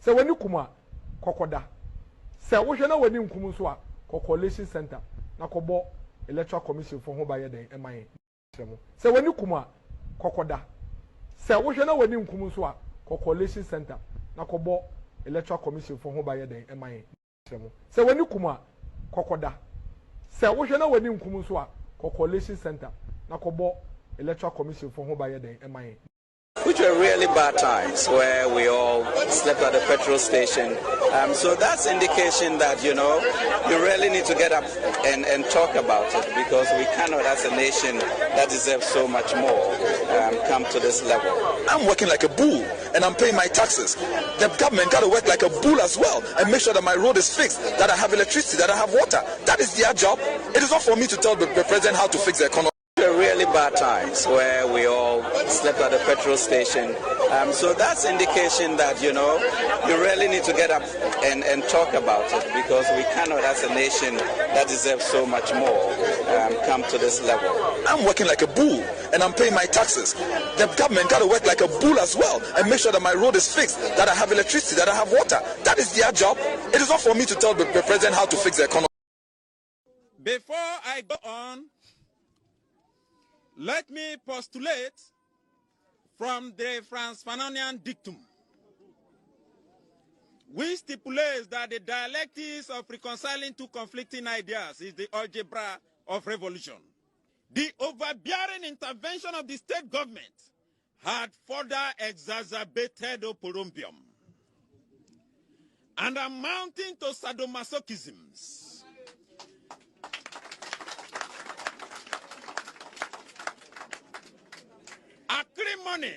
Se wani kuma kokoda. Se wo hwe na wani nkum so a coalition center na kobo electoral commission for ho ba ye den eman se wani kuma kokoda. Se wo hwe na wani nkum so a coalition center na kobo electoral commission for ho ba ye den eman se wani kuma kokoda. Se wo hwe na wani nkum so a coalition center na kobo electoral commission for ho ba ye den eman. Which were really bad times where we all slept at the petrol station. So that's indication that, you know, you really need to get up and talk about it, because we cannot, as a nation that deserves so much more, come to this level. I'm working like a bull and I'm paying my taxes. The government got to work like a bull as well and make sure that my road is fixed, that I have electricity, that I have water. That is their job. It is not for me to tell the president how to fix the economy. Really bad times where we all slept at the petrol station. So that's indication that, you know, you really need to get up and talk about it, because we cannot, as a nation that deserves so much more, come to this level. I'm working like a bull and I'm paying my taxes. The government got to work like a bull as well and make sure that my road is fixed, that I have electricity, that I have water. That is their job. It is not for me to tell the president how to fix the economy. Before I go on, let me postulate from the Franz Fanonian dictum, which stipulates that the dialectics of reconciling two conflicting ideas is the algebra of revolution. The overbearing intervention of the state government had further exacerbated oporombium and amounting to sadomasochisms. Acrimony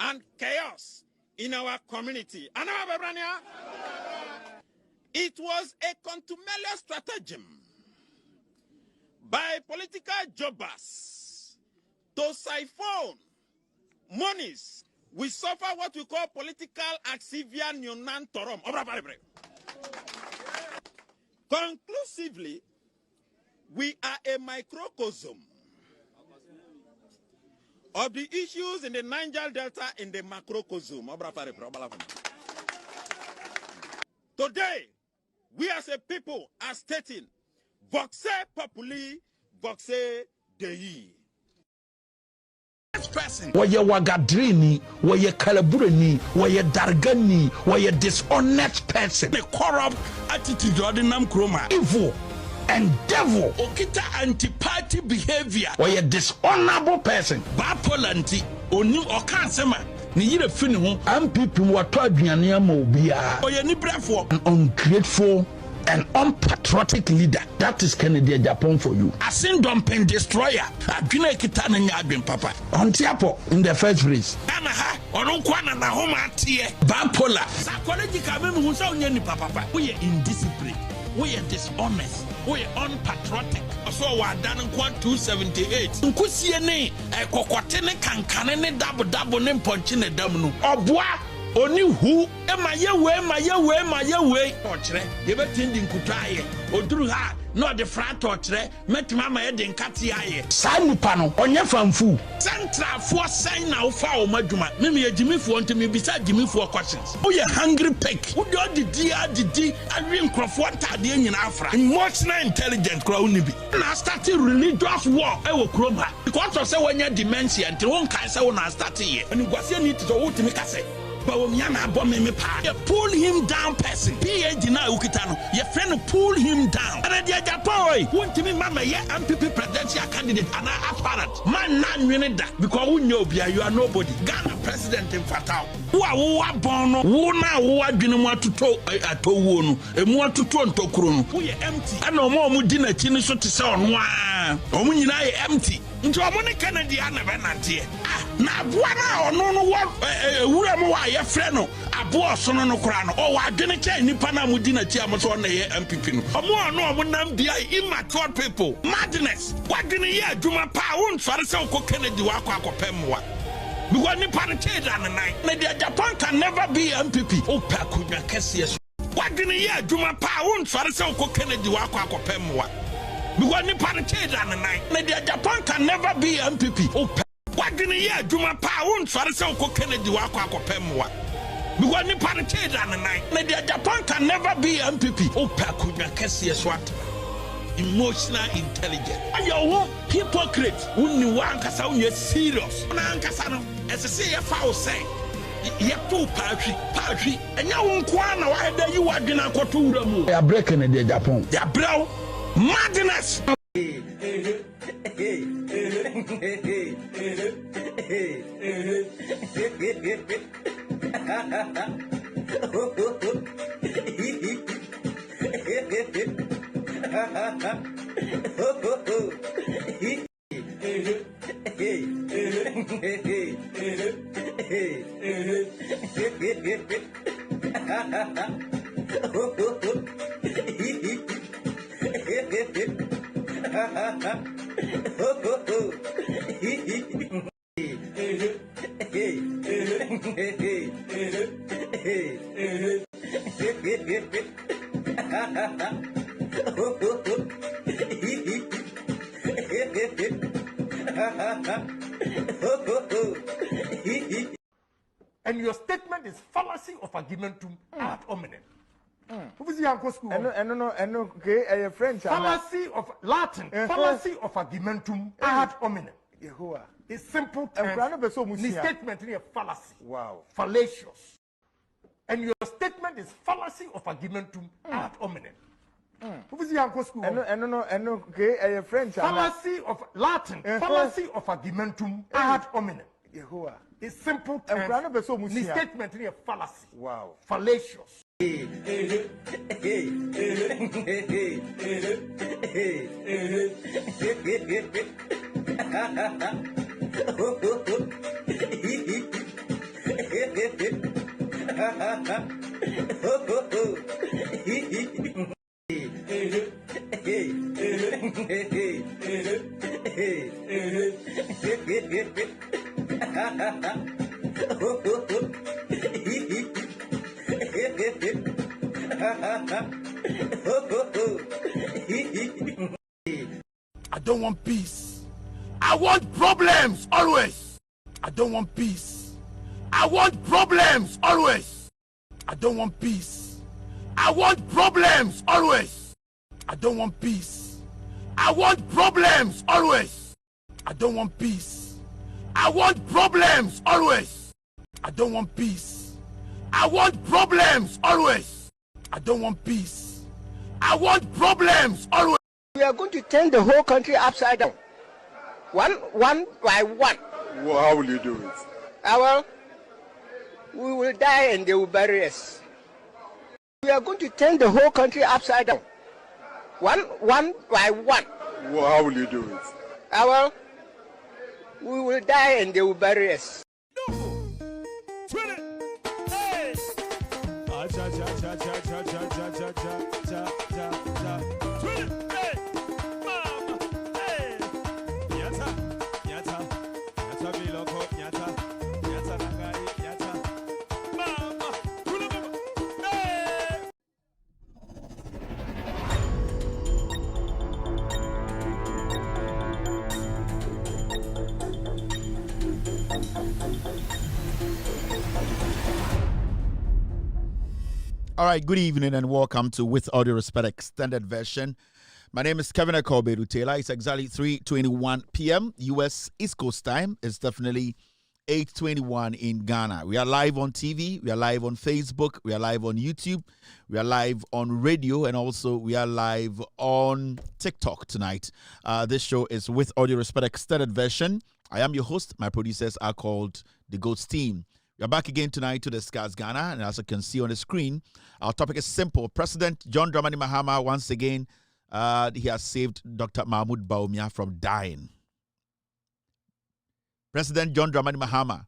and chaos in our community. It was a contumelious stratagem by political jobbers to siphon monies. We suffer what we call political axivia nunan torum. Conclusively, we are a microcosm of the issues in the Niger Delta in the macrocosm. Today, we as a people are stating, voxe populi, voxe dei. Waye wagadrini, waye kalaburani, waye dargani, waye dishonest person. The corrupt attitude of the Namkroma. Evil and devil. Okita anti-party behavior. Waye dishonorable person. Bapolanti, oni okansema. Ni yire fini ho. MPP wato aduane ama obia. Oye ni brefo. An ungrateful and unpatriotic leader. That is Kennedy Japan for you. Asin dumping destroyer. Adwene kita na nya adwen papa. Ontiapo in the first place. Ana ha, ono kwana na homa atie. Bipolar. Psychological me hu sa onya ni papa. We are indisciplined. We are dishonest. We are unpatriotic. So we are done in 278. Nkusie ne kokote ne kankane ne dabo ne ponchi ne dam no. Obwa oni hu emaye ochre ye betindi nkutaye oduru ha no de frat ochre metima ma ye de nkate aye sa nipa no onye famfu central for sign na ufa o madwuma meme ye gimifo ntimi bisa gimifo questions wo ye hungry pig wo de odidi awi nkrofo ntade nyina afra emotional intelligent kra unibi na start religious war e wo krom ha because of say wonya dementia nti won kan say wo na start ye ani gwase ni to wo timi kase Bawumia na bombe pa. You pull him down person. PhD na ukitano. Your friend pull him down. And the Japan want to me mama ye MPP presidential candidate and apparent. Man na nwene da because who know bia you are nobody. Ghana president in Fatao. Wo abono wo na wo adwene mu atoto atowo no. Emu atoto ntokuro no. Wo ye empty. Ana omo di na chi ni so te se ono a. Omo nyina ye empty. Nti omo ne Kennedy ana benante. Na boana ono no wo ewura mu wa ye frɛ no abo so no kora no o wa adwene kyɛ nipa na mudi na kyia mo so na ye MPP no omo nam bia immature people madness wadwene ye adwuma pa won fare sɛ ko Kennedy wa akɔpem wa because nipa no kyɛ da nan na the Japan can never be MPP o pa kunwa kɛse wadwene ye adwuma pa won fare sɛ ko Kennedy wa akɔpem wa because nipa no kyɛ da nan na the Japan can never be MPP o wadwene ye adwuma pa won fare sɛ ko Kennedy wa akɔpem wa Because ni party than the night. Japan can never be MPP. Opakunya kesi swat. Emotional intelligence. And your hypocrite. Uni wankasa unye serious. Na ankasa no. Ese ye foul say. Ye too patri. And ya unkwana wa eda you adwena akoto wura mu. They are breaking in the Japan. They are brow madness. And your statement is fallacy of argumentum ad hominem. Who is your school? Okay, French. Fallacy of Latin. Fallacy of argumentum ad hominem. It's simple terms. The statement is a fallacy. Wow. Fallacious. And your statement is fallacy of argumentum ad hominem. Who is your school? Okay, French. Fallacy of Latin. Fallacy of argumentum ad hominem. It's simple terms. The statement is a fallacy. Wow. Fallacious. I don't want peace. I want problems always. I don't want peace. I want problems always. I don't want peace. I want problems always. I don't want peace. I want problems always. I don't want peace. I want problems always. I don't want peace. I want problems always. I don't want peace. I want problems always. We are going to turn the whole country upside down. One by one. Well, how will you do it? Well, we will die and they will bury us. We are going to turn the whole country upside down. One by one. Well, how will you do it? Well, we will die and they will bury us. All right, good evening and welcome to With All Due Respect Extended Version. My name is Kevin Akobedu Taylor. It's exactly 3:21 p.m. U.S. East Coast time. It's definitely 8:21 in Ghana. We are live on TV. We are live on Facebook. We are live on YouTube. We are live on radio. And also we are live on TikTok tonight. This show is With All Due Respect Extended Version. I am your host. My producers are called The GOATS Team. We are back again tonight to discuss Ghana, and as you can see on the screen, our topic is simple. President John Dramani Mahama, once again, he has saved Dr. Mahmoud Bawumia from dying. President John Dramani Mahama,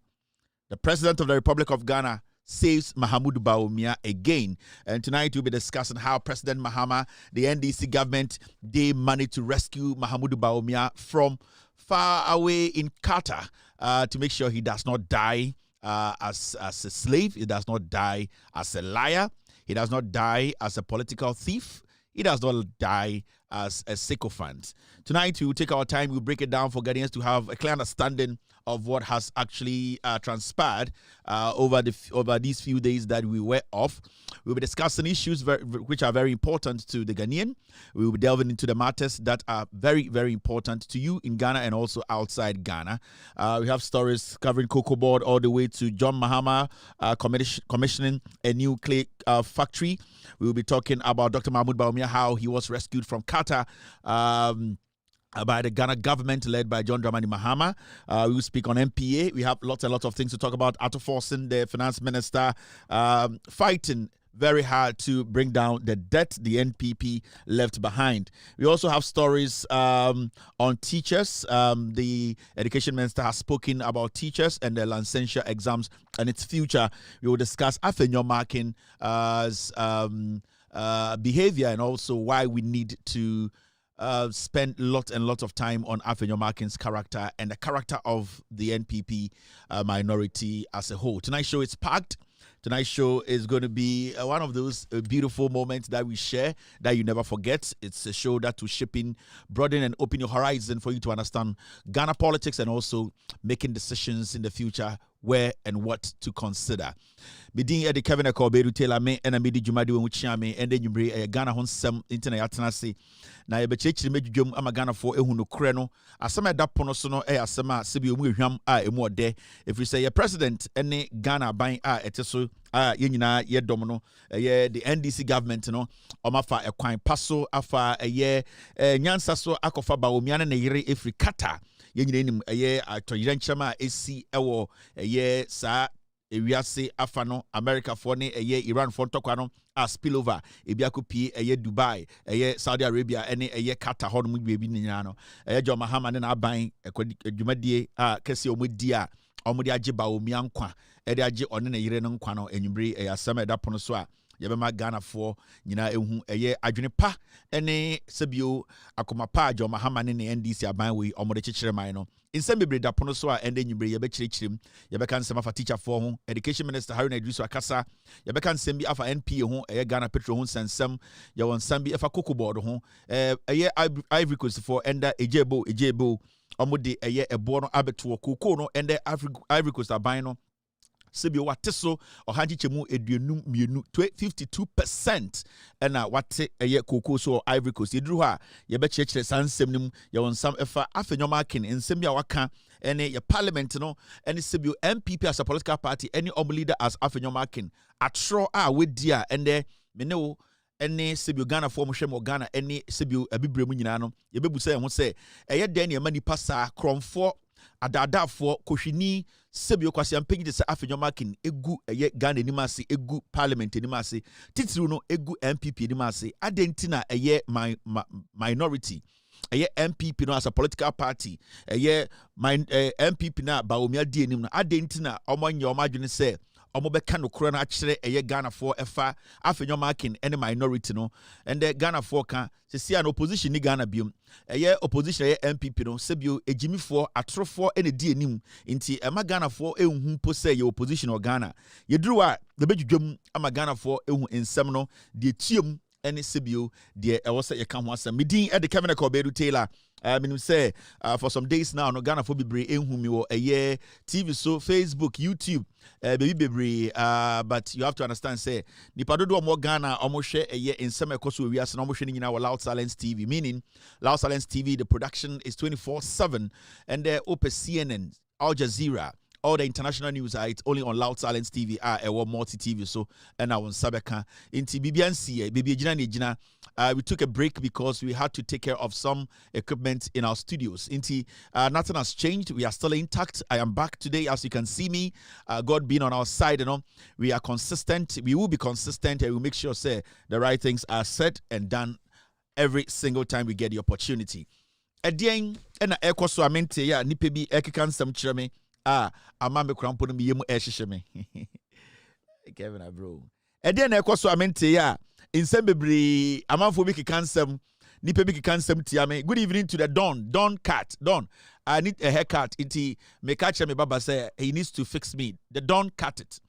the President of the Republic of Ghana, saves Mahmoud Bawumia again. And tonight we'll be discussing how President Mahama, the NDC government, they managed to rescue Mahmoud Bawumia from far away in Qatar to make sure he does not die as a slave. He does not die as a liar. He does not die as a political thief. He does not die as a sycophant. Tonight, we will take our time, we'll break it down for Ghanaians to have a clear understanding of what has actually transpired over these few days that we were off. We'll be discussing issues which are very important to the Ghanaian. We will be delving into the matters that are very, very important to you in Ghana and also outside Ghana. We have stories covering Cocoa Board all the way to John Mahama commissioning a new clay factory. We will be talking about Dr. Mahmoud Bawumia, how he was rescued from Qatar by the Ghana government led by John Dramani Mahama. We will speak on MPA. We have lots and lots of things to talk about. Arthur Forson, the finance minister, fighting very hard to bring down the debt the NPP left behind. We also have stories on teachers. The education minister has spoken about teachers and the licensure exams and its future. We will discuss Afenyo Marking behavior and also why we need to spend lots and lots of time on Afenyo Markin's character and the character of the NPP minority as a whole. Tonight's show is packed. Tonight's show is going to be one of those beautiful moments that we share that you never forget. It's a show that will shape in, broaden and open your horizon for you to understand Ghana politics and also making decisions in the future where and what to consider. Midin Eddie Kevin Koberu Taylor me and Midi Jumadi Wuchiame and then you bring a Ghana on some internet atanasi. Na yebechechiri medwum ama Ghana for ehu no kre no asema da pono so no asema sebi omu ehwam a emu ode if you say your president ene Ghana ban a eteso a yenyina yedom no the NDC government no omafa ekwan paso afa nyansa so akofa Bawumia ne yire efri Qatar yenyina nim atoyiranchama esi ewo sa ewiase afa no America for ne Iran for tokwa no a spillover ebiakopi Dubai Saudi Arabia ene Qatar ho no mu bebi nyina no John Mahama ne na aban adwumadie a kese omudi a omudi age Bawumia nkwa age one ne yire no nkwa no enwumbre asema edapono so a yebema Ghana for nyina ehu adwene pa ene sebio akoma pa John Mahama ne NDC aban we omode chechire man no insem bebre da pono so a ende nyumbre yebe chirechirem yebe kan sema fa teacher for ho education minister Haruna Idrisu akasa yebe kan sem bi afa NPA ho Ghana Petrol ho sensem ye won sam bi afa Cocoa Board ho Ivory Coast for enda ejebo omode ebo no abeto Cocoa no ende Ivory Coast aban no sebio wate so ohanchichemu eduenum mienu 52% ena wate Cocoa so Ivory Coast eduru ha ye be chechire sansem nim ye won sam efa Afenyo Marking ensem bia waka ene ye parliament no ene sebio MPP as a political party any leader as Afenyo Marking atro a wedi a ende menewo ene sebio Ghana for mo hwem Ghana ene sebio abibremu nyina no ye bebusa ye ho se eye den ye mani pasa kromfo adadafo kohwini sebio kwase ampegi de se Afenyo Marking egu Ghana nimase egu parliament nimase titiru no egu MPP nimase adentina minority MPP no as a political party MPP na Bawumia die nim no adentina omanye omadwene se omobeka no kro na akire Ghana for efa Afenyo Marking any minority no and the Ghana for kan se see an opposition ni Ghana biom opposition MPP no sebio ejimi for atrofo ene die nim nti ema Ghana for ehun po se opposition o Ghana yeduru a the bedwudwam ama Ghana for ehun ensem no de tiem ene sebio de ewo se yeka ho asem midin Eddie Kevin Koberu Taylor meaning say for some days now no Ghana for bebre ehun mi wo TV so Facebook YouTube baby bebre but you have to understand say nipa dodo mo Ghana omo hwe ensem ekoso wi ase no mo hwe ni nyina wo Loud Silence TV meaning Loud Silence TV the production is 24/7 and open CNN Al Jazeera all the international news it's only on Loud Silence TV multi TV so and I want Sabeka into BBNC BB we took a break because we had to take care of some equipment in our studios. Nothing has changed. We are still intact. I am back today, as you can see me. God being on our side, we are consistent. We will be consistent, and we will make sure say the right things are said and done every single time we get the opportunity. Again, and ekoso amente ya nipe bi ekeka nsam kire me amambe krampo no yemu ehhehye me. Kevin bro. Again ekoso amente ya insem bebre amanfo bi keka nsam nipe bi keka nsam tia me. Good evening to the Don Cat. Don, I need a haircut. Iti me catch me baba say he needs to fix me. The Don cut it.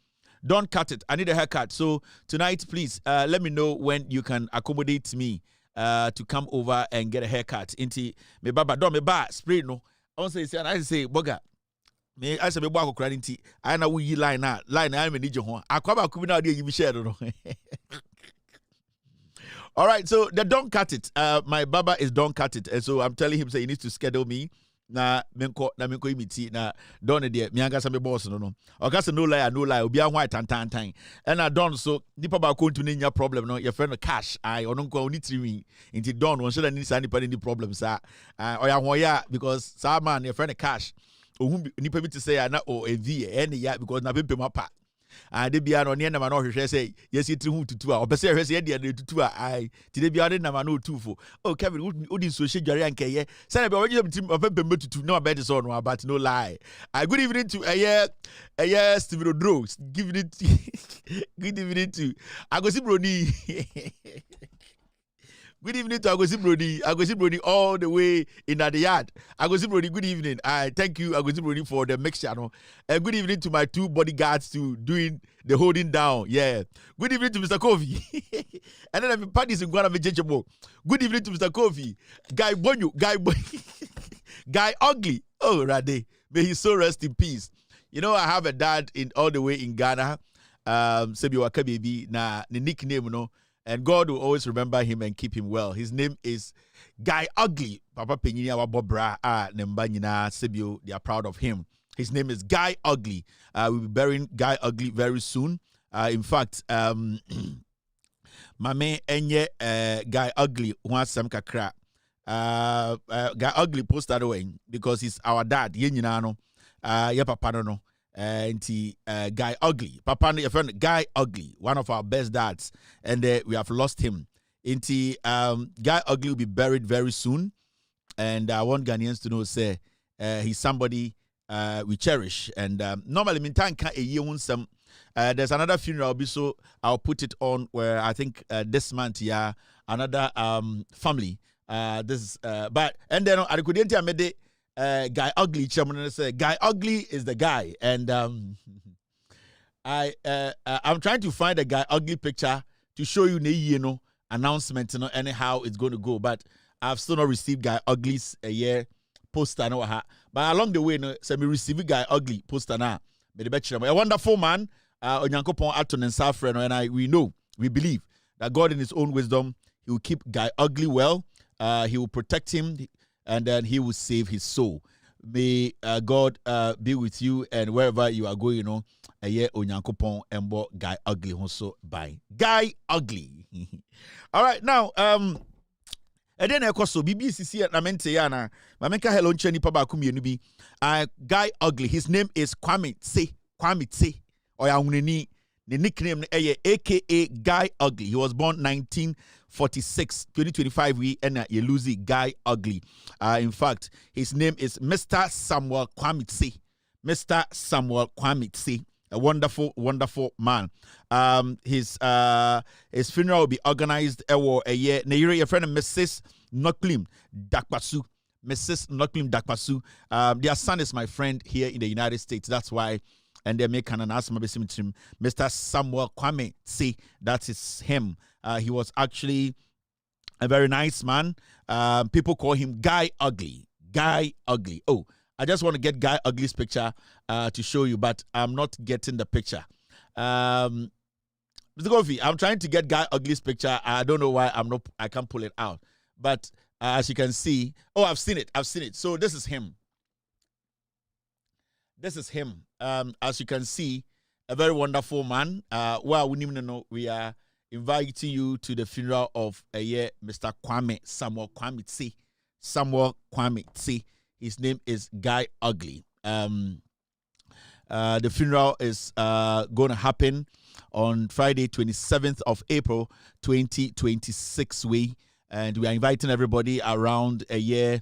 Don't cut it. I need a haircut. So tonight, please let me know when you can accommodate me to come over and get a haircut. Inti me baba do me ba spray no. I say boga. Me I say me bo akokra nti. I na wo yi line I me ni je ho. Akwaba ku bi na dey yi share no. All right, so the don't cut it. My baba is don't cut it. And so I'm telling him say he needs to schedule me. Na menko imiti na don de me anga me boss no. Oga say no lie obi a white tan. And I don so nipa ba ko ntumi nya problem no your friend cash I ono nko oni trimi nti don won so that need nipa any problem sa oya hoya because sa man your friend cash ohun nipa bi to say na o evi any ya because na pempem apa de bia no ne na ma no hwehwe say yes itri hu tutu a obese hwehwe say de tutu a ai ti de bia de na ma no tufo oh Kevin odi so she dware ankeye say na be we tim opempem tutu na be de so no but no lie. Good evening to Steve Rodro. Good evening to Agosi Brody. Good evening to Agosi Brody all the way in the yard. Agosi Brody, good evening. I thank you, Agosi Brody, for the mixture. No? And good evening to my two bodyguards to doing the holding down. Yeah. Good evening to Mr. Kofi. And then I'm parties in Guana Vijayamo. Good evening to Mr. Kofi. Guy Bonyo, Guy Ugly. Oh, Rade. May he so rest in peace. You know, I have a dad in all the way in Ghana. Sebi Waka baby. Na the nickname, you know. And God will always remember him and keep him well. His name is Guy Ugly. Papa Penyini awa bobra nemba nyina sebio. They are proud of him. His name is Guy Ugly. We'll be burying Guy Ugly very soon. In fact, Mame enye Guy Ugly wansam kakra. Guy Ugly post that way because he's our dad. Ye nyina no. Ye papa no. Guy Ugly. Papa, your friend Guy Ugly, one of our best dads, and we have lost him. Guy Ugly will be buried very soon, and I want Ghanaians to know, say, he's somebody we cherish. And normally, there's another funeral, so I'll put it on where I think this month, another family. And then I couldn't Guy Ugly, chairman say Guy Ugly is the guy, and I'm trying to find a Guy Ugly picture to show you announcement anyhow it's going to go, but I've still not received Guy Ugly's poster but along the way me receive Guy Ugly poster now a wonderful man onyankopon aton nsafre and we believe that God in his own wisdom he will keep Guy Ugly well, he will protect him, and then he will save his soul. May God be with you, and wherever you are going, onyankopon embo Guy Ugly also by Guy Ugly. All right, now and then ekoso BBC na mente ya na mamenka hello ncheni pa ba kumienu bi Guy Ugly. His name is Kwame Tse oya huneni. The nickname aka Guy Ugly. He was born 1946, 2025 we and Yeluzi Guy Ugly. In fact, his name is Mr. Samuel Kwamitse. Mr. Samuel Kwamitse. A wonderful, wonderful man. His funeral will be organized a year. Your friend Mrs. Noklim Dakpasu. Mrs. Noklim Dakpasu. Their son is my friend here in the United States. That's why. And they make an announcement, Mr. Samuel Kwame Tse. That is him. He was actually a very nice man. People call him Guy Ugly. Guy Ugly. Oh, I just want to get Guy Ugly's picture to show you, but I'm not getting the picture. Mr. Gofi, I'm trying to get Guy Ugly's picture. I don't know why I can't pull it out. But as you can see, I've seen it. So this is him. This is him. As you can see, a very wonderful man. We are inviting you to the funeral of Mr. Kwame Samuel Kwame Tse. Samuel Kwame Tse. His name is Guy Ugly. The funeral is going to happen on Friday, 27th of April, 2026. And we are inviting everybody around and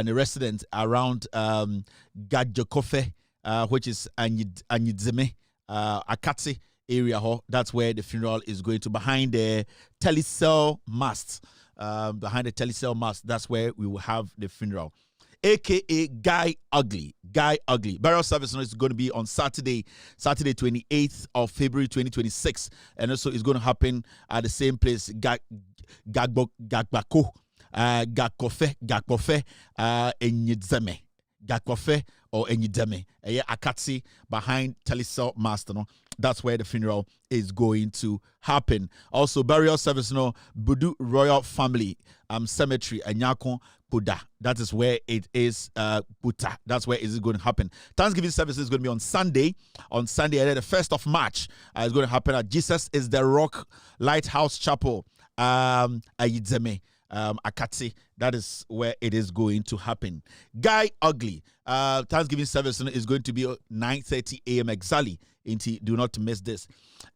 the residents around Gadjokofe. Which is Anyidzeme, Akatsi area. That's where the funeral is going to, behind the telecell mast. That's where we will have the funeral. aka Guy Ugly. Guy Ugly. Burial service is going to be on Saturday 28th of February 2026. And also it's going to happen at the same place, Gagbako, Gakkofe, Enyidzeme. Gakkofe or Enyideme. Akatsi behind Telecel Master. No? That's where the funeral is going to happen. Also, burial service, Budu Royal Family Cemetery, Anyako Buda. That is where it is, Buta. That's where it is going to happen. Thanksgiving service is going to be on Sunday. On Sunday, the 1st of March, it's going to happen at Jesus is the Rock Lighthouse Chapel, Ayidzeme. Akatsi, that is where it is going to happen. Guy Ugly, Thanksgiving service is going to be 9:30 a.m. exactly. Do not miss this.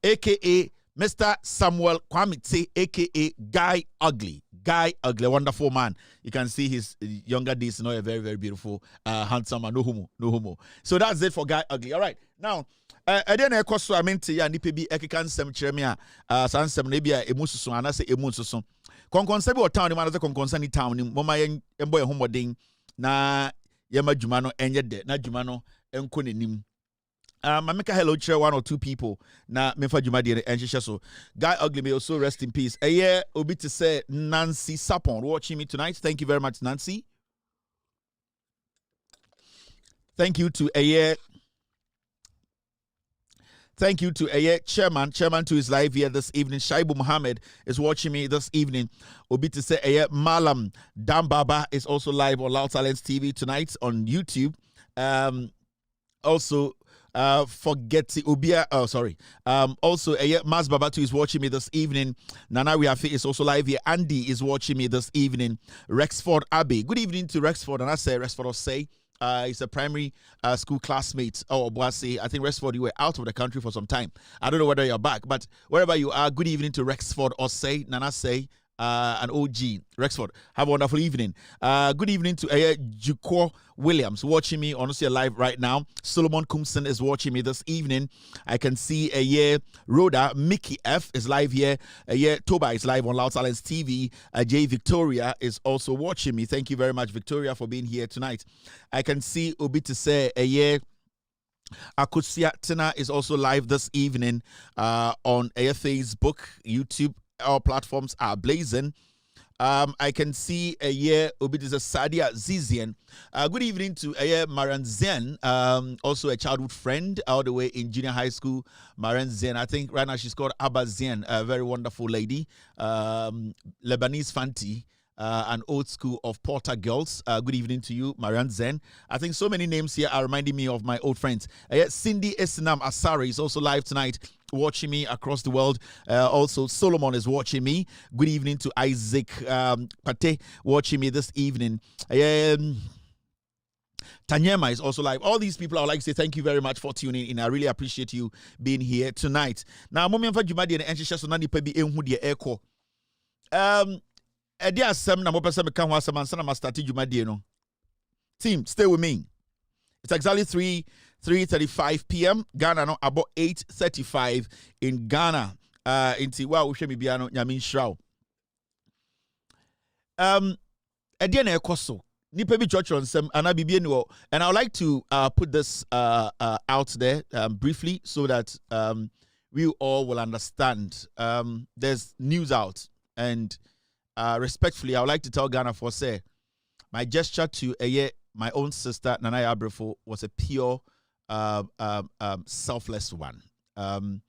AKA Mr. Samuel Kwamite, AKA Guy Ugly. Guy Ugly, wonderful man. You can see his younger days, a very, very beautiful, handsome man. No homo. So that's it for Guy Ugly. All right. Now, I didn't know so I meant to nipebi ekikan sem cheremia sansem na bia emususu anase emususu konkonsa bi o town ni manaze konkonsa ni town ni moma yembo ye homoden na yema dwuma no enye de na dwuma no enko nenim mameka hello chere one or two people na mefa dwuma de enhyehyɛ so. Guy Ugly may also rest in peace. Obi to say Nancy Sapon watching me tonight. Thank you very much, Nancy. Thank you to Thank you to Chairman. Chairman to his live here this evening. Shaibu Muhammad is watching me this evening. Obi to say Malam Dambaba is also live on Loud Silence TV tonight on YouTube. Also, forget Ubia. Oh, sorry. Also, Mas Babatu is watching me this evening. Nana Riafi is also live here. Andy is watching me this evening. Rexford Abbey. Good evening to Rexford. And I say Rexford or say. He's a primary school classmate. Oh, Boise. I think Rexford, you were out of the country for some time. I don't know whether you're back, but wherever you are, good evening to Rexford or say, Nana say, and OG, Rexford. Have a wonderful evening. Good evening to Juko Williams watching me honestly live right now. Solomon Kumson is watching me this evening. I can see Rhoda. Mickey F is live here. Toba is live on Loud Silence TV. J Victoria is also watching me. Thank you very much, Victoria, for being here tonight. I can see Obi to say Akusia Tina is also live this evening on Facebook, YouTube. All platforms are blazing. I can see Obidisa Sadia Zizian. Good evening to Maran Zen, also a childhood friend all the way in junior high school. Maran Zen, I think right now she's called Abba Zen, a very wonderful lady. Lebanese Fanti. An old school of Porter girls. Good evening to you, Marianne Zen. I think so many names here are reminding me of my old friends. Cindy Esinam Asari is also live tonight, watching me across the world. Also, Solomon is watching me. Good evening to Isaac Pate, watching me this evening. Tanyema is also live. All these people, I would like to say thank you very much for tuning in. I really appreciate you being here tonight. Now, Edia Sam na mopesa meka ho asem ansa na ma start dwumadie no. Team, stay with me. It's exactly 3:35 p.m. Ghana no about 8:35 in Ghana. Inti wa wo hwe me bia no nyame nhyiraw. Edia na ekoso. Nipa bi church on some ana bibie ni wo. And I would like to put this out there briefly so that we all will understand. There's news out and respectfully, I would like to tell Ghana for say, my gesture to my own sister Nanaya Abrefo was a pure, selfless one. From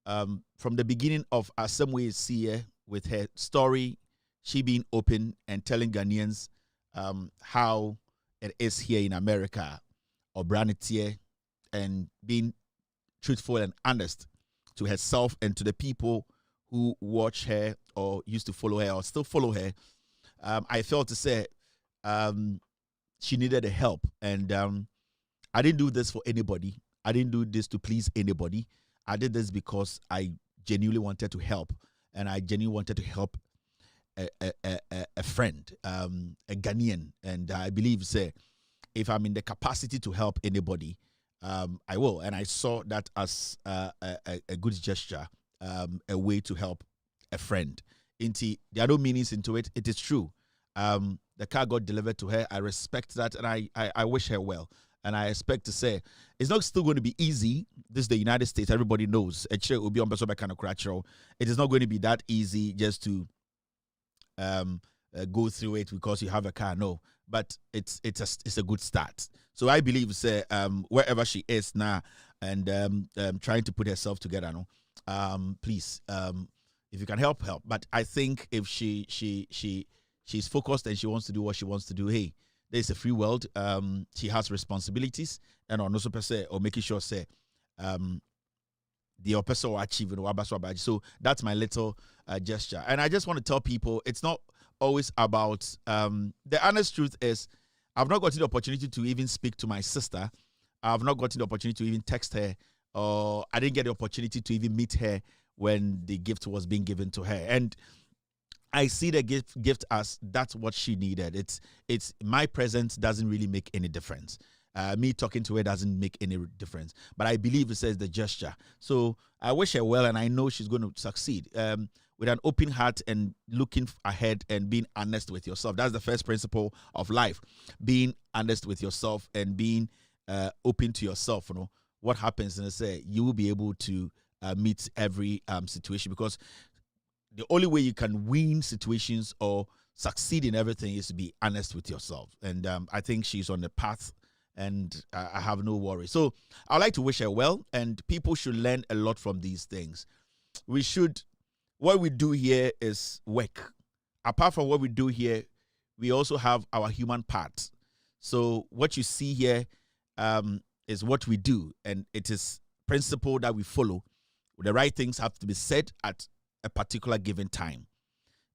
the beginning of Asemwe see with her story, she being open and telling Ghanaians how it is here in America, or Branitie, and being truthful and honest to herself and to the people who watch her or used to follow her or still follow her. I felt to say she needed a help. And I didn't do this for anybody. I didn't do this to please anybody. I did this because I genuinely wanted to help. And I genuinely wanted to help a friend, a Ghanaian. And I believe, say, if I'm in the capacity to help anybody, I will. And I saw that as a good gesture. A way to help a friend. There are no meanings into it. It is true. The car got delivered to her. I respect that, and I wish her well. And I expect to say it's not still going to be easy. This is the United States. Everybody knows. It will be on kind of It is not going to be that easy just to go through it because you have a car. No, but it's a good start. So I believe, say, wherever she is now and trying to put herself together, no, please, if you can help. But I think if she's focused and she wants to do what she wants to do, hey, there's a free world. She has responsibilities, and on also per se, or making sure say the person will achieve it. So that's my little gesture. And I just want to tell people it's not always about the honest truth is I've not gotten the opportunity to even speak to my sister. I've not gotten the opportunity to even text her, or I didn't get the opportunity to even meet her when the gift was being given to her. And I see the gift as that's what she needed. It's my presence doesn't really make any difference. Me talking to her doesn't make any difference. But I believe it says the gesture. So I wish her well, and I know she's going to succeed. With an open heart and looking ahead and being honest with yourself. That's the first principle of life. Being honest with yourself and being open to yourself. What happens, and I say you will be able to meet every situation, because the only way you can win situations or succeed in everything is to be honest with yourself. And I think she's on the path, and I have no worry. So I'd like to wish her well, and people should learn a lot from these things. What we do here is work. Apart from what we do here, we also have our human part. So what you see here is what we do, and it is principle that we follow. The right things have to be said at a particular given time.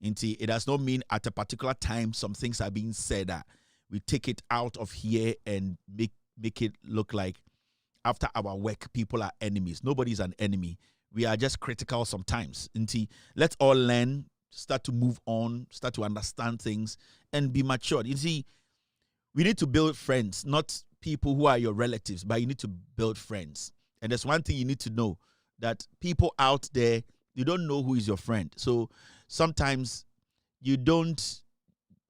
It does not mean at a particular time some things are being said that we take it out of here and make it look like after our work people are enemies. Nobody's an enemy. We are just critical sometimes. Let's all learn, start to move on, start to understand things, and be matured. We need to build friends, not people who are your relatives, but you need to build friends. And there's one thing you need to know, that people out there, you don't know who is your friend. So sometimes you don't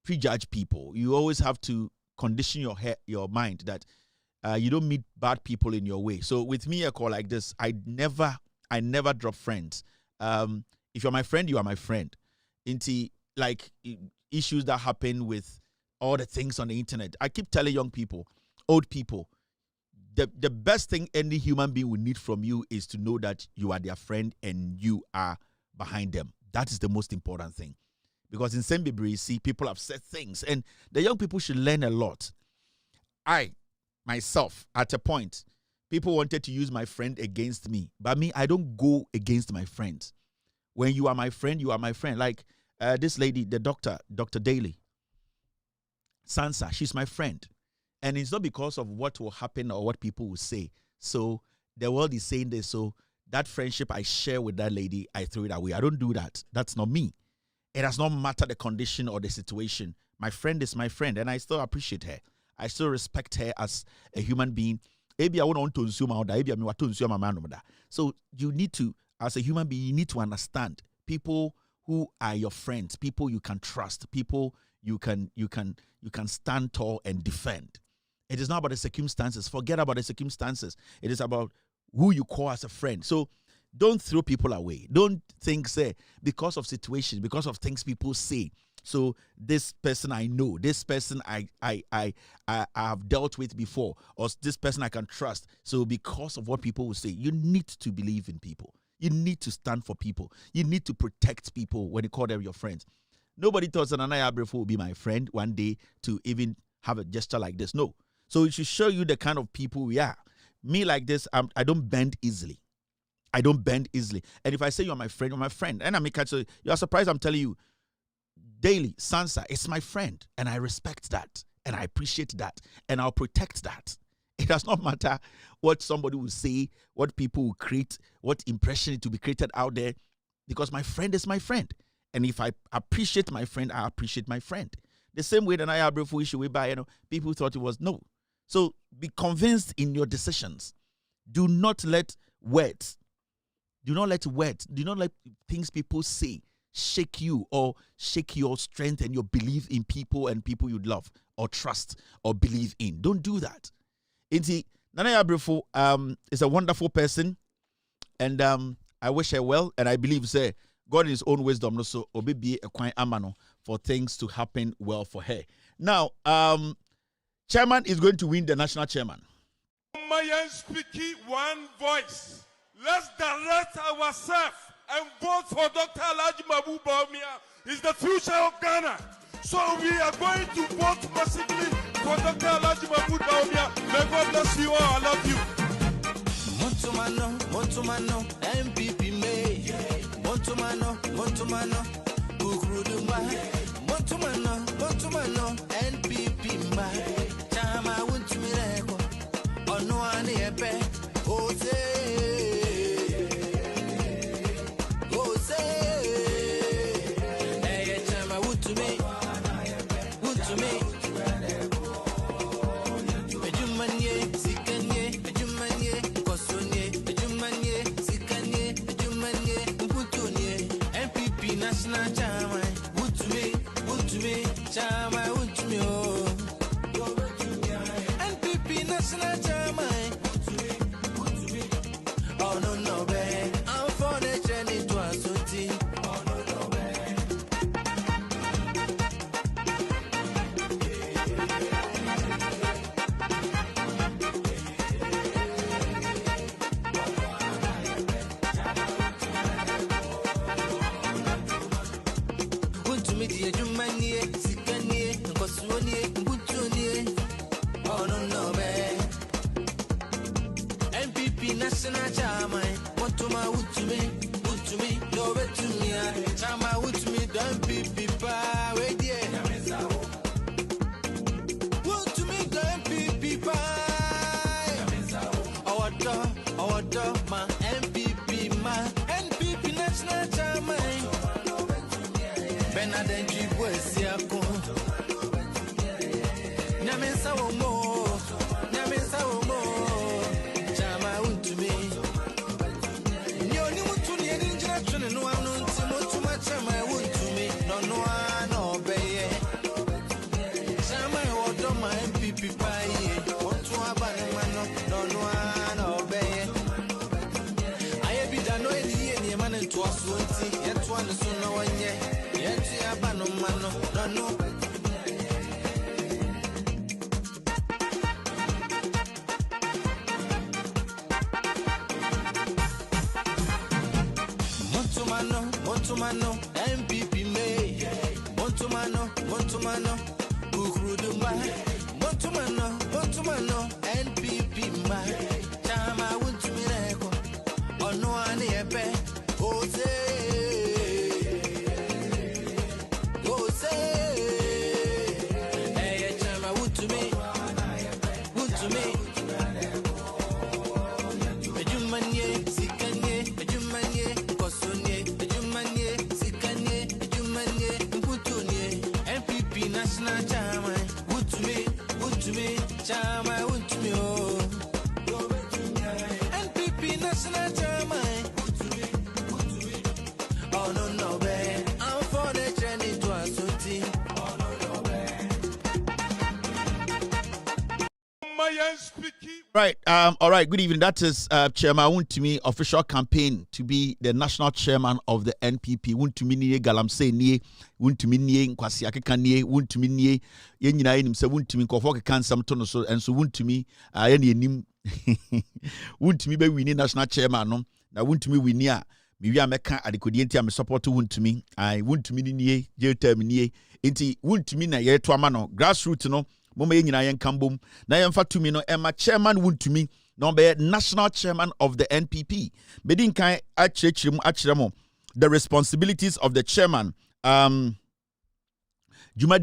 prejudge people. You always have to condition your mind that you don't meet bad people in your way. So with me, a call like this, I never drop friends. If you're my friend, you are my friend. Like issues that happen with all the things on the internet, I keep telling young people, old people, the best thing any human being will need from you is to know that you are their friend and you are behind them. That is the most important thing. Because in Sembibri, see, people have said things, and the young people should learn a lot. Myself, at a point, people wanted to use my friend against me. But me, I don't go against my friends. When you are my friend, you are my friend. Like this lady, the doctor, Dr. Daly, Sansa, she's my friend. And it's not because of what will happen or what people will say. So the world is saying this. So that friendship I share with that lady, I throw it away. I don't do that. That's not me. It does not matter the condition or the situation. My friend is my friend, and I still appreciate her. I still respect her as a human being. Maybe I want to assume out that. Maybe I want to assume my man. So you need to, as a human being, you need to understand people who are your friends, people you can trust, people you can stand tall and defend. It is not about the circumstances. Forget about the circumstances. It is about who you call as a friend. So don't throw people away. Don't think, say, because of situations, because of things people say. So this person I know, this person I have dealt with before, or this person I can trust. So because of what people will say, you need to believe in people. You need to stand for people. You need to protect people when you call them your friends. Nobody thought that Nana Abrefo will be my friend one day to even have a gesture like this. No. So it should show you the kind of people we are. Me like this, I don't bend easily. I don't bend easily. And if I say you're my friend, you're my friend. And I make it so you're surprised I'm telling you, Daily, Sansa is my friend. And I respect that. And I appreciate that. And I'll protect that. It does not matter what somebody will say, what people will create, what impression it will be created out there. Because my friend is my friend. And if I appreciate my friend, I appreciate my friend. The same way that I have a issue whereby, people thought it was no. So be convinced in your decisions. Do not let words, do not let things people say shake you or shake your strength and your belief in people and people you love or trust or believe in. Don't do that. Inti Nana Yabrefo is a wonderful person, and I wish her well, and I believe say God in his own wisdom also be a quite amano for things to happen well for her. Now, chairman is going to win the national chairman. Mayan speaking one voice. Let's direct ourselves and vote for Dr. Alhaji Mahmoud Bawumia. He's the future of Ghana. So we are going to vote massively for Dr. Alhaji Mahmoud Bawumia. May God bless you all. I love you. Montumano, MPP May. Montumano, Ugrudumba. Montumano, NPP May. Chama Wuntumireko. Onoani Epe. Jose. Hey, Chama Wuntumi. Ejumanye, Sikanye, Ejumanye, Kosonye, Ejumanye, Sikanye, Ejumanye, Mputunye, MPP National Chairman, Wuntumi, Chama Wuntumi, oh. MPP National Chairman, oh no, babe. I'm for the journey to a suti. Oh no, babe. Wuntumi die Jumanye, Sikanye, Nkosonye, Mputunye. Oh no, babe. MPP National Chairman, Montuma Wuntumi, no betumia. Chama Wuntumi, don't MPP pa, wait yeah. Wuntumi, don't MPP pa. Our door, ma MPP ma, NPP National Chairman. Benaden Jibo Siako. Nyamensa womo. Chama Wuntumi. Nyoni Wuntumi and injection and one on Timotuma Chama Wuntumi. No beye. Chama Odoma MPP Paye. Want to abanamano. No beye. I be done any man to us. Yet one is no one yet. Yet abanamano. No. Montumano, MPP May. Montumano, Ugrudumba. Montumano, NPP May. Chama Wuntumireko. Onoani Epe. Jose. Hey, Chama Wuntumi. Ejumanye, Sikanye, Ejumanye, Kosonye, Ejumanye, Sikanye, Ejumanye, Mputunye, MPP National Chairman, Wuntumi, Chama Wuntumi, oh. NPP National Chairman, oh no, babe. I'm for the journey to a suti. Oh no, babe. Mayan speaking. Right. All right. Good evening. That is Chairman Wuntumi official campaign to be the national chairman of the NPP. Wuntumi niye galamse niye, Wuntumi niye nkwasi akeka niye, Wuntumi niye yenyina yenim se Wuntumi nkofo keka nsam to no so enso Wuntumi ye ne enim. Wuntumi be wini national chairman no. Na Wuntumi wini a me wi ameka adekodi enti am support Wuntumi. Ai Wuntumi niye je term niye. Enti Wuntumi na ye to ama no grassroots no. Mama yenyina yen kambom na yemfa tumi no Emma chairman Wuntumi no be national chairman of the NPP. Bedin kan achirem the responsibilities of the chairman. Jumadi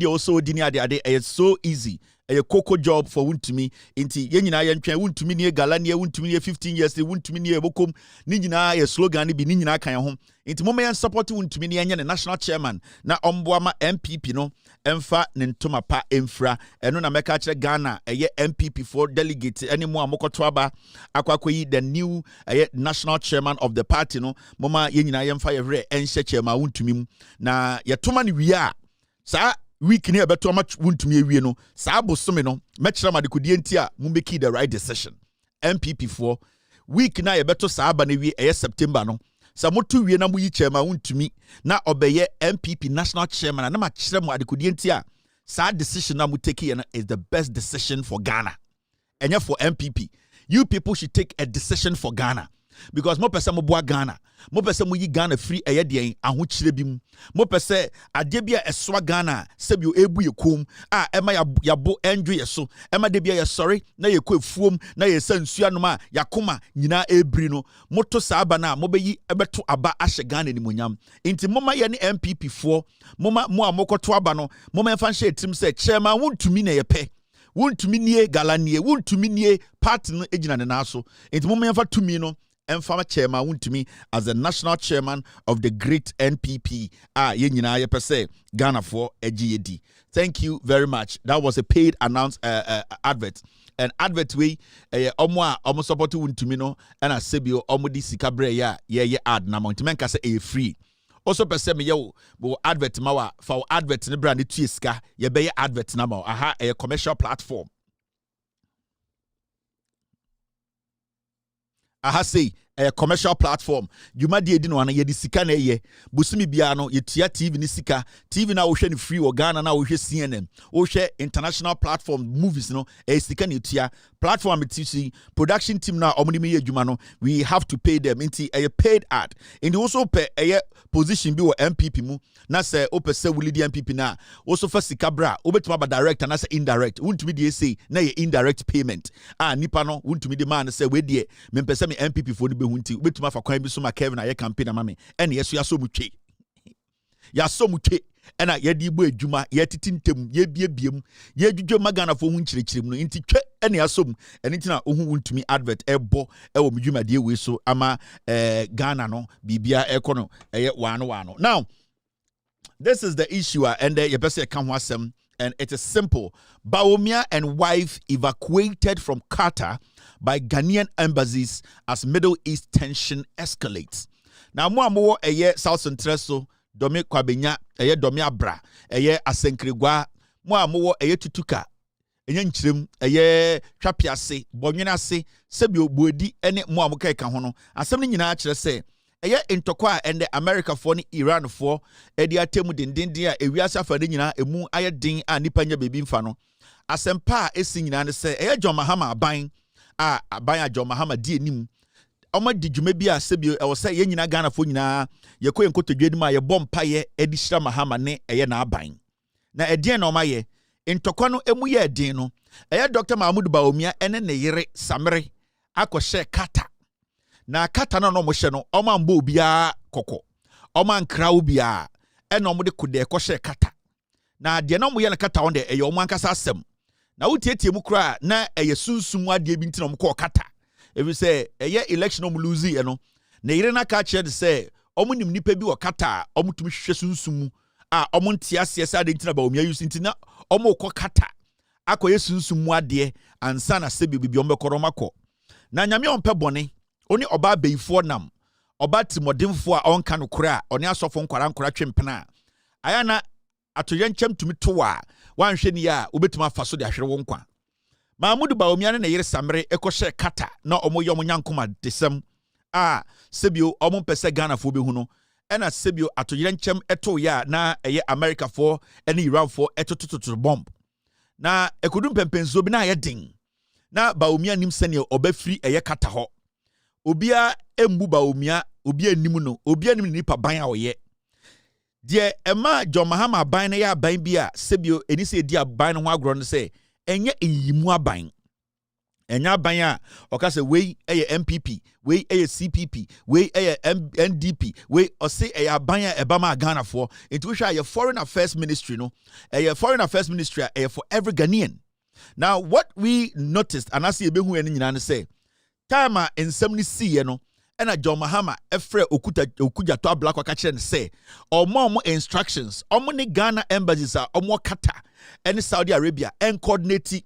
also dini ade is so easy. a cocoa job for wuntumi inti yenyina ye ntwen wuntumi ne galania wuntumi ne 15 years wuntumi ne bokom ni nyina ye slogan bi ni nyina kan ho inti mo me support wuntumi ne yenye ne national chairman na omboama MPP no emfa ne ntoma pa emfra eno na meka kire Ghana eye MPP for delegate ene mo amokoto aba akwakoyi the new national chairman of the party no moma yenyina ye mfa ye hre enhye chairman wuntumi mu na ye toma ne wiya sa week ni ebeto ama wuntumi ewie no sa bosome no mekira madekodi enti a mo make the right decision MPP for week na ebeto sa aba na wie September no sa motu wie na mo yi chairman wuntumi na obeye MPP national chairman na ma kire mo adekodi enti a sa decision na mo take is the best decision for Ghana and for MPP. You people should take a decision for Ghana. Because mo pese mo boa Ghana, mo pese mo yi Ghana free eye de ahokyire bi mu, mo pese ade bia eswa Ghana sebio ebu yekom a ema yabo enjo yeso ema de bia ye sorry na ye kɔ efuom na ye sansu anoma yakoma nyina ebri no moto saaba na mo beyi ebeto aba ahye Ghana ni monyam enti moma ye ne MPP fo moma mo amokoto aba no moma emfa hye etim se chairman wontumi na ye pɛ wontumi nie galanie wontumi nie party no ejina ne naso enti moma emfa tumi no Former chairman wuntumi as the national chairman of the great NPP ye nyina ye pese Ghana for AGAD. Thank you very much. That was a paid announced advert. And advert we omo support wuntumi no and asebio omo di sika bre ya ye ad na montmen ka say free. Also pese me yo bo advert mawa for advert ne brand tu sika ye be advert na ma aha a commercial platform. Aha say a commercial platform. You might di no ana ye di sika na ye. Busumi bia no ye tia TV ni sika. TV na wo hwe ni free or Ghana na wo hwe CNN. Wo hwe international platform movies no e sika ni tia. Platform TC production team na omni me adwuma no we have to pay them into a paid ad. And also pay a position bi wo MPP mu na say ope say wuli di MPP na also for sika bra obetuma ba direct and na say indirect. Wuntumi di say na ye indirect payment. Nipa no wuntumi di man say we die me pese me MPP for ni hunti ubetuma fa kwan bi so ma Kevin aye campaign na mame ene yeso ya so mutwe ya so mutwe ena ye di bo adwuma ye titintem ye biebiem ye dwudwo magana fo hu nkyirikyirem no nti twe ene ya so ene ntina ohu wuntumi advert ebo ewo medwuma de we so ama Ghana no bibia ekono eye wano. Now this is the issue and ye pese kan ho asem and it is simple. Bawumia and wife evacuated from Qatar by Ghanaian embassies as Middle East tension escalates. Now, mo eye South Central domi kwabenya eye domi abra eye asenkrigwa mo eye tutuka enye nkyirem eye twapiase bonwena ase sebio boadi ene mo amoka ka ho no asem ni nyina akire se eye ntokwa ende America for ni Iran for edi atemu dindindin a ewiase afade nyina emu aye din a nipa nya bebi mfa no asempa esi nyina ne se eye John Mahama aban a John Mahama di enim omo di dwuma bi a sebio e wo se ye nyina Ghana fo nyina ye ko enkotodwe nim a ye bompa ye edi hira Mahama ne eye na aban na edien na oma ye ntokwa no emu ye edin no eye Dr. Mahmoud Bawumia ene ne yere Samre akɔhye Qatar na Qatar no mo hye no oma mbo obia kokɔ oma nkra obia ene omo de kode kɔhye Qatar na de na mo ye na Qatar on de eye omo ankasa asem na wotietie mu kra na eye sunsum ade bi ntina mo kɔ Qatar ebi say eye election om lose e no na yire na ka kye de say omo nim nipa bi wɔ Qatar omo tumi hwehwe sunsum a omo ntiase ase ade ntina Bawumia use ntina omo kɔ Qatar akɔye sunsum ade ansa na se bibi omo kɔrɔ makɔ na nyame ompe bɔne oni oba beifo nam oba timodemfo a onka no kora oni asofo nkora twempena aya na atoyenkyem tumi towa wanhwe ni ya obetuma afaso de ahwere wo nkwa Mahmoud Bawumia ne yere Samre ekɔhye Qatar na omo yom nyankoma desem a sebio omo pese Ghana fo behu no ena sebio atoyenkyem eto ya na eye America fo ene Iran fo etotototo bomb na ekudum pempenzo bi na ye din na Bawumia nim sene obafiri eye Qatar ho obia embu Bawumia obia nim no obia nim nipa ban a oye de ema John Mahama ban na ya ban bi a sebio enise di aban no ho agro no se enye eyimu aban enya ban a okase we eye MPP we eye CPP we eye NDP we ose eye aban a ebama Ghana for into hwa ye foreign affairs ministry no eye foreign affairs ministry eye for every Ghanaian Now, what we noticed, and I see a big one say, time in 70 you know, and a John Mahama, Efre Okuja to a black wakachen say, or more instructions, many Ghana embassies are more Qatar and Saudi Arabia and coordinate.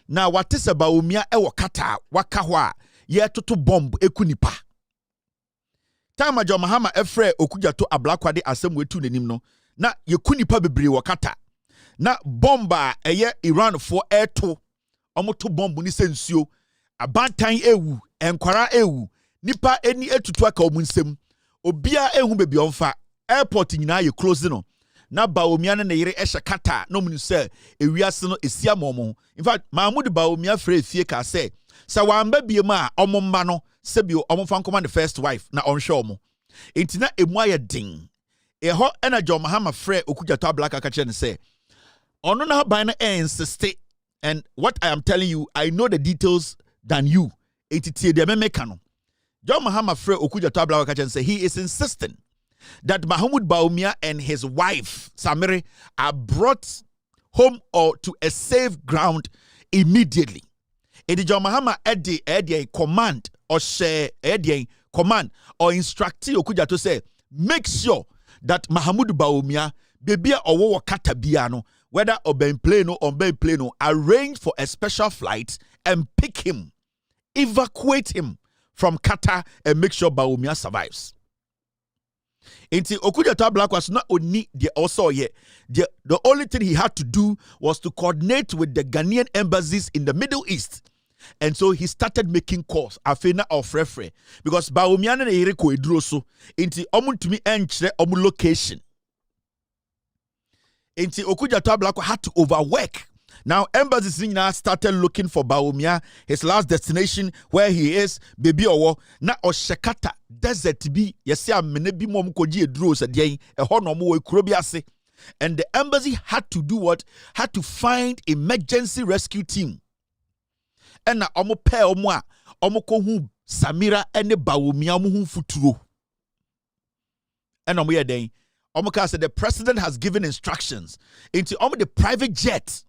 Now, what is about Bawumia ewo Qatar, wakawa, ye to bomb ekunipa. Time John Mahama, Efre Okuja to a black wadi assemble to the nimno, na ye kunipa bebre wakata. Na bomba eye Iran for air to omo to bomb ni sensio abantan ewu enkwara ewu nipa eni etutu aka omunsem obia ehu bebi onfa airport nyina ye close no na Bawumia ne yere ehye Qatar no munu se ewiase no esia momo. In fact Mahmoud Bawumia frɛ fie ka se sa wamba biem a omo mba no sebio omo fa nkoma the first wife na onhwe omo entina emu aye din eho ena John Mahama frɛ Okuja to black aka kye ne se ono na ban na insist, and what I am telling you, I know the details than you. Etitie de memeka no. John Mahama frɛ Okuja to black aka say he is insisting that Mahmoud Bawumia and his wife Samire are brought home or to a safe ground immediately. Edi John Mahama edi command or share command or instruct Okuja to say make sure that Mahmoud Bawumia bebia owo Qatar biano whether on plane or on plane, arrange for a special flight and pick him, evacuate him from Qatar and make sure Bawumia survives. Until Okuja to black was not only the also yet. The only thing he had to do was to coordinate with the Ghanaian embassies in the Middle East. And so he started making calls. Afena of referee. Because Bawumia na yere ko edroso. Until omun to me enchre omun location. Until Okuja to black had to overwork. Now, embassies now started looking for Bawumia, his last destination, where he is, baby owo, na Oshekata, desert be, yesia menebi mom koji edros a hono mo kurobiase. And the embassy had to do what? Had to find emergency rescue team. And na omo pe omo a, omo kohu Samira ene Bawumia omo hu futuro. And omo ye den, omo ka said the president has given instructions into omo the private jet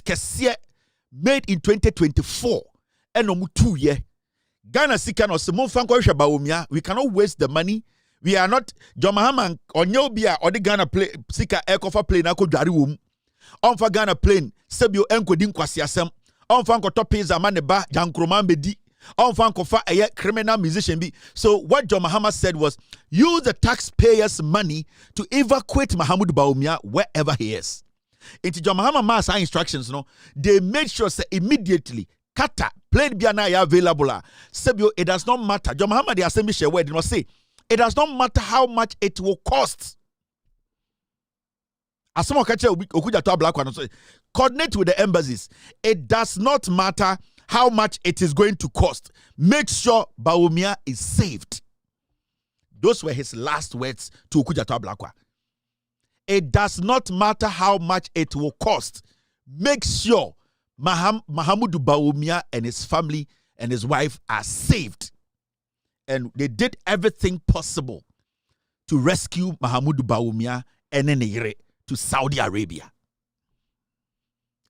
Kessie made in 2024 and omu 2 year. Ghana sika no se monfanko hwe Bawumia. We cannot waste the money. We are not John Mahama onye bia or the Ghana play sika aircraft plane akodware wom. Onfa Ghana plane sebio enkodi nkwasi asem. Onfa nkoto pizza man ba jankroma bedi. Onfa nkofa eye criminal musician bi. So what John Mahama said was use the taxpayers' money to evacuate Mahmoud Bawumia wherever he is. Into John Mahama mass instructions, no, they made sure say immediately Qatar plane biana ya available. Sebio, it does not matter. John Mahama the assembly share word must say it does not matter how much it will cost. As someone catch Okuja to black one, coordinate with the embassies. It does not matter how much it is going to cost. Make sure Bawumia is saved. Those were his last words to Okuja to black one. It does not matter how much it will cost. Make sure Mahmoud Bawumia and his family and his wife are saved. And they did everything possible to rescue Mahmoud Bawumia and Nenere to Saudi Arabia.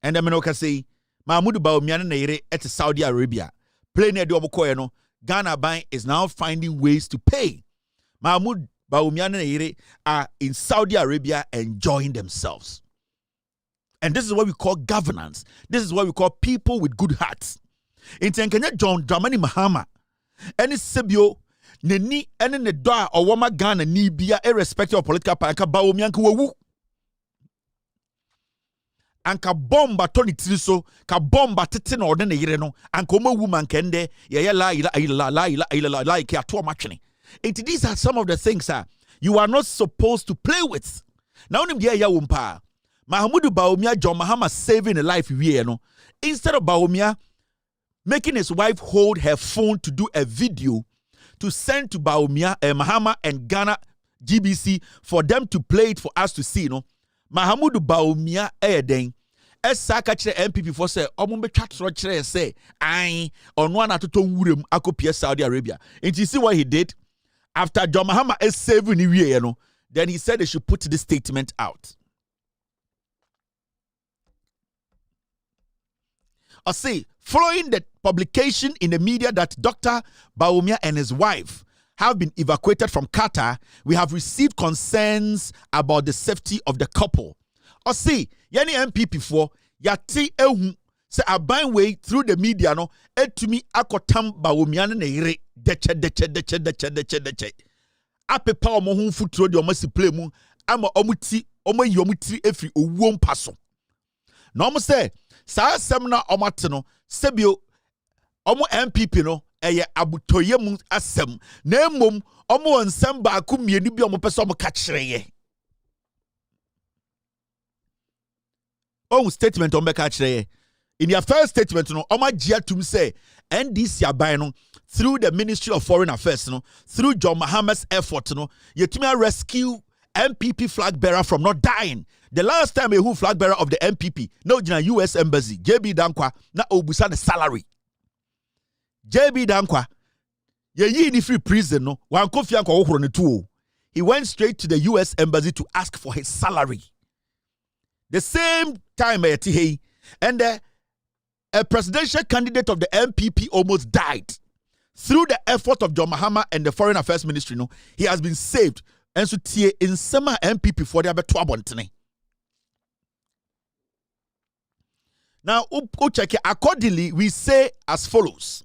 And the Menoka say, Mahmoud Bawumia and Nenere at Saudi Arabia. Plane no Ghana Bank is now finding ways to pay. Mahmoud Bawumia and Nenere are in Saudi Arabia enjoying themselves. And this is what we call governance. This is what we call people with good hearts. In Tenkenya John Dramani Mahama, any Sebio, Neni, any Nedoa or Wama Ghana Nibia, irrespective of political party, Bawumia Nkuwu. Anka bomba Tony Triso, ka bomba titin or den yireno, anka mo woman kende, ya la ke ato machine. These are some of the things you are not supposed to play with. Now, Mahmoud Bawumia, John Mahama saving a life instead of Bawumia making his wife hold her phone to do a video to send to Bawumia, Mahama and Ghana GBC for them to play it for us to see. Mahmoud Bawumia den Saka chere MPP for say omumbe chatro chere say I on one atoto wurem akopia Saudi Arabia. And you see what he did? After John Mahama is saving then he said they should put this statement out. I say, following the publication in the media that Dr. Bawumia and his wife have been evacuated from Qatar, we have received concerns about the safety of the couple. I say, yani MPP for yati ehu se aban way through the media no etumi akotam Bawumia ne yire deche apepa omo hu futuro de omo si play mu ama omuti omo yi omutiri efri owuo mpaso na omo se saa asem na omo ate no sebio omo MPP no eye abutoye mu asem na emom omo nsem ba ku mienu bi omo pese omo ka kireye statement omo ka kireye. In their first statement, Oma Jiatum say NDC abai no through the Ministry of Foreign Affairs, through John Mahama's effort, Yetumia rescue MPP flag bearer from not dying. The last time a flag bearer of the MPP, no jina US Embassy, JB Dankwa, na obusa the salary. JB Dankwa, ye ni free prison no, wan kofi anko okoro ne tuo. He went straight to the US Embassy to ask for his salary. The same time and a presidential candidate of the MPP almost died. Through the effort of John Mahama and the Foreign Affairs Ministry, he has been saved. And so, in some MPP for the Abetwabontene. Now, accordingly, we say as follows: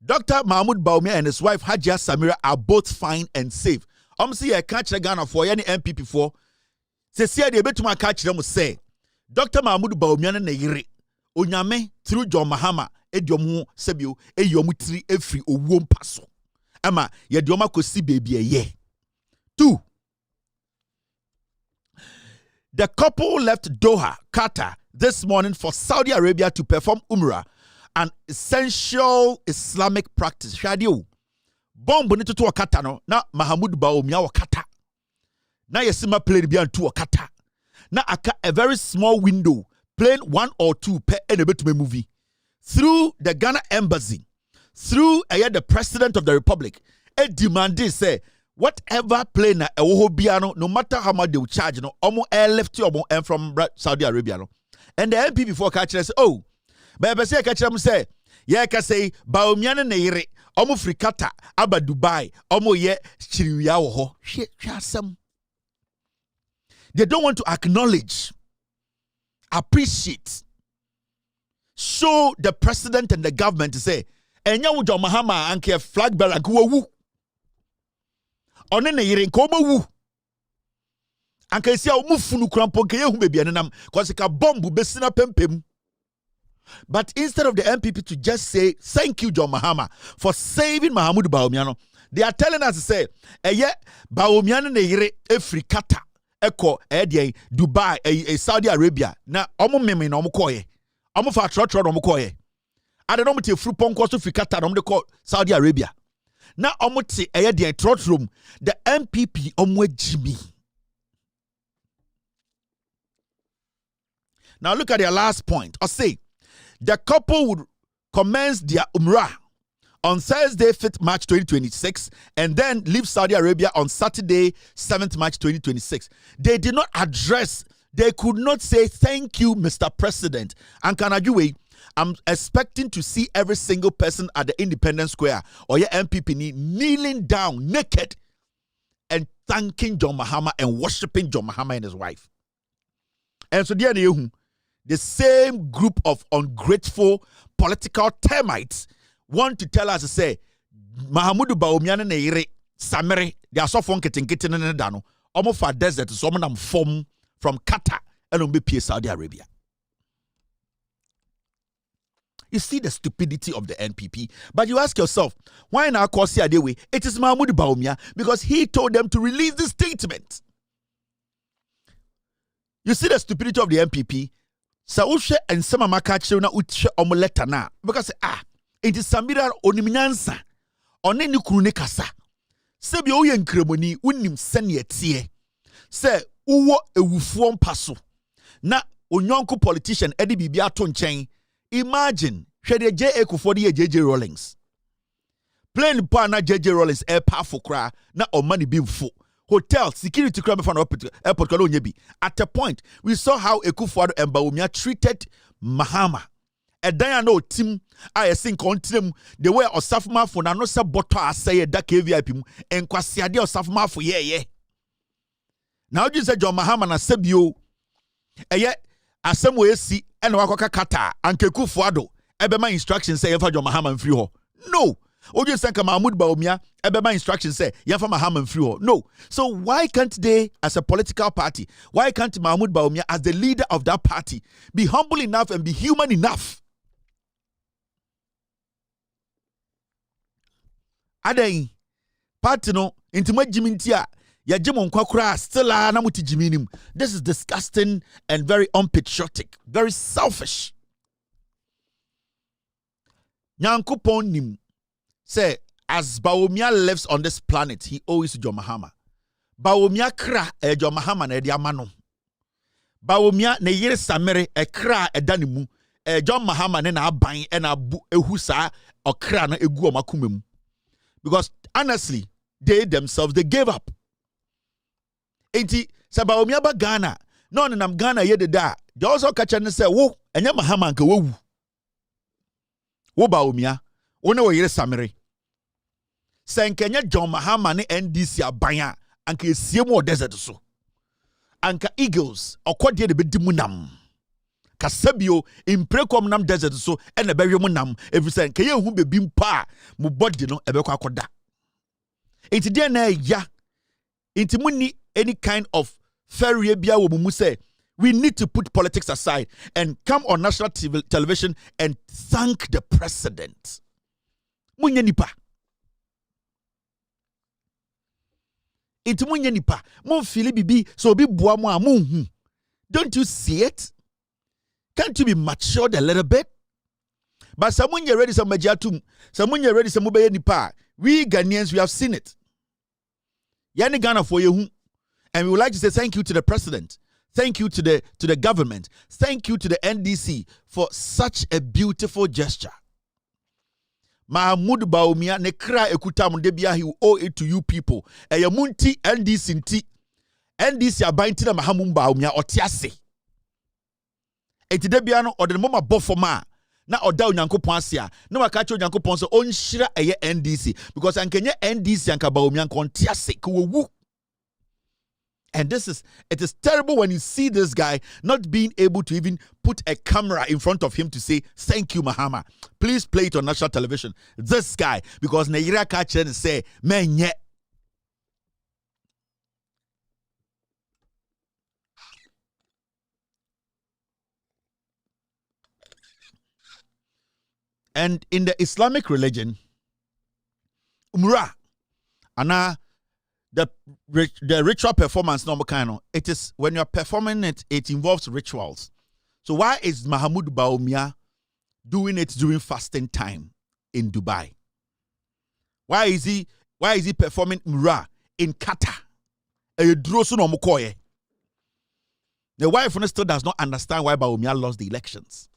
Dr. Mahmoud Bawumia and his wife Hajia Samira are both fine and safe. See, I catch the Ghana for any MPP for. Say, they bet to catch them say, Dr. Mahmoud Bawumia and Neyiri. Onyame through John Mahama ediomu sebio eyomutiri efri owom paso ama yedioma kosi baby ye. 2. The couple left Doha, Qatar this morning for Saudi Arabia to perform Umrah, an essential Islamic practice. Shadio bombo ni tutu Qatar no na Mahmoud Bawumia wa Qatar na yesima plane bi antu wa Qatar na aka a very small window plane 1 or 2 per any movie through the Ghana embassy, through the president of the republic. A demanded say whatever plane no matter how much they will charge, almost airlift and from Saudi Arabia. And the MP before catch say, oh, but say catch them say, yeah, can say Bawumia ne yire, omo free Qatar, aba Dubai, omo ye chiriya ho. They don't want to acknowledge, appreciate, show the president and the government to say, enya wo John Mahama anke flag bearer ko wu. One ne yire ko wu. Anke sia o mufunu krampo ke yehu bebi enam cause ka bomb besina pempem. But instead of the MPP to just say thank you John Mahama for saving Mahmoud Bawumia, they are telling us to say eye Bawumia ne yire efri Qatar eko Dubai Saudi Arabia na omo meme na omo koye omo fa trotro na omo koye ade no mte fru ponko so fi Qatar na omo de call Saudi Arabia na omo te trotro the MPP omo agimi. Now look at their last point. I say the couple would commence their Umrah on Thursday, 5th March 2026, and then leave Saudi Arabia on Saturday, 7th March 2026. They did not address, they could not say thank you, Mr. President. And Kanajuwe, I'm expecting to see every single person at the Independence Square or your MPP kneeling down naked and thanking John Mahama and worshiping John Mahama and his wife. And so, the same group of ungrateful political termites want to tell us to say Mahmoud Bawumia ne yire Samere they are so fun kitten ne dano omo for desert so nam form from Qatar and be Saudi Arabia. You see the stupidity of the NPP, but you ask yourself, why now cause here way? It is Mahmoud Bawumia because he told them to release this statement. You see the stupidity of the NPP. Saushe and some makachi na uche omoleta na because it is Samira oniminyansa one ni kunu ne kasa sebi o ye nkremoni unim sene tie se uwo ewufuo mpaso na onyonko politician edi bibia to nchen. Imagine hwede JA Kufuor de JJ Rawlings plane pa na JJ Rawlings air powerful kra na o money be mfo hotel security crime for airport at a point we saw how Kufuor and Bawumia treated Mahama ɛdan no tim a yɛse nkontrem the way osafomafo na no se botɔ asɛyɛ da KVIP mu enkwasiade osafomafo yɛyɛ na oji se John Mahama na sebio ɛyɛ asɛm wo esi ɛna wakɔka Qatar ankeku fuado ɛbɛma instructions say yɛfa John Mahama mfiri hɔ no oji se ka Mahmoud Bawumia ɛbɛma instructions say yɛfa Mahama mfiri hɔ no so why can't they as a political party why can't Mahmoud Bawumia as the leader of that party be humble enough and be human enough Adai party no intima jimintia ya jimon kwakura still na muti jiminim. This is disgusting and very unpatriotic, very selfish. Nyankopon nim say as Bawumia lives on this planet, he owes to John Mahama. Bawumia kra John Mahama na edi amano. Bawumia ne yere samere kra edanimu John Mahama ne na aban e na bu ehu saa okra na egu omakumem. Because honestly, they themselves, they gave up. Enti, Bawumia ba Ghana, no nam Ghana ye de da. They also catch and say, wo, enye Mahama anke wo. Wo Bawumia, wo ne wo yere samere. Se enkenye John Mahama ne NDC abanya, anke esie mu desert so. Anka Eagles, okwade de bedimu nam. Kasabio imprekom nam desert so ene bewe mu nam every ke ye hu bebi mpa mu body no ebekwa akoda enti de na ya enti munni any kind of fair bia wo mu say we need to put politics aside and come on national television and thank the president munya nipa enti munya nipa mon fili bibi so obi boa mu a munhu don't you see it? Can't you be matured a little bit? But someone you're ready some majatum, someone you're ready some mobile nipa. We Ghanaians, we have seen it. Yani Ghana for you, and we would like to say thank you to the president, thank you to the government, thank you to the NDC for such a beautiful gesture. Mahmoud Bawumia ne kra ekuta mu de bia he owe it to you people. Eyamunti NDC nti NDC abanti na Mahmoud Bawumia otiase. Eti de bia no ode mama bofoma na oda onyankopon asia na wakacho onyankopon so onhira eye NDC because ankenye NDC anka Bawumia kontiase ko. And it is terrible when you see this guy not being able to even put a camera in front of him to say, thank you, Mahama. Please play it on national television. This guy, because Naira Kachen say, man, yeah. And in the Islamic religion, Umrah, the ritual performance, it is when you're performing it, it involves rituals. So why is Mahmoud Bawumia doing it during fasting time in Dubai? Why is he performing Umrah in Qatar? The wife still does not understand why Bawumia lost the elections.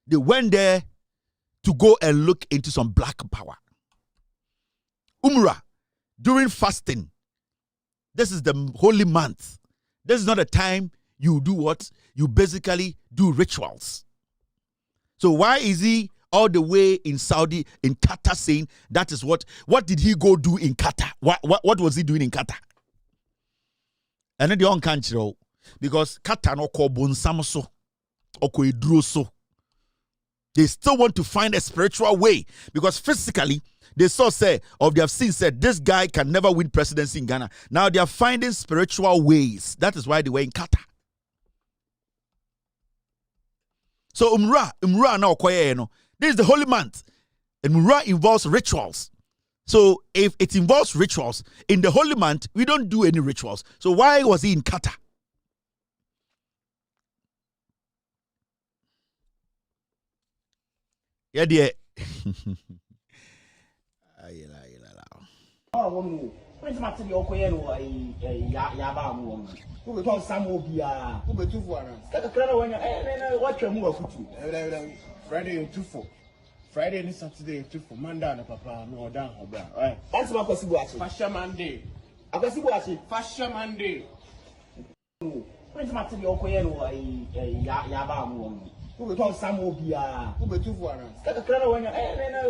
They went there to go and look into some black power. Umrah, during fasting, this is the holy month. This is not a time you do what? You basically do rituals. So why is he all the way in Saudi, in Qatar, saying that is what did he go do in Qatar? What was he doing in Qatar? And then the on country, because Qatar no ko bonsamso, oko idroso. They still want to find a spiritual way because physically they saw they have seen said this guy can never win presidency in Ghana. Now they are finding spiritual ways. That is why they were in Qatar. So Umrah now this is the holy month. And Umrah involves rituals. So if it involves rituals in the holy month, we don't do any rituals. So why was he in Qatar? Yeah, dear. Friday and 2-4. Friday and Saturday and 2-4. Monday, Papa, no down. Right. That's my possible. Fashion Monday. I can see what I Fashion Monday. When's my to be okay? Yaba. Tom Samobia, who be 2 for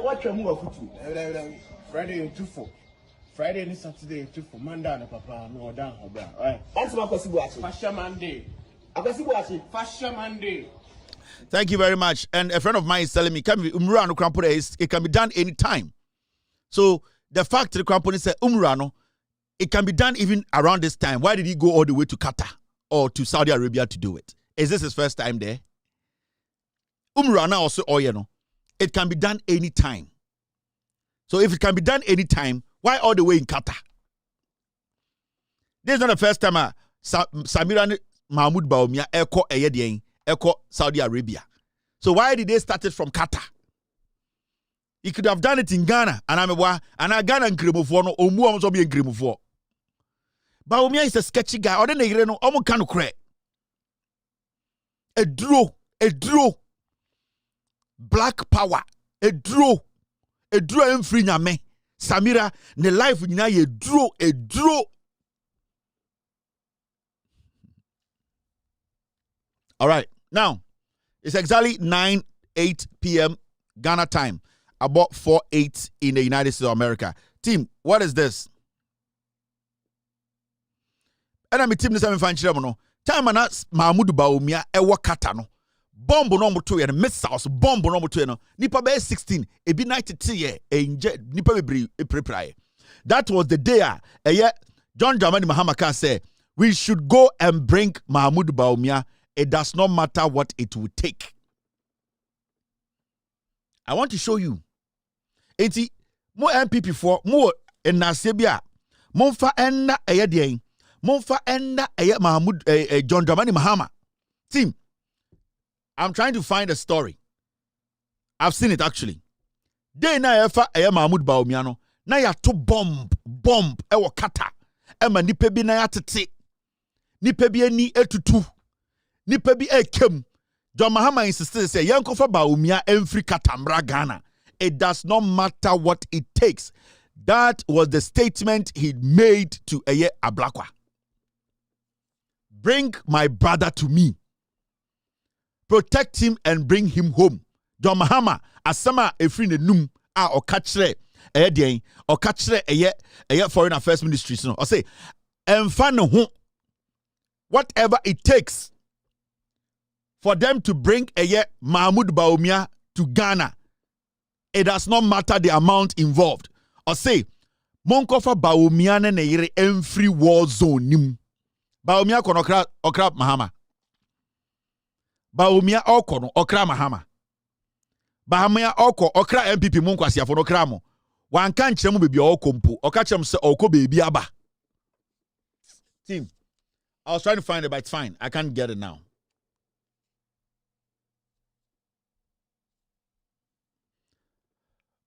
what Friday and 2 for Friday and Saturday 2 for Monday, Papa, no down. Alright, that's my possible. Fashion Monday. Fashion Monday. Thank you very much. And a friend of mine is telling me, it can be done anytime. So the fact the company said Umrano, it can be done even around this time. Why did he go all the way to Qatar or to Saudi Arabia to do it? Is this his first time there? Umrana also, it can be done anytime. So if it can be done anytime, why all the way in Qatar? This is not the first time Samira Mahmoud Bawumia Eko Saudi Arabia. So why did they start it from Qatar? He could have done it in Ghana, and I Ghana and Grimofo no omu amso be Grimofo. Bawumia is a sketchy guy. Or then they no omo kanu kre. A draw. Black power. A draw free nyame. Samira ne life nyina ye draw. All right. Now, it's exactly 9:08 p.m. Ghana time. About 4:08 in the United States of America. Team, what is this? And I'm a team this no. Time and Mahmoud Bawumia ewa kata no. Bomb no moto ye missiles bomb no moto no. Nipa be 16 e bi 93 ye nipa be prepare. That was the day John Dramani Mahama can say we should go and bring Mahmoud Bawumia. It does not matter what it will take. I want to show you. Enti mo MPP for mo enasebia monfa enna eyedien monfa enna Mahmoud John Dramani Mahama. Team, I'm trying to find a story. I've seen it actually. Day na efa Mahmoud Bawumia no na ya to bomb ewo Qatar ema nipa bi na ya tete nipa bi ani etutu nipa bi ekem. John Mahama insisted say yankofa Bawumia emfri Qatar Ghana. It does not matter what it takes. That was the statement he made to Eye Ablakwa. Bring my brother to me. Protect him and bring him home. John Mahama asama efri ne num a okachre eye den okachre eye foreign affairs ministry no. O say emfa ne ho whatever it takes for them to bring Eye Mahmoud Bawumia to Ghana. It does not matter the amount involved. Or say, Monkofa Bawumia ne yere every war zone nim. Bawumia kono okra Mahama. Bawumia okono okra Mahama. Bawumia okra MPP monko asiafo no kra mo. Wan kan kyerem bebi okompo. Oka kyerem se okọ bebi aba. Team, I was trying to find it, but it's fine. I can't get it now.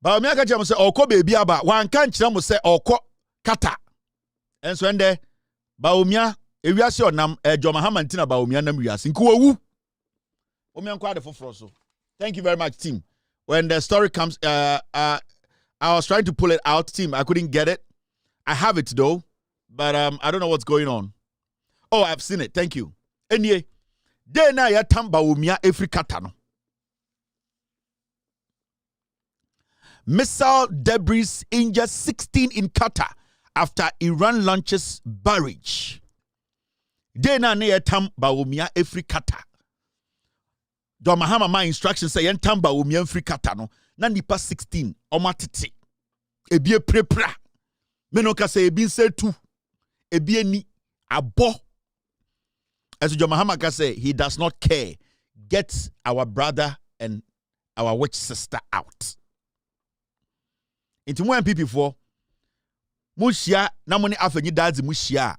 Bawumia ka kyerem se okọ bebi aba. Wan kan kyerem se okọ Qatar. Enso ende Bawumia ewiase onam John Mahama ntina Bawumia nam wiase. Nko wawu. Omianko ade foforo so. Thank you very much, team. When the story comes, I was trying to pull it out, team. I couldn't get it. I have it though, but I don't know what's going on. Oh, I've seen it. Thank you. Anyway, day na ya tamba Bawumia every Qatar no. Missile debris injures 16 in Qatar after Iran launches barrage. Day na ya tamba Bawumia every Qatar. John Mahama my instructions say yen tamba Bawumia every Qatar no. Na nipa 16 omatete. Ebie prepra. Menoka say ebi say 2. Ebie ni abo. As John Mahama can say, he does not care. Get our brother and our witch sister out. Into more MPP for Mushia, Namoni Afeni Dadzi Mushia.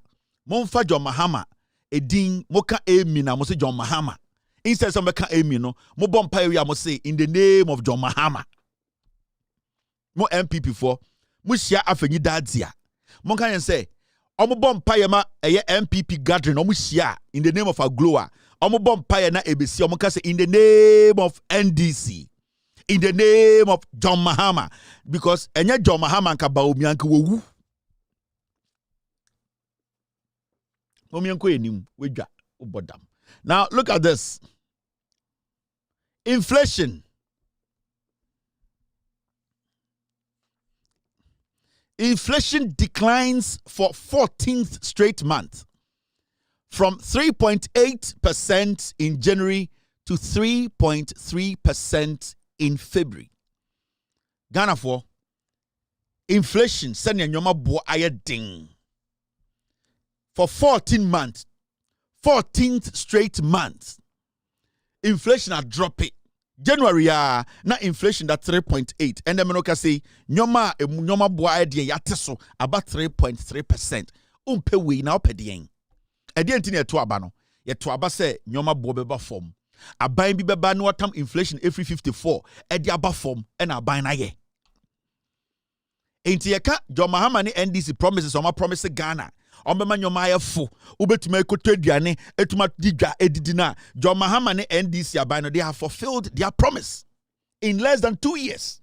Monfa John Mahama, Edin, Moka Emina, Mose John Mahama. Instead, some Meka Emino, Mobom Paya must say, in the name of John Mahama. More MPP for Mushia Afeni Dadzia. Monka say, Omobom Payama, a MPP gathering, Omushia, in the name of Agloa. Omobom Payana ABC, Omokase, in the name of NDC. In the name of John Mahama. Because Enya John Mahama and Bawumia wowu. Now look at this. Inflation. Inflation declines for 14th straight month from 3.8% in January to 3.3% in February. Ghana for inflation send nyoma bo ayeding for 14 months, 14th straight month. Inflation are dropping. January na inflation that 3.8 and then menoka say nyoma bo ayeding yateso about 3.3%. Umpe we na opedien. Edi entini eto aba no. Yeto aba se nyoma bo beba form. Aban bi beba no watam inflation every 54 edi aba form and aban na ye. Enti yeka John Mahama ni NDC promises oma promise Ghana. Ombema nyoma ye fo. Ubetuma ekoto aduane etuma digwa edidi na. John Mahama ni NDC aban no they have fulfilled their promise in less than 2 years.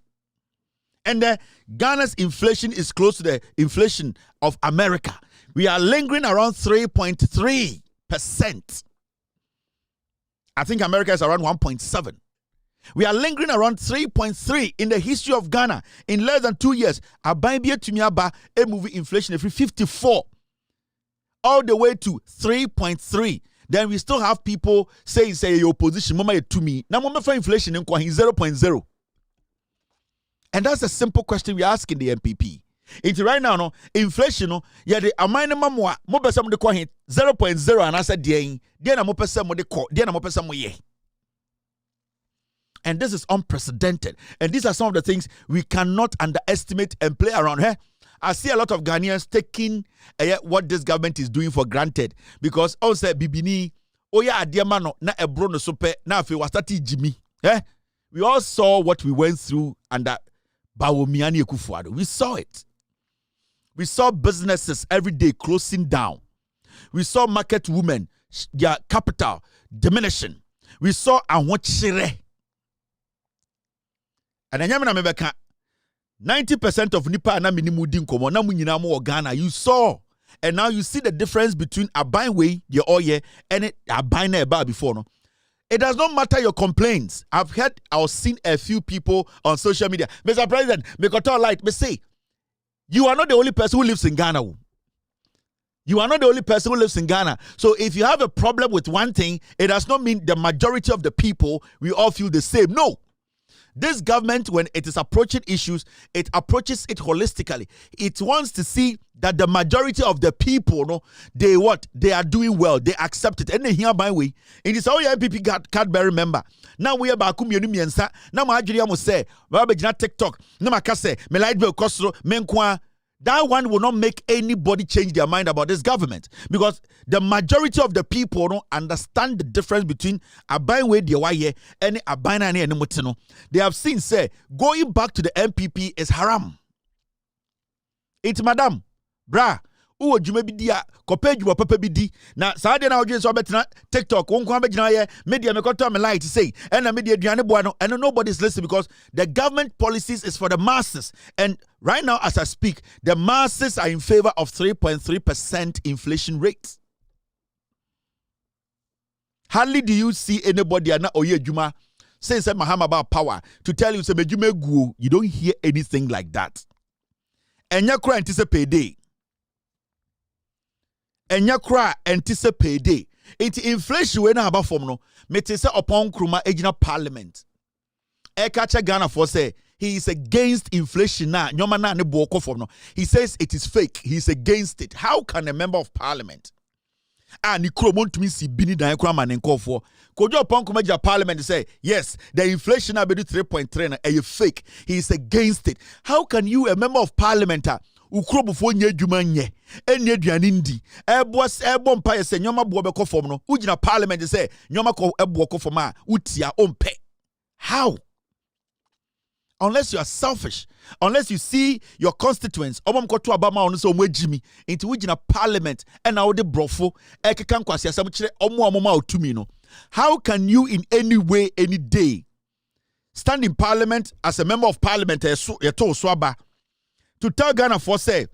And Ghana's inflation is close to the inflation of America. We are lingering around 3.3%. I think America is around 1.7. We are lingering around 3.3 in the history of Ghana. In less than 2 years, Abambia Tumiaba a movie inflation every 54 all the way to 3.3. Then we still have people say your opposition mama to me. Now mama for inflation in 0.0. And that's a simple question we're asking the MPP. It's right now, no inflation, no. Yeah, the amount mo person de 0.0 and I said, then mo person mo de call, then mo person mo ye. And this is unprecedented. And these are some of the things we cannot underestimate and play around here. I see a lot of Ghanaians taking what this government is doing for granted because also bibini oya adiama no na ebro no sope na afi wasati Jimmy. We all saw what we went through under Bawumia ni Ekufuado. We saw it. We saw businesses every day closing down. We saw market women, their capital diminishing. We saw Anwochire. And I remember 90% of Nipa na minimudin komo na munyina mo Ghana. You saw, and now you see the difference between Abainwe, the oye, and Abaina eba before. No, it does not matter your complaints. I've heard or seen a few people on social media. Mr. President, me Qatar light, me say, you are not the only person who lives in Ghana. You are not the only person who lives in Ghana. So if you have a problem with one thing, it does not mean the majority of the people we all feel the same. No. This government, when it is approaching issues, it approaches it holistically. It wants to see that the majority of the people, no, they are doing well. They accept it. And they hear my way. And it's all your MPP can't remember. Now we are back home. Now my Adrian say, TikTok. Now my say, me light bill cost menkwa. That one will not make anybody change their mind about this government because the majority of the people don't understand the difference between Abainwe Diawaye and Abaina and Mutino. They have seen, say, going back to the MPP is haram. It's madam, bra, uwo jumebidia, kopeju wa pepebidi. Na saade na audience wabetina TikTok, unkwa jina ye, media mekoto me lie to say, and media diane buano, and nobody's listening because the government policies is for the masses. And right now, as I speak, the masses are in favor of 3.3% inflation rate. Hardly do you see anybody na oye juma say Mahama about power to tell you say mejume guo. You don't hear anything like that. Enya kura anticipate day. Enya kura anticipate day. It's inflation we na about form no. Mete say upon kruma ejina parliament. Ekacha Ghana for say he is against inflation now. Nyoma na ne buoko form no. He says it is fake. He is against it. How can a member of parliament ni kromon to me si bini dan kura manen for kojo upon kumaja parliament say yes the inflation na be 3.3 na fake. He is against it. How can you, a member of parliament, ukrobo nye adwuma nye eni aduane ndi ebo mpa ye se nyoma bo be ko form no ugina parliament say nyoma ko ebo ko form a utia ompe? How? Unless you are selfish, unless you see your constituents, into ugina parliament and now the brofo how can you in any way, any day stand in parliament as a member of parliament to tell Ghana for say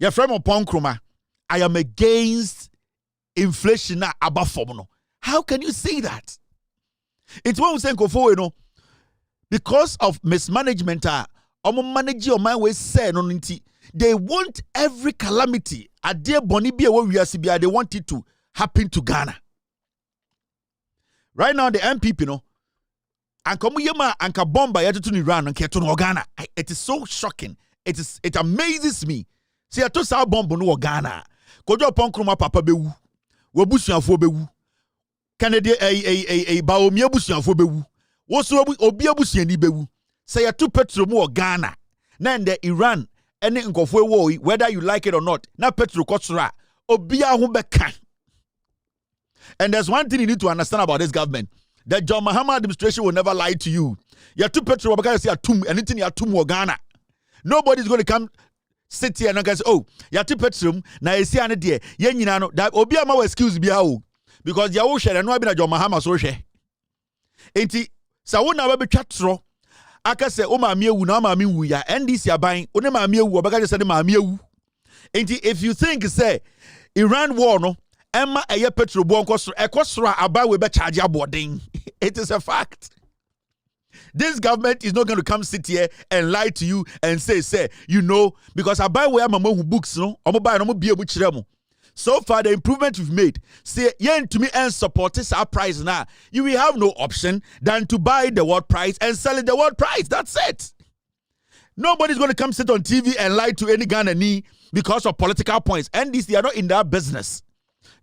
your friend upon Kruma, I am against inflation above form? How can you say that? It's when we say nkofo, you know, because of mismanagement, manage your mind we say no nti. They want every calamity. Ade boni bi ewo wiase bia, they want it to happen to Ghana. Right now, the MPP, you know, anka muyema anka bomba yetu to Iran anka to no Ghana. It is so shocking. It amazes me. See, I to sa bomb no Ghana. Kojo ponkroma papa bewu. Wobusuafo bewu. Canada Bawumia busuafo bewu. Woso obi abusuani bewu. Say ya to petrol mu Ghana. Na the Iran any nkofo wo whether you like it or not. Na petrol kosra. Obi a ho beka. And there's one thing you need to understand about this government. The John Mahama administration will never lie to you. You have two petrol because you are anything you are too Ghana. Nobody's going to come sit here and say, oh, you have two petrol. Now you see an idea. You know that Obia ma excuse be how because you share and no be na John Mahama so share. Enti sa wona be twatro aka say o ma miewu na ma mewu ya NDC aban o ne ma miewu obeka just say ma miewu. Enti if you think say Iran war no Emma eye petrol bo ekosro aba we be charge aboarding. It is a fact. This government is not going to come sit here and lie to you and say, you know, because I buy where mama who books no, buy no be able to. So far, the improvement we've made, say yen to me and support this our price now. You will have no option than to buy the world price and sell it the world price. That's it. Nobody's going to come sit on TV and lie to any Ghanaian because of political points. And they are not in that business.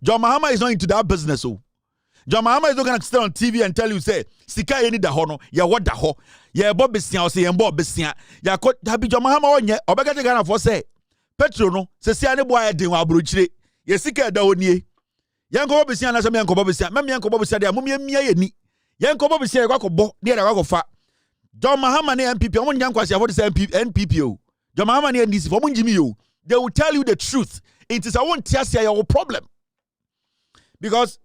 John Mahama is not into that business. Oh. John Mahama is not going to stay on TV and tell you, say, Sika any da hono, ya what da ho, ya bob besia, or say, and bob besia, ya could have John Mahama on ye, or better Ghana for say, Petro no, say, Siane boy, de wa bruchre, ye Sika da onye, Yanko Besia, as a man Cobosia, Mamma Cobosia, Mumia ni, Yanko Bosia, Wako, near a Wako fa. John Mahama ne MPP, I want Yanko, what is NPPO. John Mahama ne this for Munjimio, they will tell you the truth. It is a one tiasia your problem. Because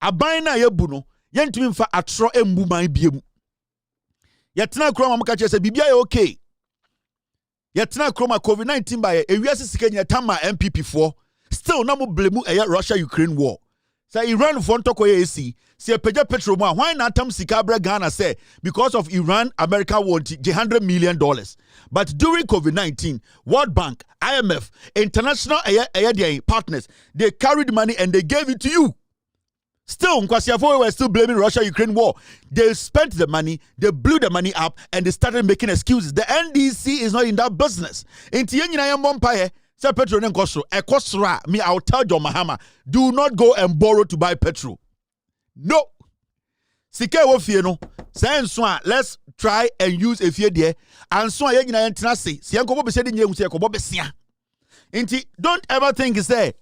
Abina yebuno, yentumi fa atro embu man biemu. Yetena kroma mka che se bibia ye okay. Yetena kroma COVID-19 ba ye ewiase sika nya tama MPP for still na mo blemu Russia Ukraine war. Say Iran for ntoko ye esi, se peja petrol mo why na tam sika bra Ghana say because of Iran America want $100 million. But during COVID-19, World Bank, IMF, international partners, they carried money and they gave it to you. Still, Nkwasiafo were still blaming Russia-Ukraine war. They spent the money, they blew the money up, and they started making excuses. The NDC is not in that business. Me, I'll tell John Mahama, do not go and borrow to buy petrol. No. Let's try and use a few there. And so don't ever think it's there.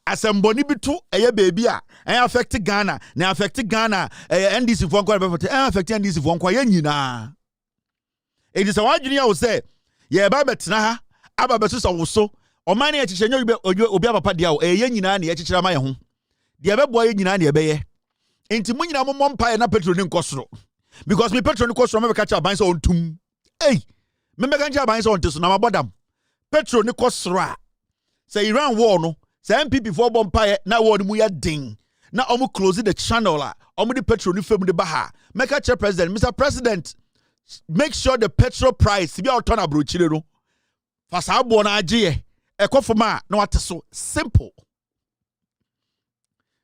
Asemboni bitu eye baby a affect Ghana na affect Ghana NDC for nkwa be affect NDC for nkwa nyina it is a one junior will say ye ba betena ha aba beso so oman na echiche nyo obi papa dia o ye nyina na echichira ma ye ho de be boy nyina na ye be ye enti mu nyina mo mpa na petrol ni nkosoro because me petrol ni nkosoro me be catch aban so ontum eh me be catch aban so onteso na mabodam petrol ni nkosoro a say Iran war no say MPP for bompaye na won mu ya ding na omu close the channel la omu the petrol ni fam de baha make a chair president Mr. President make sure the petrol price be out turn abrochire no fa sa abo na agye ekofoma na wate so simple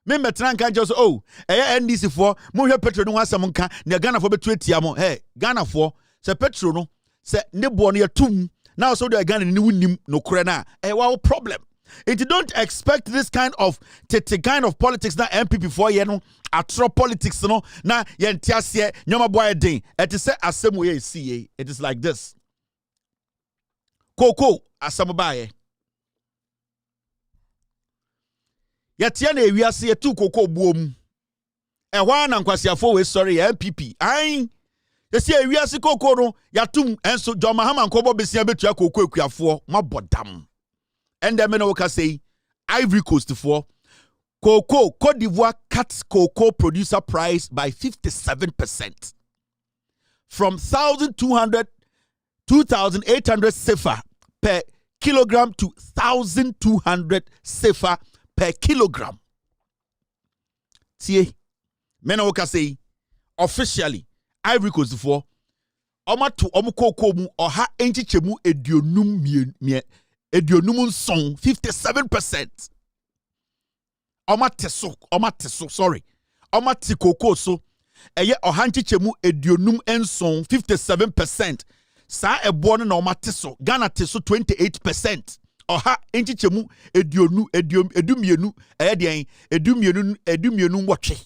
me metran kan just oh NDC for mo hwe petrol no asem nka na Ghana for betu atia mo hey Ghana for say petrol no say ne bo no yatum na so the Ghana ni wunim no kore na wow problem. If you don't expect this kind of politics na MPP for you know atro politics no na yentiasie nyoma boy den it is say asem we see it is like this koko asem bae yatia na ewiase yetu koko buom ehwa na nkwasiafo we sorry MPP ai yesi ewiase koko no yatum enso John Mahama nkobo besia betua koko ekuafo mabodam. And then we can say Ivory Coast for cocoa. Côte d'Ivoire cuts cocoa producer price by 57% from 2,800 CFA per kilogram to 1,200 CFA per kilogram. See, we can say officially Ivory Coast for omato omukoko mu oha enchichemu edionum song 57%. Omateso sorry. Omati koko so eye oha enchichemu edionum ensong 57%. Sa ebo no na omateso Ghana teso 28%. Oha enchichemu edumienu eye den edumienu watwe.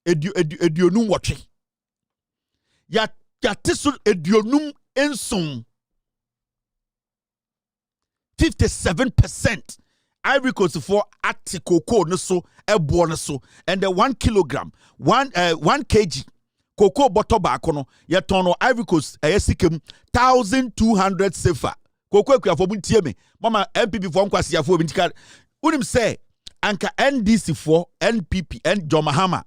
Edionum watwe. Ya teso edionum ensong 57%. Ivory Coast for atikoko no so ebo no so and the 1 kilogram 1 kg cocoa bottle back no ye tono Ivory Coast sikem 1200 sefa cocoa ekua for muntie me mama MPP for nkwasiafo bintika unim say anka NDC for NPP and John Mahama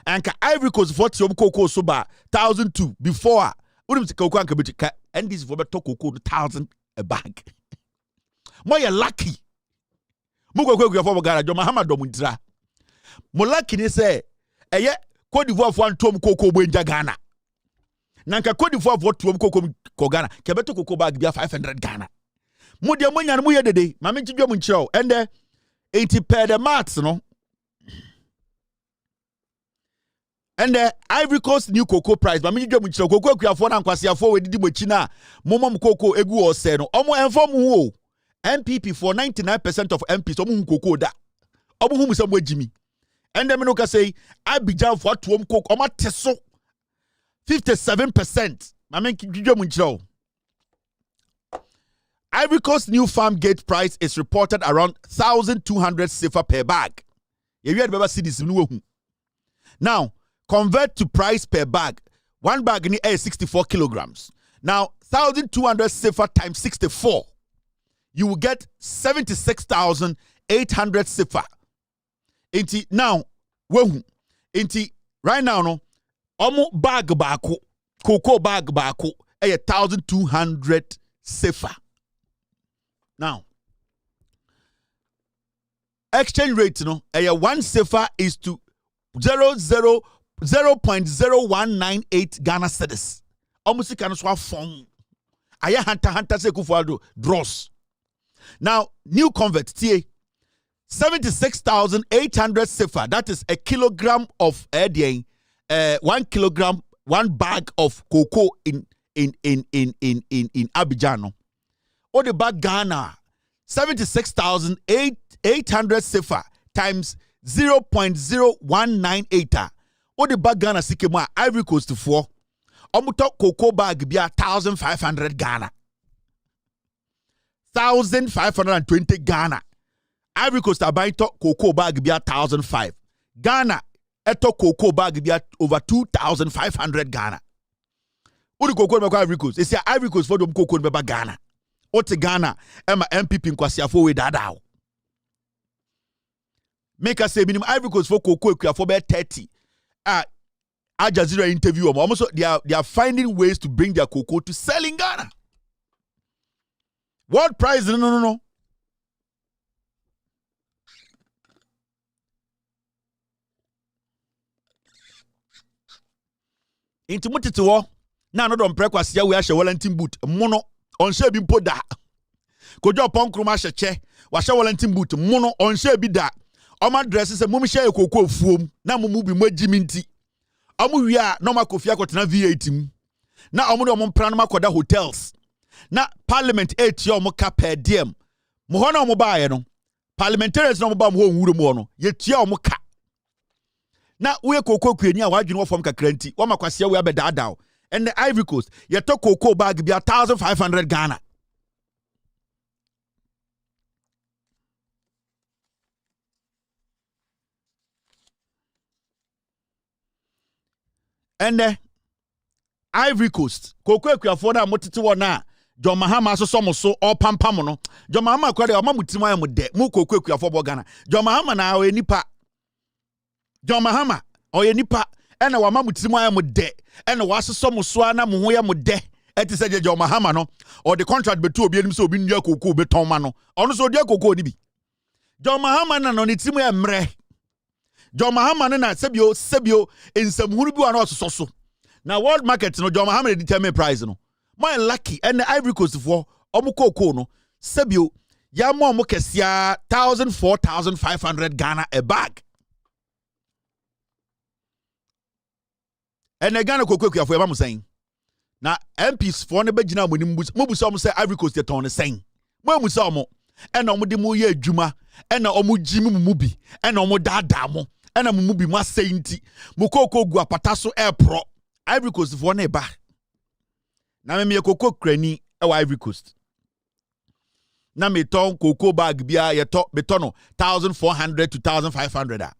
anka Ivory Coast for tiom cocoa so ba 1002 before unim say cocoa anka bitika NDC for beto cocoa 1000 a bag mo ye lucky muko kwekwa for Ghana John Mahama do muntira mo lucky ni say eye Côte d'Ivoire for antom cocoa benja Ghana nanka Côte d'Ivoire for tuom cocoa ko Ghana kebeto cocoa bag bia 500 Ghana mo de mo nyan mo ye dede ma me ntidwo mo nkyerɛw ende 80 per the maths no and the Ivory Coast new cocoa price ma me ntidwo mo nkyerɛw cocoa akuafo na nkwasiafo wedidi mo chi na mo cocoa egu o se no omo enfo mo wo MPP for 99% of MPs omo cocoa da omo hu musam wagimi and them no ka say Abidjan for tuom coke omo teso 57%. I mean Ivory Coast new farm gate price is reported around 1,200 CFA per bag. You heard never see this now convert to price per bag. One bag in is 64 kilograms. Now 1,200 CFA times 64. You will get 76,800 CFA. Inti now, inti right now no, omo bag bako, cocoa bag bako, 1,200 CFA. Now, exchange rate no, 1 CFA is to 0.0198 Ghana cedis. Almost can swap form. Aya hanta se kufuado draws. Now, new convert TA 76,800 CFA. That is a kilogram of 1 kilogram, 1 bag of cocoa in Abidjan. Or the bag Ghana 76,800 CFA times 0.0198. Or the bag Ghana sikema Ivory Coast for. Omuto cocoa bag be 1,500 Ghana. 1,520 Ghana. Ivory Coast abaito cocoa bag be 1,500. Ghana eto cocoa bag be over 2,500 Ghana. Udi cocoa be Ivory Coast. Esi Ivory Coast for dem cocoa be Ghana. Ote Ghana ema MPP nkwasiafo we dada. Make us say minimum Ivory Coast for cocoa for be 30. Al Jazeera interview them. Almost they are finding ways to bring their cocoa to sell in Ghana. World price no. Into mutitiwo na no don prekwase ya we ahye Wellington boot mono onhye bi mpo da kojo ponkroma hyeche wa hye Wellington boot mono onhye bi da oma dress se mum hye ekoko fuom na mum bi magimi nti omu wi a no makofia kotena V8 mu na omu no mpra no makoda hotels na parliament etia omu ka per diem mo ho na omu baaye no parliamentarians no omu ba mo ho nwuro mu no yetia omu ka na we cocoa kwani a wadwene wo fom kakra nti wo makwase we abedadaw and the Ivory Coast ye to cocoa bag be 1,500 Ghana. And the Ivory Coast cocoa kwafo na motete wo na John Mahama so so or pampam no John Mahama kwade o mamutimo ya mode mu cocoa kwafo bo Ghana John Mahama na o enipa John Mahama oye nipa ena wa mamutimo ya mode ena wa aseso mo so na mo ho ya mode eti se John Mahama no or the contract betu obi enim se obi nua kokoo beton ma no ono so odia kokoo ni bi John Mahama na no ne timo ya mre John Mahama na sebio nsɛmhunu bi wa na ɔsoso. Na world market no John Mahama determine price no. My lucky and the Ivory Coast for omo cocoa no sebio ya mo kesia 4,500 Ghana a bag. And the Ghana cocoa for Mama saying. Na MPs for ne begina mo busa mo say Ivory Coast de ton saying. Mo musa mo and omo de mo ye adwuma and omo jimi mu bi and omo dada mo and mo bi mo say nti mo cocoa gu apata so air pro Ivory Coast for ne ba. Na me cocoa krani e wa Ivory Coast. Na me ton cocoa bag bia ye to betono 1,400 to 1,500 a.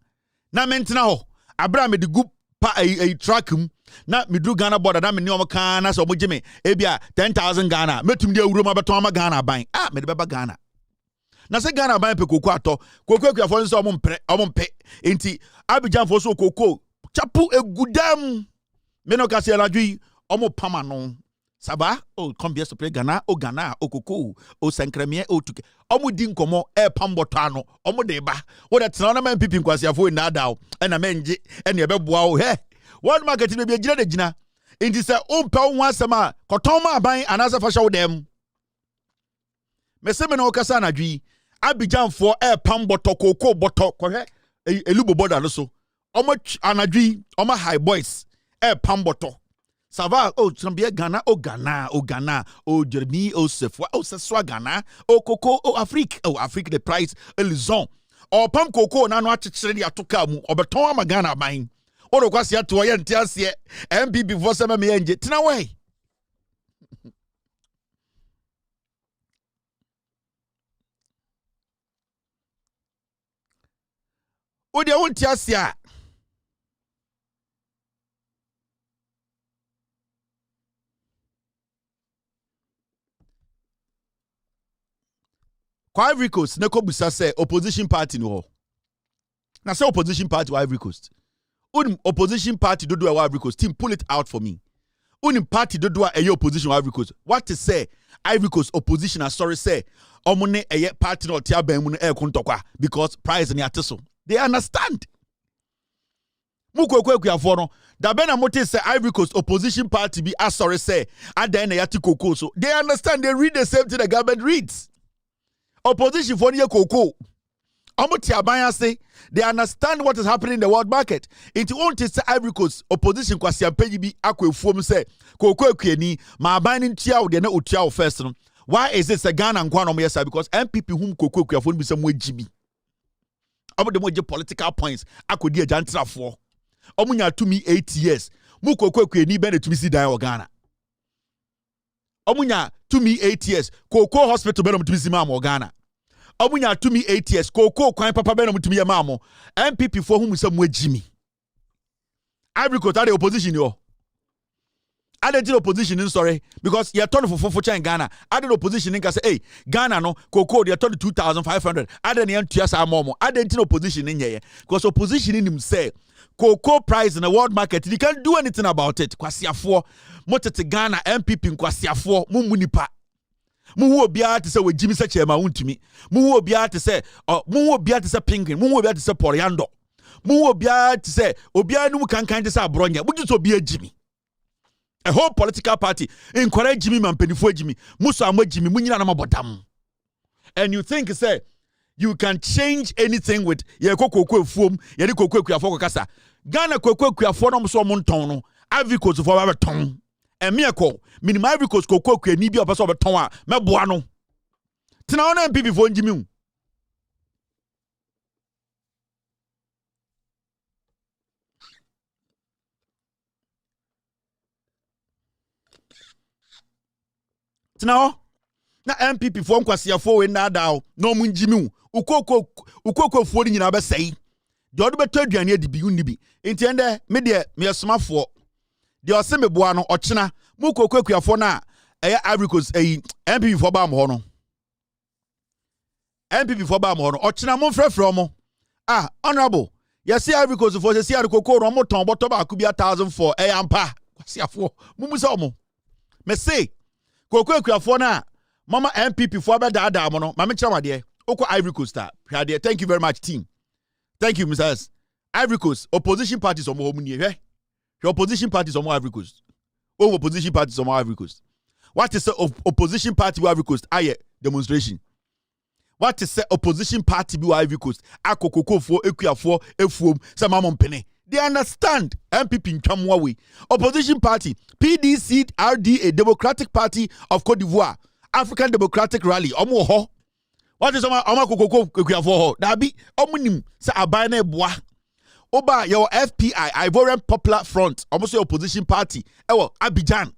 Na me ntina ho abra me de gu pa a trackum na me do Ghana border na me ni o kan na so mo gime e bia 10,000 Ghana metum de awuro ma beton ma Ghana ban me de beba Ghana na se Ghana ban pe cocoa ato cocoa kuafo nso o mo mpe enti Abidjan fo so cocoa chapu egudam me no kase aladwi o mo pama no Saba, come here to play Ghana, Ghana, Cocoa, Sancremie, Tuke. Omu din komo pambotano, Omu deba. What that's not a man peeping quasia for nadao, and a menji, and your bebo, hey. World market may be a jina. In this pound once a ma, Kotoma buying another for show them. Messemeno Casana G, Abidjan for pamboto, cocoa, bottle, correct? A lubo border also. Omuch anadri, Oma high boys, pamboto. Sava, Trambia Ghana, Ghana, Jeremy, Sefwa, Seswa Ghana, Coco, Afrique, Afrique, the price, Elizon, Pam Coco, Nano Chili Atokamu, Beton Ghana mine. Or Quasia to Tiasia, MP before some me and jet away. Oh, they won't Tiasia. Ivory Coast, Neko Busa say opposition party no. Now say opposition party to Ivory Coast. Opposition party do Ivory Coast. Team pull it out for me. Party do a opposition Ivory Coast. What to say? Ivory Coast opposition sorry say omune a party no tia ben mu e kontokwa because prize ni ateso. They understand. Muko kwekwa no da ben na mote say Ivory Coast opposition party be sorry say adan na yati koko so. They understand, they read the same thing the government reads. Opposition for the cocoa. They understand what is happening in the world market. It won't say Ivory Coast opposition kwasi ampeji bi akwe fuom say cocoa kwani ma ban ntia wo de na otua first no. Why is it a Ghana nkwa no yesa? Because MPP whom cocoa kwafo bi say mo ajibi. Omo de mo je political points akodi ajantrafo. Omo nya to me 8 years. Mu cocoa kwani be na tumi si dan wo Ghana. Omunya to me 8 years. Cocoa hospital benum to me mamo Ghana. Omunya to me 8 years. Cocoa kwan papa benum to me mamo. MPP for whom some way Jimmy. Ivory Coast are the opposition yo. I didn't opposition in sorry because you're turning for in Ghana. I did opposition in say hey Ghana no cocoa they're turning 2,500. I didn't TS more. I didn't opposition in here because opposition in him say cocoa price in the world market. You can't do anything about it. Kwasiafo motete Ghana MPP kwasiafo mumunipa. Mu obiara te say we Jimmy say chema untumi. Mu obiara te say penguin. Mu obiara te say poriando. Mu obiara te say obiara nu kankan te say abronya. Mu just obiara Jimmy. A whole political party encourage Jimmy Mampenifo Jimmy. Muso amo Jimmy munyina na mabodam. And you think say you can change anything with ye cocoa fuom, ye di cocoa kuafo kasa. Ghana cocoa kuafo no so monton no. Ivory Coast for ba ton. And me ko minimum Ivory Coast cocoa ku ni bi opeso beton a meboa no. Tina ona MPP fo Jimmy. Now, na MPP for nkwasiafo we na da no mu njimi ukoko fo ni na be sei de odo beto aduane adibi unni bi enti ende me de me yesomafo de ose meboa no ochena mu kokokuafo na eye Ivory Coast MPP for ba mo ho no MPP for ba mo ho no ochena mo frefre mo honorable yes Ivory Coast for say kokoro no mo ton boto ba ku bi 1,000 for ampa kwasiafo mu musa mo me say Kokwekuafo na mama MPP for beda mo no mama kyerɛ wade okɔ Ivory Coast hwade. Thank you very much team. Thank you Mrs. Ivory Coast opposition parties on Mahama. Your opposition parties on Ivory Coast. Oh, opposition parties on Ivory Coast. What is the opposition party with Ivory Coast? Aye, demonstration. What is the opposition party with Ivory Coast? Akokoko for Equia for Efum Samamon Pene. They understand MPP in Chamwawi. Opposition party, PDC RDA, Democratic Party of Cote d'Ivoire, African Democratic Rally, Omoho. What is Omakoko Equia for? Dabi, Omunim, Sa Abane Bois. Oba, your FPI, Ivorian Popular Front, almost your opposition party. Ewo, Abidjan.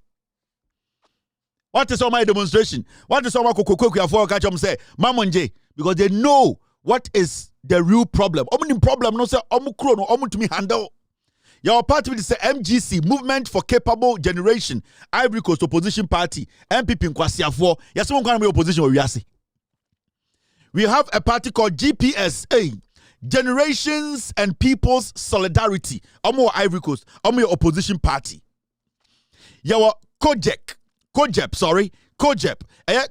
What is all my demonstration? What is all my Cocoa for catch them say, Mamonje? Because they know what is the real problem. Omni problem, no say, Omukro, no Omu to me handle. Your party is the MGC, Movement for Capable Generation, Ivory Coast Opposition Party, MPP in Kwasiafo. Yes, one can be opposition or Yasi. We have a party called GPSA. Generations and People's Solidarity. Omo Ivory Coast. Omo your opposition party. Your Kojep.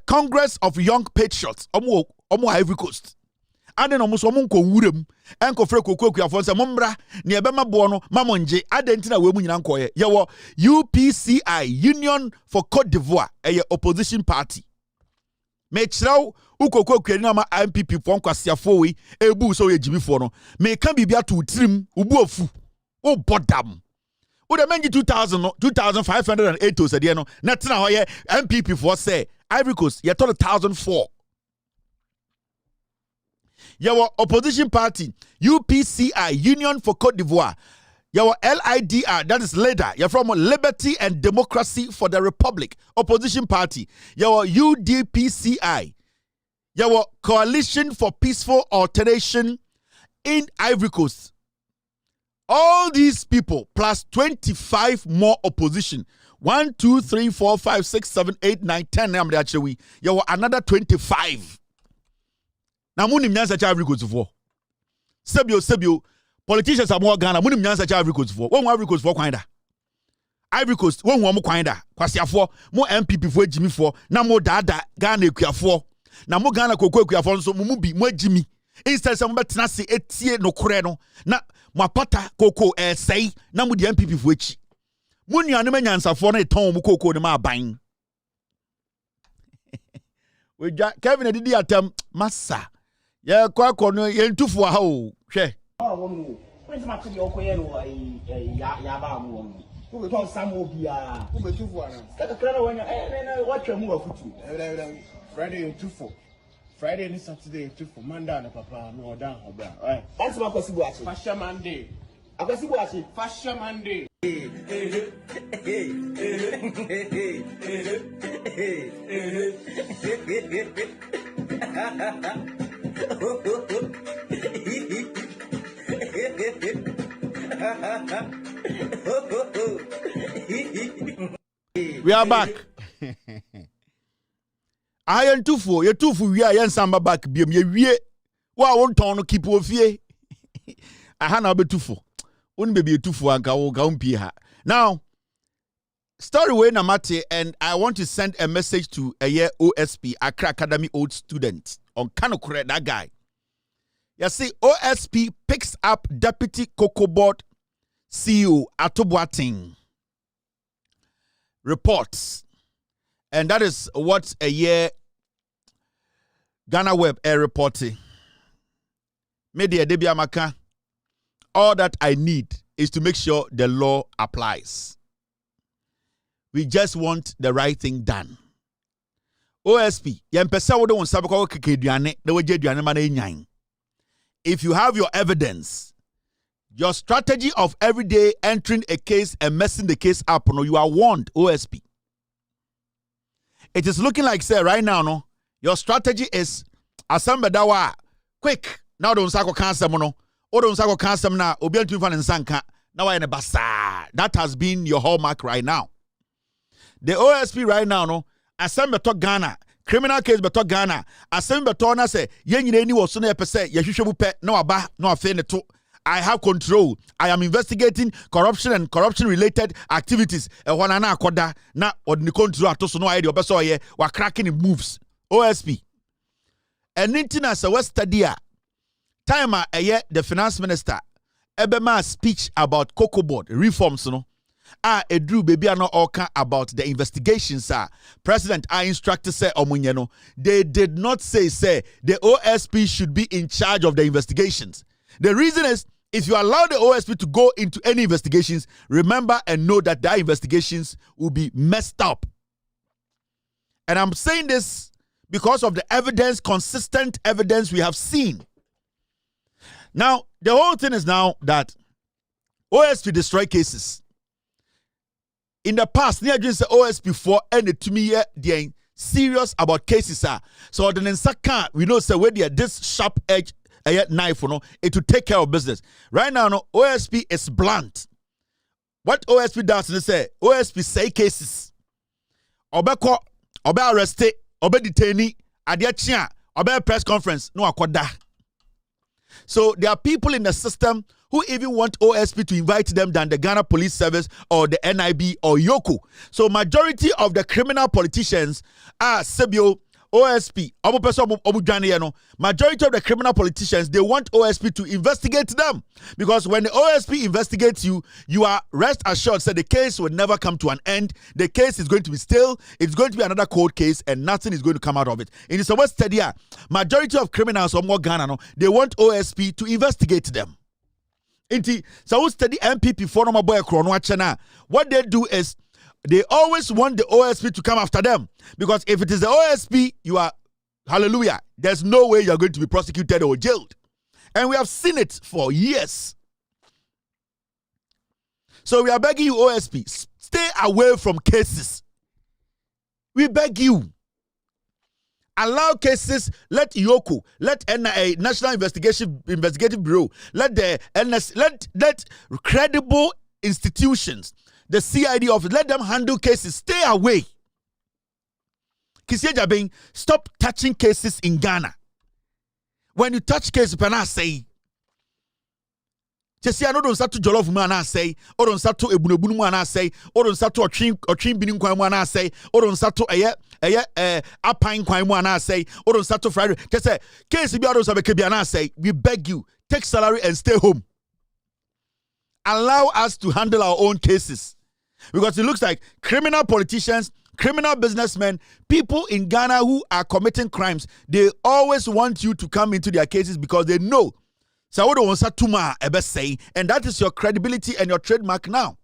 Congress of Young Patriots. Omo Ivory Coast. And then almost omo ko wurem. Enko fre kokoko afon se mombra ne ebema bo no mamonje adentina we mu nyina nkoye. Your UPCI Union for Cote d'Ivoire. Opposition party. Mechraw ukoko kwani ma MPP fon kwasiafo we ebu so ye jimifo no me kan bibia to trim ubu ofu o bodam o de menji 2508 to say no na tena ho ye MPP for say Ivory Coast ye 1004 your opposition party UPCI Union for Cote d'Ivoire your LIDR, that is leader. You're from Liberty and Democracy for the Republic, opposition party. Your UDPCI, your Coalition for Peaceful Alteration in Ivory Coast. All these people plus 25 more opposition. 1, 2, 3, 4, 5, 6, 7, 8, 9, 10. Actually, you another 25. Now, Munim Nyansa Ivory Coast for Sebio. Politicians are more Ghana. Munim Nyansa Ivory Coast for. One Ivory Coast for Kwanda. Ivory Coast. One more Kwanda. Kwasiafo. More MPP for Jimmy for. Na more Dada Ghana Kuafo. Na more Ghana Koko Kuafo. So Mumubi more Jimmy. Instead some betinasi etie no kureno. Na mwapata Koko say. Na mu di MPP for echi. Muni aneme Nyansa for na eton mu Koko ne ma aban. We Kevin didi atem massa. Ye kwa kono ye ntufu ha o. Hwe. When's my city okay? Yaba, who will talk some will be who will do for watch your move Friday and 2 Friday and Saturday 2 Monday, Papa, no down. Right. That's my possible Fashion Monday. I can see what it Fashion Monday. We are back. I am too full. You're too full. We are samba back. Be me wie. Wa won ton keep ofie. I hana be too full. Un be too full anka wo ga umpi ha. Now, story we na mate, and I want to send a message to a year OSP Accra Academy old student on Kanokure, that guy. You see, OSP picks up Deputy Cocoa Board CEO Atoboating reports, and that is what a year Ghana Web air reporting. Media Debia Maka. All that I need is to make sure the law applies. We just want the right thing done. OSP, yempesa wo de won sabe ko kekeduane na waje duane ma na enyan. If you have your evidence, your strategy of every day entering a case and messing the case up, no, you are warned, OSP. It is looking like, say, right now, no, your strategy is assemble dawa quick. Now don't sako cancer mono. Or don't sako cancer na obian tu fan sanka. Now I basa. That has been your hallmark right now. The OSP right now, no, assemble to Ghana. Criminal case beto Ghana. Asem beto na say yen nyina ni wo so na epese ye hwehwe bu pe na waba na afa ne to. I have control. I am investigating corruption and corruption related activities. Ehona na akoda na odni control atoso no aye obeso ye wa cracking in moves. OSP. And anything as a West Stadia time the finance minister Ebema speech about Cocoa Board reforms, no. Edru baby no oka about the investigations. President I instructed say omunyeno. They did not say the OSP should be in charge of the investigations. The reason is, if you allow the OSP to go into any investigations, remember and know that their investigations will be messed up. And I'm saying this because of the evidence, consistent evidence we have seen. Now, the whole thing is now that OSP destroy cases. In the past, near just the OSP for and to me they serious about cases. So the Nsaka, we know say where they are this sharp edge knife, it to take care of business. Right now, no, OSP is blunt. What OSP does is say OSP say cases. Obeko, obe arrested, obe detainee, adiachia, obe press conference, no akoda. So there are people in the system who even want OSP to invite them than the Ghana Police Service or the NIB or Yoko. So majority of the criminal politicians are Sebio, OSP, majority of the criminal politicians, they want OSP to investigate them. Because when the OSP investigates you, you are rest assured that the case will never come to an end. The case is going to be still, it's going to be another cold case and nothing is going to come out of it. In the West Stadia, majority of criminals or more Ghana, they want OSP to investigate them. So study MPP for no boy chrono. What they do is they always want the OSP to come after them. Because if it is the OSP, you are, hallelujah, there's no way you're going to be prosecuted or jailed. And we have seen it for years. So we are begging you, OSP, stay away from cases. We beg you. Allow cases, let Yoko, let NIA, National Investigative Bureau, let the NS, let credible institutions, the CID office, let them handle cases. Stay away. Kisie Jabing, stop touching cases in Ghana. When you touch cases, you cannot say. Chesi ano don satu jollof mu ana say, o don satu ebunebunu mu ana say, o don satu otwin binin kwan mu ana say, o don satu apine kwan mu ana say, o don satu friday. Chese case bi o don sabeke bi ana say, we beg you, take salary and stay home. Allow us to handle our own cases. Because it looks like criminal politicians, criminal businessmen, people in Ghana who are committing crimes, they always want you to come into their cases because they know. So and that is your credibility and your trademark now.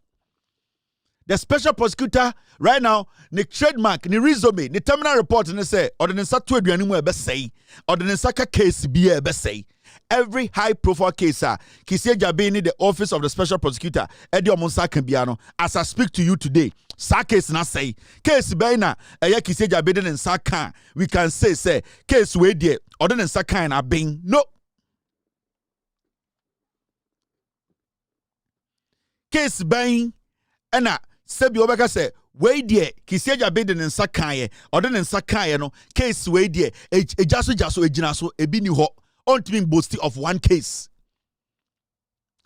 The special prosecutor right now, the trademark, the resume, the terminal report, and they say, or the Nsatu Eduanimu ebe say, or the Nsaka case be ebe say. Every high-profile case, Kisie Jabini, the office of the special prosecutor, Eddie Omonsa Kembiano, as I speak to you today, sa case na say, case Baina, Kisie Jabini and Saka, we can say, case we dear, or then Saka and Abing, no. Case Bain, and Sebi Obeka say, we dear, Kisie Jabini and Saka, or then Saka, no, case we dear, Jaso Ejinaso, Ebini ho. Being boasting of one case.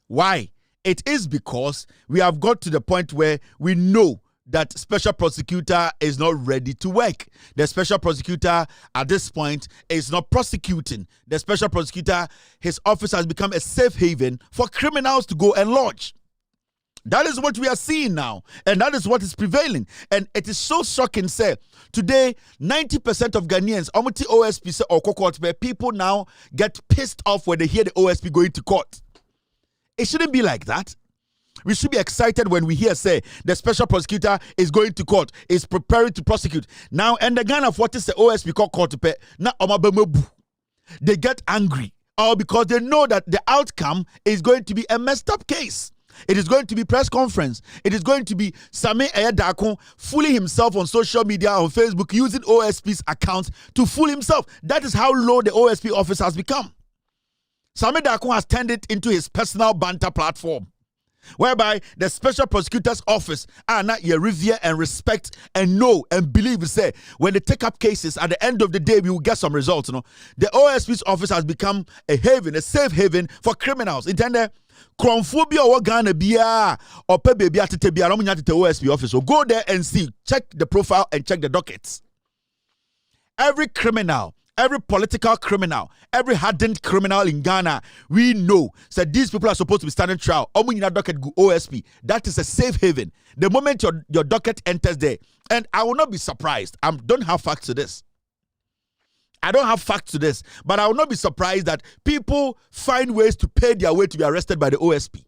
Why? It is because we have got to the point where we know that special prosecutor is not ready to work. The special prosecutor at this point is not prosecuting. The special prosecutor, his office has become a safe haven for criminals to go and lodge. That is what we are seeing now. And that is what is prevailing. And it is so shocking, sir. Today, 90% of Ghanaians, Omuti OSP say or court, where people now get pissed off when they hear the OSP going to court. It shouldn't be like that. We should be excited when we hear, say, the special prosecutor is going to court, is preparing to prosecute. Now, and the Ghana of what is the OSP court, they get angry. Or because they know that the outcome is going to be a messed up case. It is going to be press conference. It is going to be Sami Ayadakon fooling himself on social media, on Facebook, using OSP's account to fool himself. That is how low the OSP office has become. Sami Ayadakon has turned it into his personal banter platform, whereby the special prosecutor's office are not your revere and respect and know and believe. Say when they take up cases, at the end of the day, we will get some results. You know, the OSP's office has become a haven, a safe haven for criminals. Intended. Cronphobia or Ghana Bia or Pebe Bia to Tebia OSP office. So go there and see, check the profile and check the dockets. Every criminal, every political criminal, every hardened criminal in Ghana, we know that these people are supposed to be standing trial. Docket go OSP. That is a safe haven. The moment your docket enters there, and I will not be surprised. I don't have facts to this. I don't have facts to this, but I will not be surprised that people find ways to pay their way to be arrested by the OSP.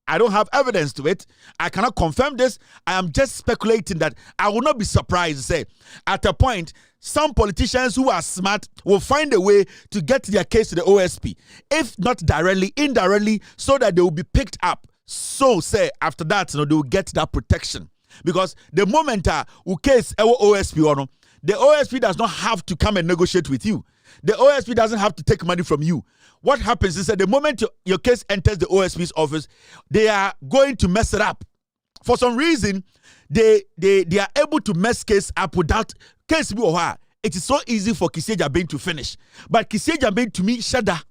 I don't have evidence to it. I cannot confirm this. I am just speculating that I will not be surprised, say, at a point, some politicians who are smart will find a way to get their case to the OSP. If not directly, indirectly, so that they will be picked up. So, say, after that, they will get that protection. Because the moment case OSP, the OSP does not have to come and negotiate with you. The OSP doesn't have to take money from you. What happens is that the moment your case enters the OSP's office, they are going to mess it up. For some reason, they are able to mess case up without case. It is so easy for Kissie Jabin to finish. But Kissie Jabin to me, shada.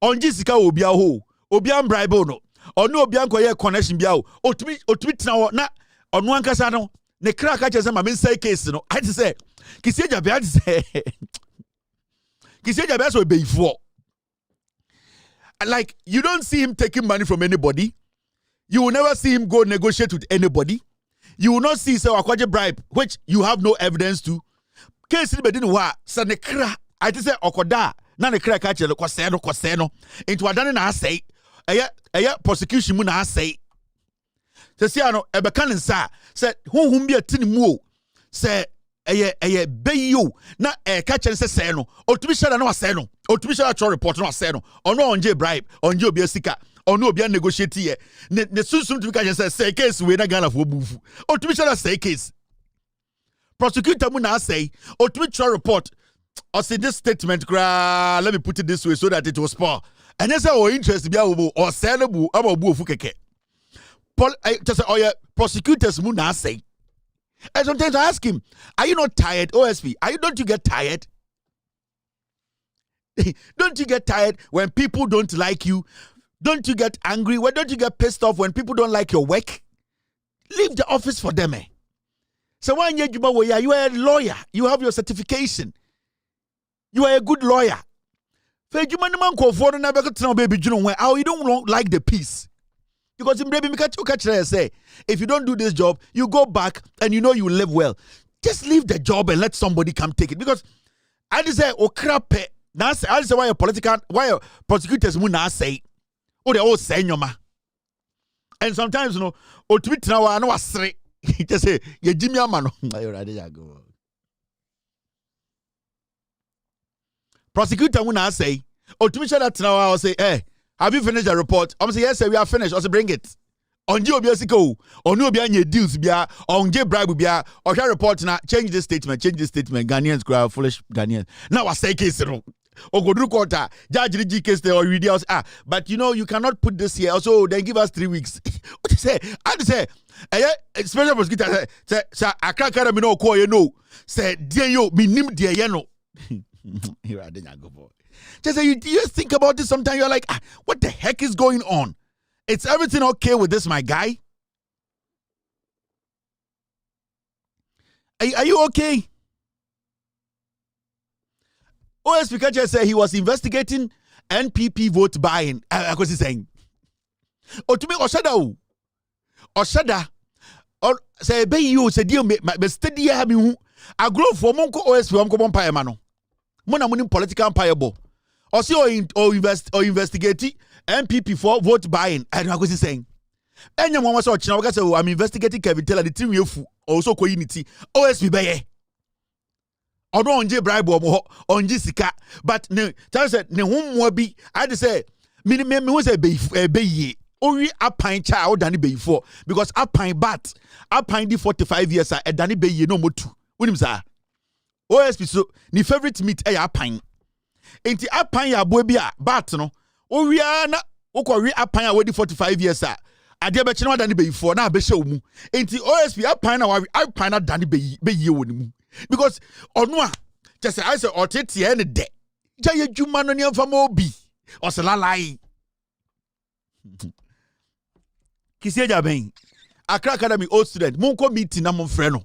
On Jessica Obia ho, Obian Bribono, or no Obian Koya connection biao, or to me now, na on one casano, ne crack catches them, I mean, say case, no. I just say, Kissie Jabin say, Kissie Jabin will be before. Like, you don't see him taking money from anybody. You will never see him go negotiate with anybody. You will not see say akwaje bribe, which you have no evidence to. Case ni bedin wa sa ne kra. I just say okoda na ne kra ka chele kwase no. Into adane na asay. Eye prosecution mu na asay. Se sia no ebeka ne nsa say honhum bi atini mu o. Say eye beyo na ka chele say no. Otumi share na wasay no. Otumi share cho report na wasay no. Ono onje bribe, onje obi asika. Ono obi negotiate here. Ne susum to ka say case we na Ghana for bufu. Otumi share say case. Prosecutor mu na say otumi cho report. Or say this statement let me put it this way so that it will spoil. And yes, our interest be or sellable about bufu keke. Just say prosecutors mu na say. And sometimes I ask him, are you not tired, OSP? Don't you get tired? Don't you get tired when people don't like you? Don't you get angry? Why don't you get pissed off when people don't like your work? Leave the office for them. So when you are a lawyer, you have your certification. You are a good lawyer. You don't like the peace. Because if you don't do this job, you go back and you know you live well. Just leave the job and let somebody come take it. Because I just say, I just say why your prosecutors mun say, they all say nyoma. And sometimes tweet now I know I say, just say ye Jimmy Amano. Prosecutor mun say, tweet that now I will say, hey. Have you finished the report? I'm saying yes, sir, we are finished. Also bring it. On you obiasiko, on you obianye deals bia, on je bribe bia, or share report now. Change this statement. Ghanaians crowd foolish Ghanaians. Now I say case no. Ogodru quarter, judge the case there or read else. But you cannot put this here. Also, then give us 3 weeks. What you say? I say, special prosecutor say, akaka me no call you know. Say, dear you, me nim dear you know. Here I didn't go for. Just say, you think about this sometimes, you're like, what the heck is going on? It's everything okay with this, my guy? Are you okay? OSP Critique said he was investigating NPP vote buying. What's he saying? Oh, to me, Oshada. Or say, be you, say, dear, me steady, I mean, I grow for Monko OSP, I'm going to mano. Mona munim political empire bo. Or see or investigate MPP for vote buying. I don't know what he's saying. Anyone was watching. I'm investigating Kevin Taylor, the team you also co-unity. OSP baye. Or don't je bribe or on Jessica. But no, tell us ne whom will be. I just say, me was a bay. Only a pine child than be before. Because a pine bat, a pine the 45 years, a Danny Bay no more two. What him say? OSP so ni favorite meat a pine. Enti apan ya boabia bat no o wia na okori apan ya wedi 45 years ade be chine wadane be before na be hye omu enti OSP apan na apan na dane be ye woni mu because ono a just I say otete e ne de ja ye dwuma no ne mfama obi oselalai Kissie Jabin Accra Academy old student monko meeting na mon frɛ no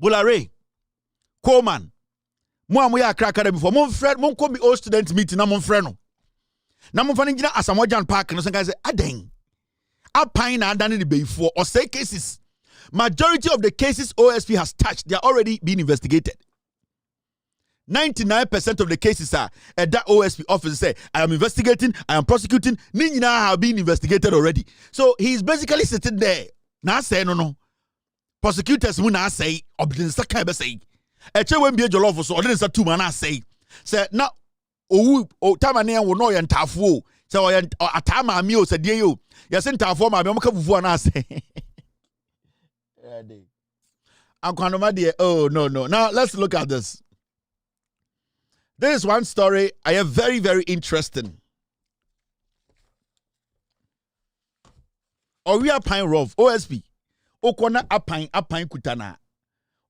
Bulare, Coleman, Moamuya Academy for mon friend, mon come old student meeting, na mon friend. Na mon friend Asamoah Park, and some guys say, Adeng. A pine and done it before, or say cases. Majority of the cases OSP has touched, they are already being investigated. 99% of the cases are at that OSP office say, I am investigating, I am prosecuting, Nina have been investigated already. So he's basically sitting there. Now say no. Prosecutors will not say, obedience can't say. A chair won't be a jollof so ordinance two man say. Say now oh Tamania will know and tafu. So a time I meal said you. Yes, in Tafu, my mom come for an say. Oh no. Now let's look at this. This is one story I am very, very interesting. Oria Pine Rov, OSP. Okona apine kutana.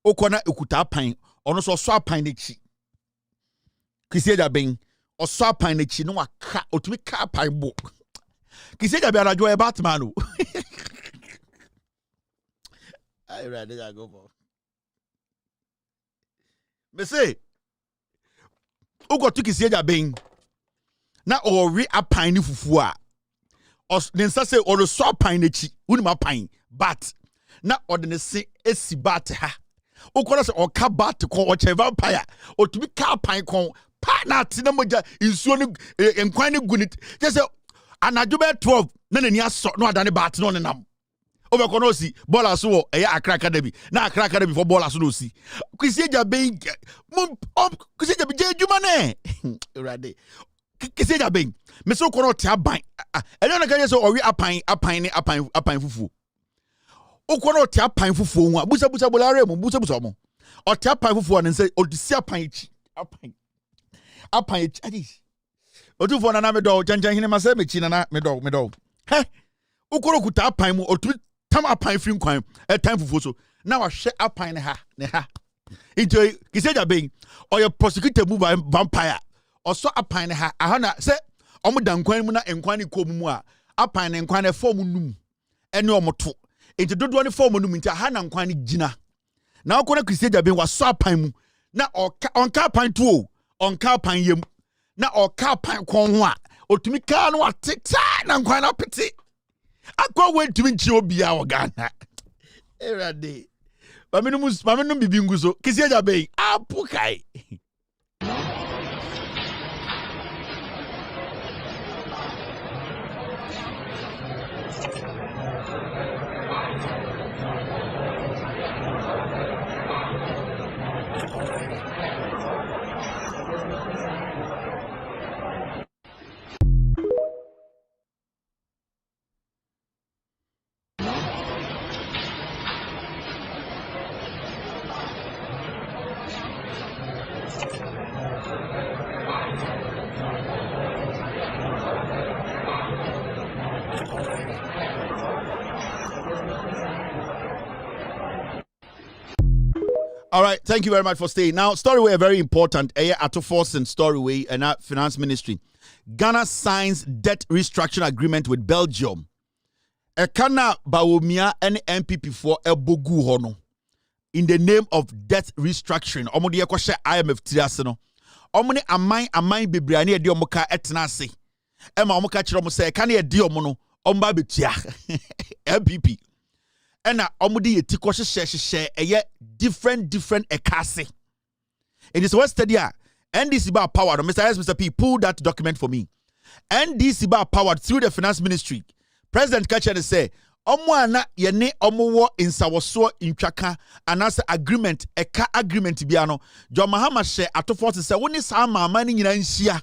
Okona ukuta apine. Ono so apine nechi. Kiseja bing. O apine nechi no waka. Otumi ka apine bo. Kiseja be anajo e Batman. I ready I go for. Me say. Ugo tuki siya bing na ori apine fufu a os nensa se oro so apine chi unima apine but na odene se esi bat ha ukola se oka bat kon o che vampire otumi ka apine kon pa na tina moja insuo ne enkwan ne gunit je se anadwo be 12 na nani aso no adane bat no ne nam obeko no si bola so eya Accra Academy na Accra Academy for bola so no si Kwisieja being Kwisieja be juma ne ready Kwisieja being me so kono tia ban e no kan so ori apine fufu o kono tia apine fufu hu busa bolare mu busa mo o tia apine fufu an say o disi apine adi o tu fo na me do janjan hine ma say me chi na me do he o kono kuta apine mu o tu tam apine free kwan time fufu so na wa hwe apine ne ha into Kwisieja being or your prosecutor move by vampire or so apine ha ahana say omo dan kwan mu na enkwan ko mu a apine enkwan e form num ene omo to into dodo ne form num nti ahana nkwan gina na akona Kwisieja being was so apine mu na onka apine to onka apine yem na oka apine kon ho a otumi ka no ateta na nkwan na pete akwa wentumi nchi obi a Ghana erade Mamenu bibi nguzo Kwisieja being apukai. All right, thank you very much for staying. Now, story way very important. Ato Forsen story way and Finance Ministry. Ghana signs debt restructuring agreement with Belgium. Ekana Bawumia and MPP for Ebogu Hono in the name of debt restructuring. Omodi ekoshe IMF triaseno. Omoni amai bibriani edi omoka etnase. Ema omoka chiro mo se kan edi omono omba betia. MPP. Ena omudi yeti ko hye eye different ekase. In this one study NDC bar powered. Mr. S, Mr. P, pull that document for me. NDC bar powered through the Finance Ministry. President Kachane say omwana yene omowo insawoso intwaka anase agreement eka agreement biano. Jo Mahama she atofo se woni sa mama ni nyina nhia.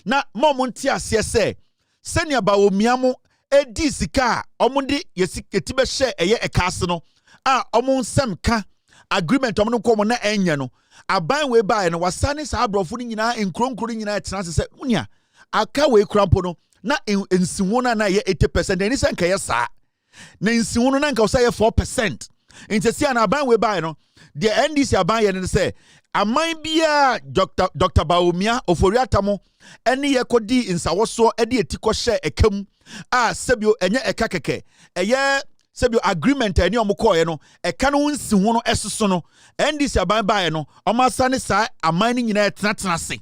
Na momonti ase se senia Bawumia mo edi sika omundi yesiketi be share eye ekase no a omun sem ka agreement omun ko mo na enye no aban we bae no wasane sa abrofo ni nyina enkronkro nyina etenase se unia aka we krampo no na ensiwona na ye 80% eni se nka ye sa na ensiwono na nka wo sa ye 4% intesi na aban we bae no the NDC aban ye ne se aman bia Dr. Bawumia oforiatamo eni ye kodi insawoso edi etiko share ekam a sebio enye eka keke eye Sebio agreement any omukoye no eka no nsi ho no esoso no ndc aban bae no omasane sa aman ni nyina etena se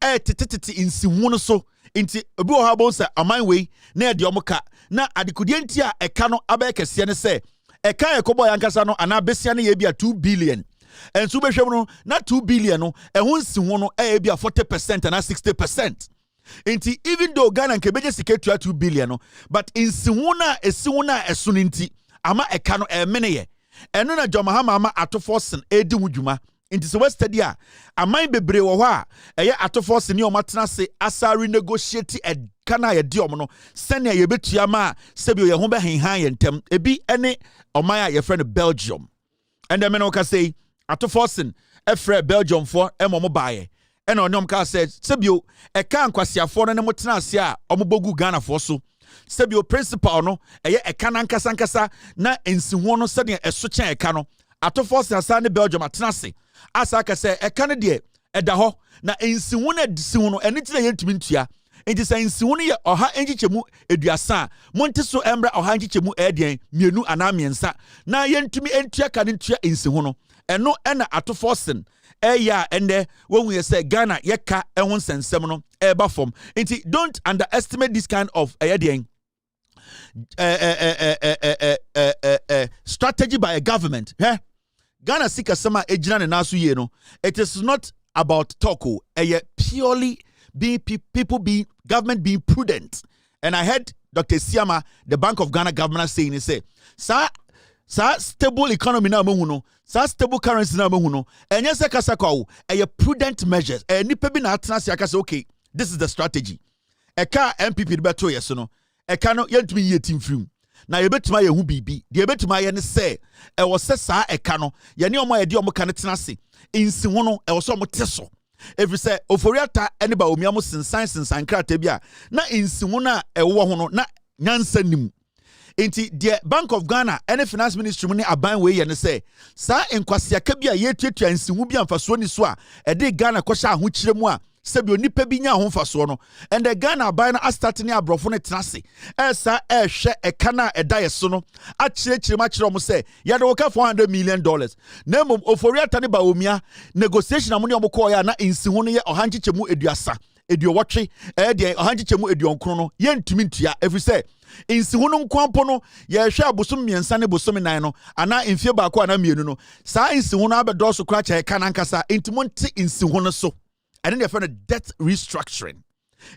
tetete nsi ho no so nti obi o ha bon sa aman wei na de omuka na adekudie nti a eka no abekese ne se eka ekobo yankasa no ana besia ne ye bia 2 billion enso behwem no na 2 billion no ehun si ho no e bia 40% na 60%. Inti even though Ghana nke beje sike 2 billion no but insi ho na esi ho na eso nti ama eka no mene ye eno na Mahama ama atoforsen edi wudwuma inti so study a aman bebre wo ho a eye atoforsen ne o matena se asari negotiate kana ye di omo no sene ye betua ma sebio ye ho be henhan ye ntem ebi ene oman a ye friend Belgium and the men ka say atoforsen efre Belgium for emomo baaye ena onom ka said sebio eka nkwasiafo no ne motena ase a omobogu Ghana for so sebio principal no eye eka nankasa na ensiho no sede eso chen eka no atoforsen asa ne Belgium atena ase asa ka say eka ne de eda ho na ensiho na disiho no ene tire yentumi ntua enti say ensiho no ye oha enchichemu eduasa monte so embra oha enchichemu edien mienu ana miensa na yentumi entua ka ne ntua ensiho no eno ena atoforsen eya ende when we say Ghana yeka ehun sensem no eba form nti don't underestimate this kind of strategy by a government. Ghana sika sama ejina ne naso ye no, it is not about talk, purely being government being prudent. And I heard Dr. Siama, the Bank of Ghana governor, saying, he say, sa stable economy na mahu no, sa stable currency na mahu no, enye se kasa kwa prudent measures. Nipa bi na atena se aka say, okay, this is the strategy. Eka MPP beto yeso no, eka no yentumi ye team film. Na yebetuma ye hu bibi. De yebetuma ye ne se, wo se sa eka no, ye ne omo ye de omo ka ne tena se. Insi ho no, wo so omo teso. Every say oforiata ene Bawumia mo sensan krata bia na insi ho na ewo ho no na nyansa nim. Inti the Bank of Ghana and Finance Ministry money aban we ye ne say sa enkwasiaka bia ye tuatua insi ho bia mfaso ni so a e de Ghana kwasha ho kiremu a sebio nipa bi nya ho mfaso no and the Ghana aban na start ni abrofo ne tenase esa ehwe eka na eda yeso no a kirema mo say ya de woka $400 million na mom oforiata ne Bawumia negotiation amone omko ya na insi ho no ye ohanchichemu eduasa eduowotwe de ohanchichemu eduonkro no ye ntumi ntua every say insi ho no nkwampo no ye hwe abosom miensa ne bosom nan no ana mfie baako ana mienu no sa insi ho no abedoso kra cha eka na nkasa intimonti insi ho no so and then they found a debt restructuring.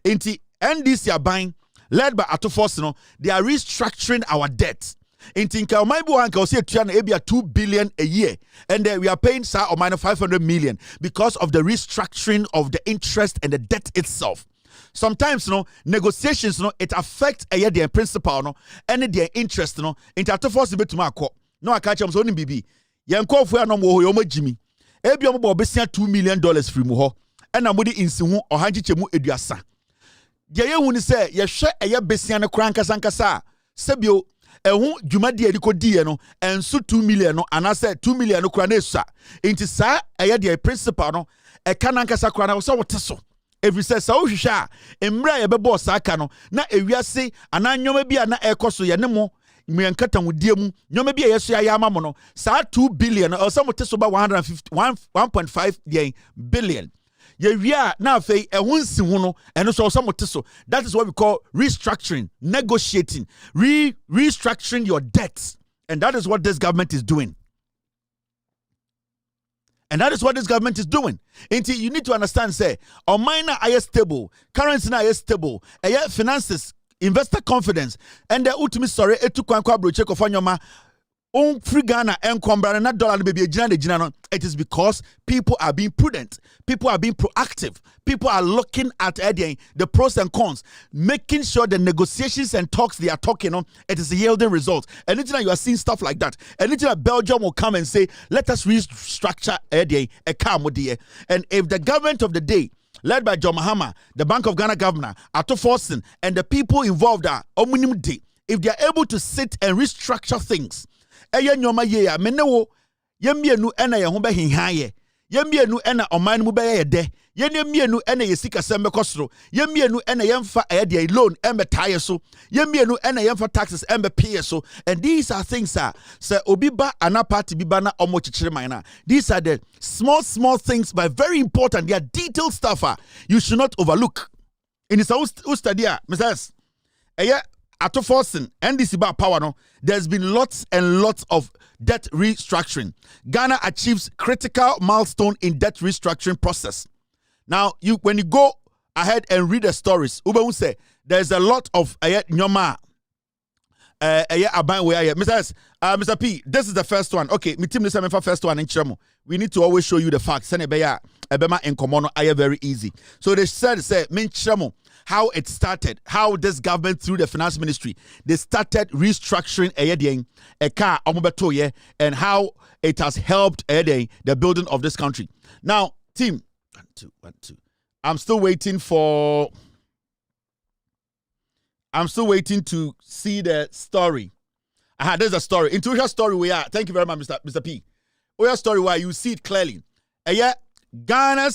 Inti NDC are buying, led by Atoforce, they are restructuring our debt. Inti nka omaibu wanka osi etuana ebia 2 billion a year, and we are paying sa or minus 500 million because of the restructuring of the interest and the debt itself. Sometimes negotiations it affects their principal and their interest into Atoforce betuma akọ. No aka catch so ni bibi. Yenko fu anom wo yo magimi. Ebia mo bo besia $2 million free mu ho. Ena mudi insi hu ohanchichemu eduasa. Dia ye hu ni se ye hwe eye besia ne kranka sankasa sebio ehu dwumadi edikodi no enso 2 million no anase 2 million no kra na esusa inti sa eye dia principal no e kanankasa kra na so woteso every say sa ohwehwa emra ye bebo saka no na ewiase ananyoma bia na ekoso ye ne mo mmenkata wudie mu nyoma bia yeso ya ama mo no sa 2 billion or some woteso ba 1.5 billion. Ye na fei ehunsi hu no eno so so that is what we call restructuring, negotiating, restructuring your debts, and that is what this government is doing. And that is what this government is doing. Until you need to understand, say, on minor are stable, currency na stable, finances, investor confidence, and the ultimate story etu kwankwa broche ko fanyoma free Ghana and na dollar baby it is because people are being prudent, people are being proactive, people are looking at the pros and cons, making sure the negotiations and talks they are talking on it is yielding results. Anytime you are seeing stuff like that, anytime Belgium will come and say, let us restructure a car, and if the government of the day led by Mahama, the Bank of Ghana governor, Atoforce, and the people involved are if they are able to sit and restructure things. Eya nyoma ye ya menewo yemienu ena ye ho be hinhan ye yemienu ena oman mu be ye de Yene mienu ene yesika sembe kosro. Ye mienu ene yemfa eye loan embe taye so. Ye mienu ene yemfa taxes embe pay so. And these are things se obiba ana party biba na omo chichire maina. These are the small things but very important. They are detailed stuff you should not overlook. In this study, Mrs. Eye ato forcing NDC ba power no. There's been lots and lots of debt restructuring. Ghana achieves critical milestone in debt restructuring process. Now, when you go ahead and read the stories, Ube will say there's a lot of nyoma Mr. P, this is the first one. Okay, my team this first one in Chemo. We need to always show you the facts. Senebeya ebema in Komono are very easy. So they said min Chemo how it started, how this government through the finance ministry they started restructuring eka omobetoye and how it has helped the building of this country. Now, team, 1 2. I'm still waiting to see the story. There's a story. Intuition story we are. Thank you very much, Mr. P. We are story where you see it clearly. Ghana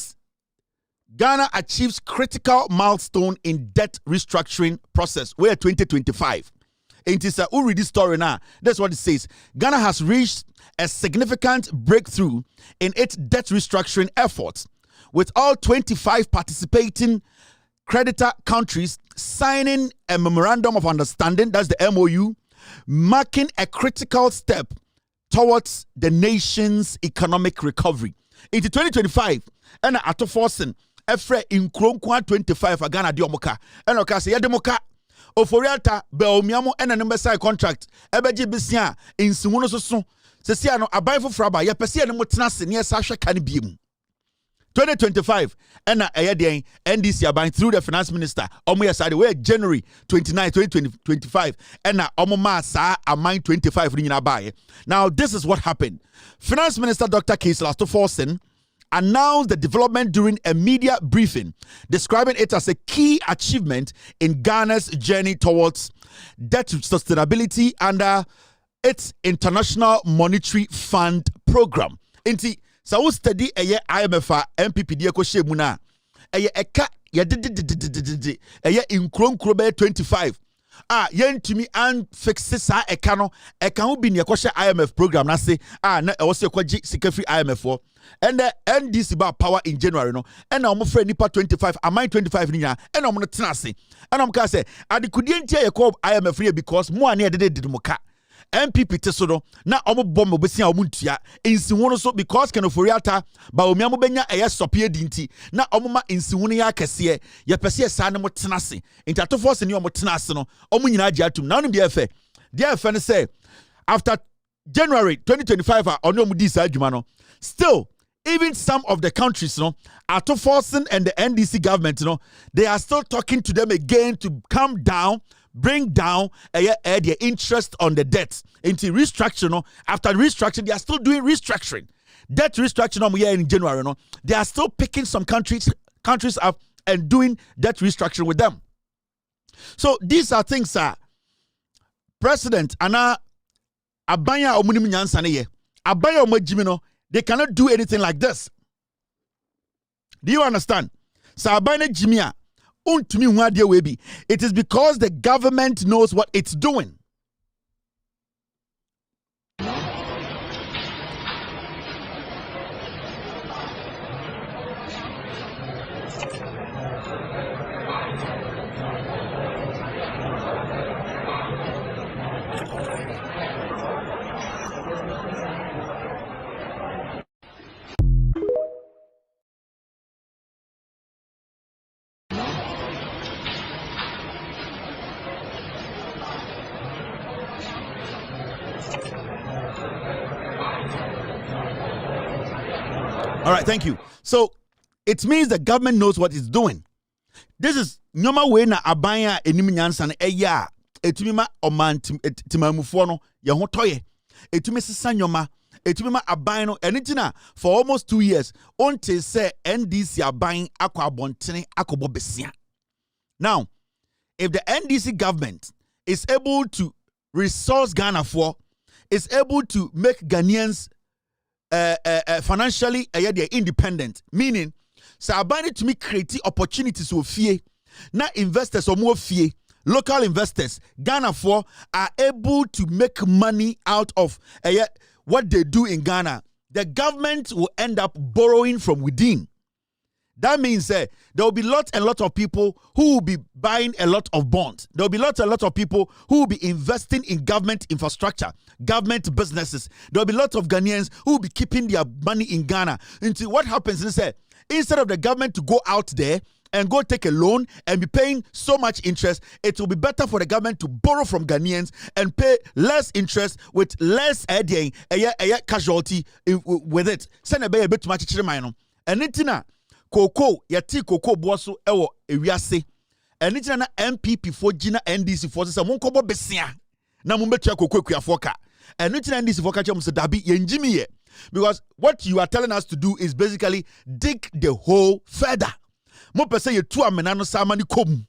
achieves critical milestone in debt restructuring process. We are 2025. It is who read this story now. That's what it says. Ghana has reached a significant breakthrough in its debt restructuring efforts, with all 25 participating creditor countries signing a memorandum of understanding, that's the MOU, marking a critical step towards the nation's economic recovery. Into 2025, and ato forcing efre in Kronkwa 25 a Ghana diomoka. And oka se yademoka oforiata Bawumia and a number side contract ebeji bisia in Simuno so se sia no abai fo fraba ye pese no motena ne sa hwe kan biem. 2025 and NDC aban through the finance minister side way January 29 2025 and sa amine 25 now this is what happened. Finance Minister Dr. Keisla Forsen announced the development during a media briefing, describing it as a key achievement in Ghana's journey towards debt sustainability under its International Monetary Fund program. So we study IMF MPP die ko shemu na eka ye in kronkrobe 25 yentumi an fix sa eka no eka ho bi ne ko hye IMF program na se na e wo se ko gi sika free IMF for and the NDC ba power in January no and na omo free nipa 25 amine 25 ni nya and omo no tena se and omo ka se adekudie ntia ye ko IMF free because mo ane dede mo ka MPP tesodo na omo bom obesia omo ntua ensiwono so because kenoforiata Bawumia mo benya sopie dinti na omo ma ensiwono ya kese ye pese sa ne mo tenase intato force ne omo tenase no omo nyina agi atum na onim de efe ne say after January 2025 ono omo di sa adwuma no still even some of the countries Ato Forsen and the NDC government they are still talking to them again to come down, bring down their interest on the debt into restructuring. After restructuring, they are still doing restructuring. Debt restructuring in January. They are still picking some countries up and doing debt restructuring with them. So these are things President Anna Abaya Omunim Nyansane Abaya Omajimino, they cannot do anything like this. Do you understand? So Abaya Jimia. It is because the government knows what it's doing. All right, thank you. So it means the government knows what it's doing. This is nyoma we na abanya enim nyansa na eya etumi ma oman timamufo no ye ho toye etumi sesa nyoma etumi ma aban no enitina for almost 2 years until say NDC aban akwa abontene akobo besia. Now, if the NDC government is able to resource Ghana for, is able to make Ghanaians financially they're independent, meaning So aban to me create opportunities of fear. Now investors or more fear. Local investors, Ghana are able to make money out of what they do in Ghana. The government will end up borrowing from within. That means there will be lots and lots of people who will be buying a lot of bonds. There will be lots and lots of people who will be investing in government infrastructure, government businesses. There will be lots of Ghanaians who will be keeping their money in Ghana. Until what happens is that instead of the government to go out there and go take a loan and be paying so much interest, it will be better for the government to borrow from Ghanaians and pay less interest with less casualty with it. Send a bit too much and it's Cocoa, yati cocoa boaso ewo ewiase. Eni tina na MPP for Gina NDC for se mon kobo besia. Na mo betua cocoa kuafoka. Eni tina NDC for kache mo se dabi yenjimi ye. Because what you are telling us to do is basically dig the hole further. Mo pese ye tu amena no sama ni kom.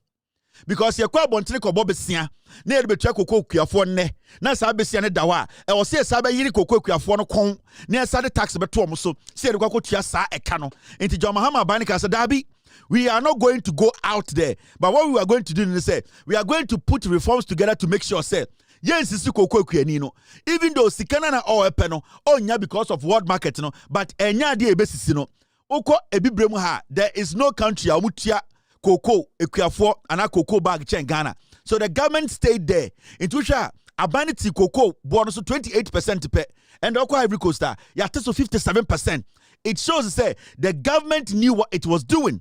Because ye kwa bontene kobo besia. Na ye betua cocoa kuafo ne. Na sa besia ne dawa. E wo se sa be yiri cocoa kuafo no kon. Na sa de tax be to omo so. Se de kwa tua sa eka no. Enti Mahama Banika said, Dabi, we are not going to go out there. But what we are going to do is say, we are going to put reforms together to make sure, say, yes, it's even though Sikana na or peno, oh, yeah, because of world market, no, but enya di basis, no, oko ebibremu ha, there is no country, amutia, cocoa, equiafo, and a cocoa bag chain Ghana. So the government stayed there. Into which abanity cocoa, bonus 28% to pay, and Oko Ivory Coast, yeah, 57%. It shows say the government knew what it was doing.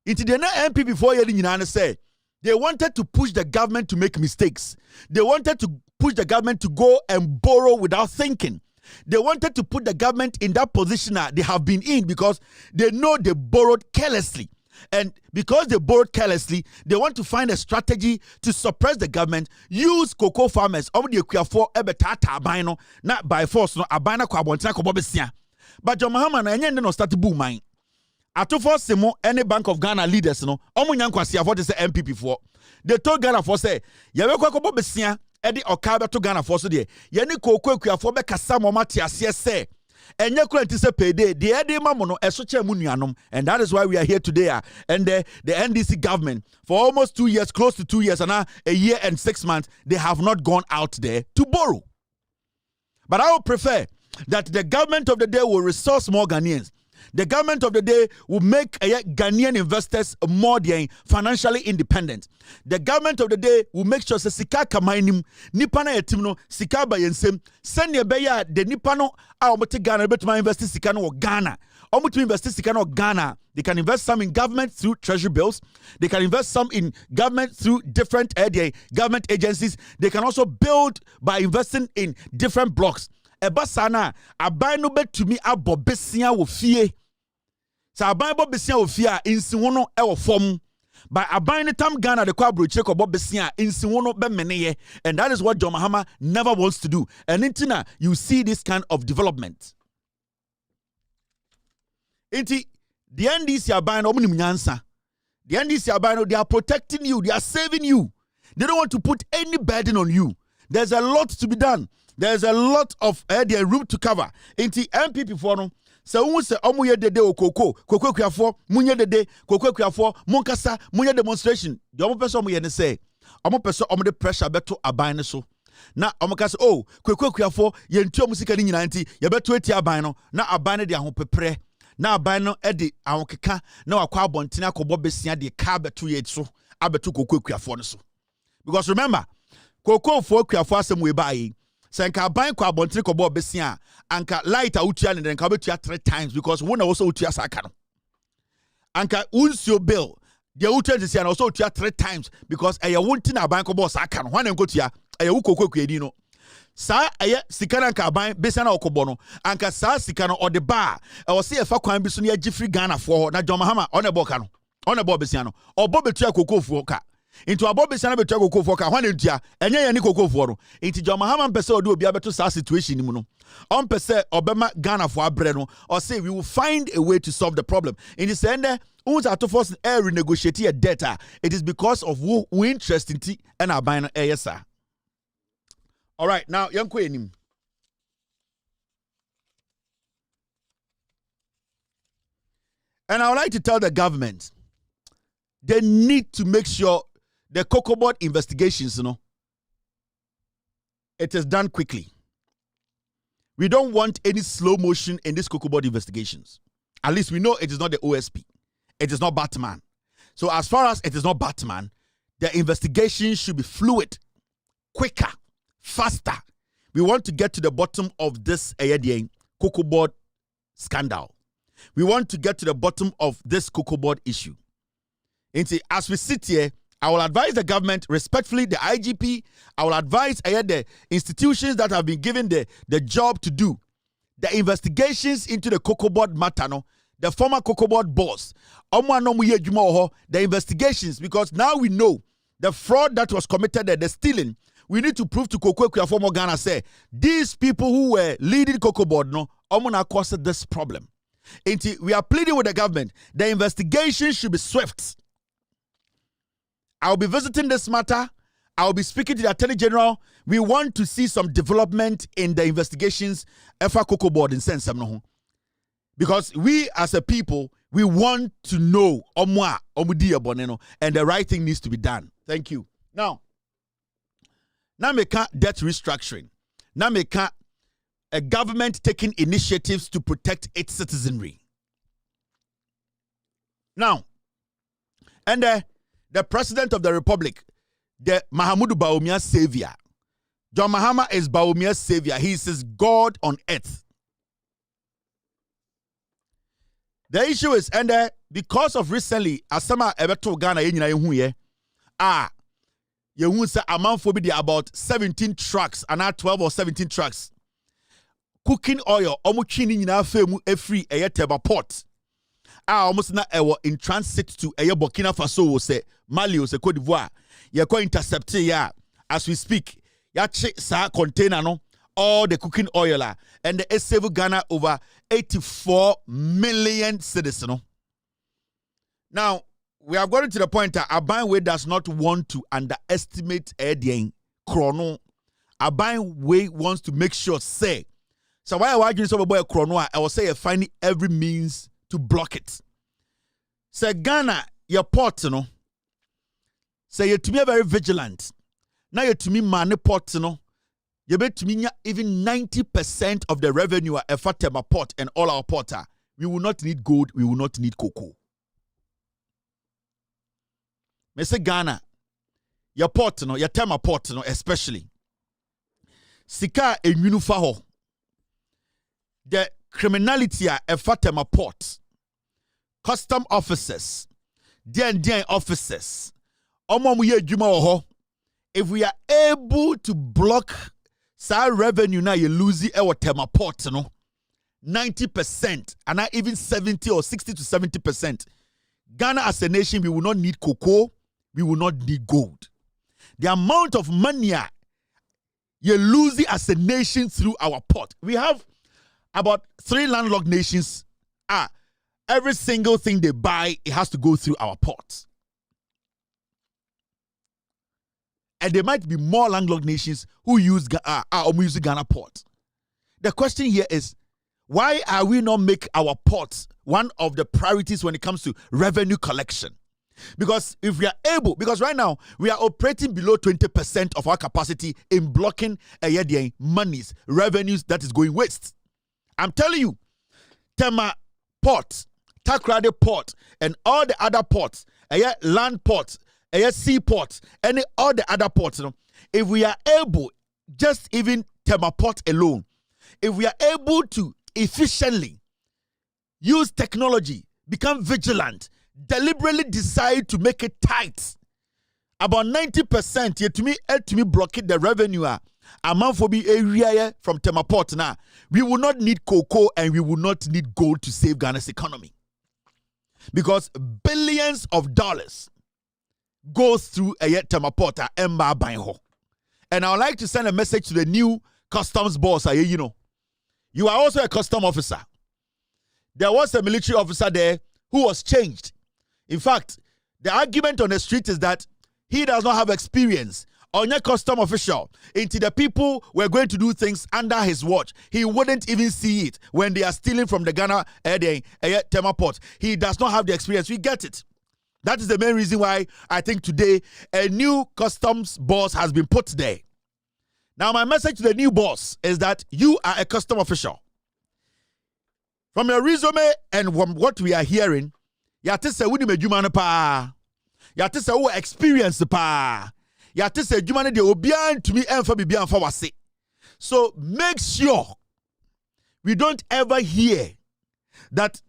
Into the MP before you say they wanted to push the government to make mistakes. They wanted to push the government to go and borrow without thinking. They wanted to put the government in that position that they have been in because they know they borrowed carelessly. And because they borrowed carelessly, they want to find a strategy to suppress the government, use cocoa farmers over the Equiafo ebetata abino, not by force, no abina kwabontina kobobesia. But John Mahama na enye no start boom mine. Atofo semo any Bank of Ghana leaders no omo nyankwase afo say MPP for. They told Ghana for say ye be kwakọ besia e de okabe to Ghana for so de ye ne kokọ akuafo be kasa mo mate ase say enye kura nti say payday de e de mamo no eso che mu nuanom, and that is why we are here today and the NDC government for almost 2 years, close to 2 years and now a year and 6 months, they have not gone out there to borrow. But I would prefer that the government of the day will resource more Ghanaians. The government of the day will make Ghanaian investors more financially independent. The government of the day will make sure that sika kamainim nipana etimno sika bayensem send beya the nipano omote Ghana betuma invest sika no Ghana. Omote invest sika no Ghana. They can invest some in government through treasury bills. They can invest some in government through different government agencies. They can also build by investing in different blocks. Ebasana aban no betumi abo besia wo fie. Sa aban bo besia wo fie a insiwo no e wo fom. By aban ne tam Ghana de kwa brochire ko bo besia insiwo no be meneye, and that is what John Mahama never wants to do. And intina you see this kind of development. Inti the NDC aban no munim nyansa. The NDC aban no, they are protecting you, they are saving you. They don't want to put any burden on you. There's a lot to be done. There's a lot of room to cover. Inti MPP for no. So we say omuye dede o koko kuafo munye dede koko kuafo munkasa munye demonstration. The omo person omuye ne say omo person omo de pressure beto aban ne so. Na omo ka say oh koko kuafo ye ntu omo sika ni nyina nti ye beto eti aban no na aban ne de ahopepre. Na aban no e de ahokeka na wakwa abontene akobo besia de ka beto ye so abeto koko kuafo ne so. Because remember koko fo kuafo asem we bae. Senka ban kwa abontene ko bo besia anka light utua ne denka betua 3 times because wona also utua saka no anka unsio bill de utua disia na also utua 3 times because eye wonti na ban ko bo saka no hwana nkotua eye wukokoko edi no sa eye sika na anka ban besia na okobo no anka sa sika no ode ba e wo se e fa kwan bi so na agifri Ghana fo na John Mahama one bo ka no one bo besia no obo betua kokofo ka into abo be sana betua kokofo ka hwane ntua enye ye ni kokofo no into John Mahama mpese odi obi abeto sa situation ni mu no on pese obema Ghana fo abre no or say we will find a way to solve the problem in the end who's at to force air renegotiate a data it is because of who interest in tea and our buying sir. All right, now yanko enim And I would like to tell the government, they need to make sure the cocoa board investigations, it is done quickly. We don't want any slow motion in these cocoa board investigations. At least we know it is not the OSP. It is not Batman. So as far as it is not Batman, the investigation should be fluid, quicker, faster. We want to get to the bottom of this cocoa board scandal. We want to get to the bottom of this cocoa board issue. And see, as we sit here, I will advise the government, respectfully, the IGP, I will advise the institutions that have been given the job to do the investigations into the cocoa board matter, the former cocoa board boss, the investigations, because now we know the fraud that was committed there, the stealing. We need to prove to Kokwe former Ghana say these people who were leading cocoa board caused this problem. And we are pleading with the government. The investigation should be swift. I'll be visiting this matter. I'll be speaking to the Attorney General. We want to see some development in the investigations of cocoa board in sense. Because we as a people, we want to know and the right thing needs to be done. Thank you. Now make debt restructuring. Now make a government taking initiatives to protect its citizenry. Now, and the President of the Republic, the Mahamudu Bawumia savior. John Mahama is Bawumia's savior. He is his God on earth. The issue is, and because of recently, Asama Ebeto Ghana you say amount for be about 17 trucks, and not 12 or 17 trucks. Cooking oil, almost free teba port. Almost na in transit to Burkina Faso, say Mali, say Cote d'Ivoire. You're going to intercept ya as we speak. Ya check sa container no all the cooking oil and the save Ghana over 84 million citizens. Now we are going to the point that Abanwe does not want to underestimate the chrono. Abanwe wants to make sure say. So why are you so boy chrono? I will say finding every means to block it. Say Ghana, your port, say you to me very vigilant. Now you to me money port, you bet to me even 90% of the revenue at Fatema port and all our porter. We will not need gold, we will not need cocoa. Me say Ghana, your port, your Tema port, especially. Sika e minufa ho. The criminality at Fatema port, custom officers, DND officers, if we are able to block sa revenue now you lose our Tema port, 90% and not even 70 or 60 to 70%. Ghana as a nation, we will not need cocoa, we will not need gold. The amount of money you lose as a nation through our port. We have about 3 landlocked nations. Every single thing they buy, it has to go through our ports. And there might be more landlocked nations who use Ghana port. The question here is, why are we not make our ports one of the priorities when it comes to revenue collection? Because if we are able, because right now we are operating below 20% of our capacity in blocking monies, revenues that is going waste. I'm telling you, Tema Port, Takrade Port, and all the other ports, land ports, sea ports, and all the other ports, if we are able, just even Tema Port alone, if we are able to efficiently use technology, become vigilant, deliberately decide to make it tight, about 90% yet to me blockade the revenue amount for be area from Tema Port now. We will not need cocoa and we will not need gold to save Ghana's economy. Because billions of dollars go through a Tema Port and I would like to send a message to the new customs boss. You are also a custom officer. There was a military officer there who was changed. In fact, the argument on the street is that he does not have experience Onye custom official. Into the people were going to do things under his watch. He wouldn't even see it when they are stealing from the Ghana Tema port. He does not have the experience. We get it. That is the main reason why I think today a new customs boss has been put there. Now, my message to the new boss is that you are a custom official. From your resume and from what we are hearing, yate se wudi medjuma no pa. Yate se wo experience pa. Yate se edjuma no de obian to me emfa bibia emfa wase. So make sure we don't ever hear that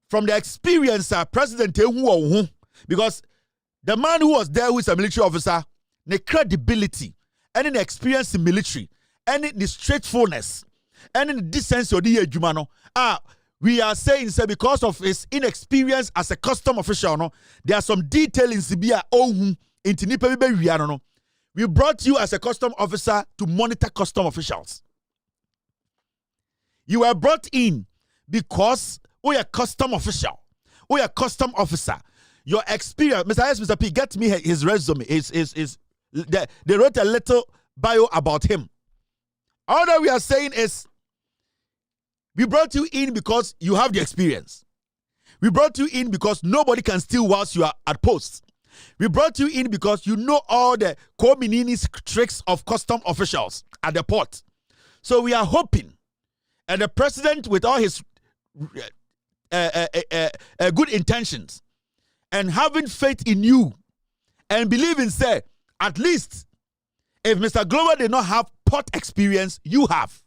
from the experience President Ehu, because the man who was there who is a military officer, the credibility and the experience in military, and the straightforwardness, and the decency of the Jumano, we are saying, sir, because of his inexperience as a custom official, no, there are some details in Sibia. We brought you as a custom officer to monitor custom officials. You were brought in because we are custom official, we are custom officer. Your experience, Mr. S, Mr. P, get me his resume. They wrote a little bio about him. All that we are saying is, we brought you in because you have the experience. We brought you in because nobody can steal whilst you are at post. We brought you in because you know all the co-minini's tricks of custom officials at the port. So we are hoping, and the president with all his good intentions, and having faith in you, and believing, say, at least, if Mr. Glover did not have port experience, you have.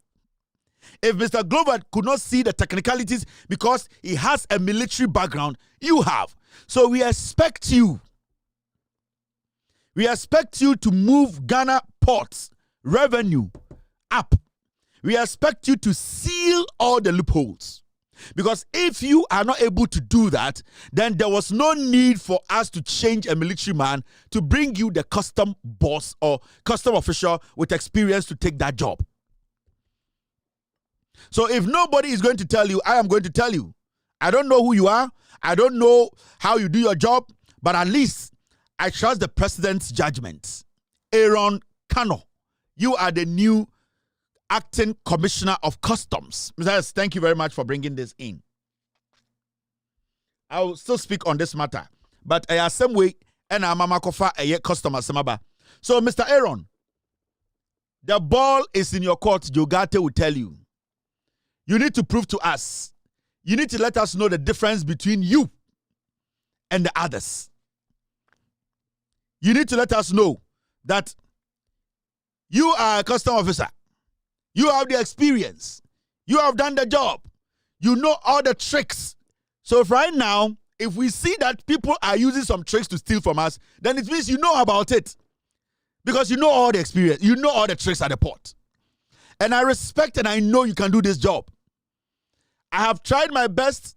If Mr. Glover could not see the technicalities because he has a military background, you have. So we expect you. We expect you to move Ghana ports revenue up. We expect you to seal all the loopholes. Because if you are not able to do that, then there was no need for us to change a military man to bring you the custom boss or custom official with experience to take that job. So if nobody is going to tell you, I am going to tell you. I don't know who you are. I don't know how you do your job, but at least I trust the president's judgment. Aaron Kano, you are the new Acting Commissioner of Customs. Mr. S, thank you very much for bringing this in. I will still speak on this matter, but I some way and I'm a customer samaba. So, Mr. Aaron, the ball is in your court. Jogate will tell you. You need to prove to us. You need to let us know the difference between you and the others. You need to let us know that you are a custom officer. You have the experience. You have done the job. You know all the tricks. So if right now, if we see that people are using some tricks to steal from us, then it means you know about it. Because you know all the experience. You know all the tricks at the port. And I respect and I know you can do this job. I have tried my best.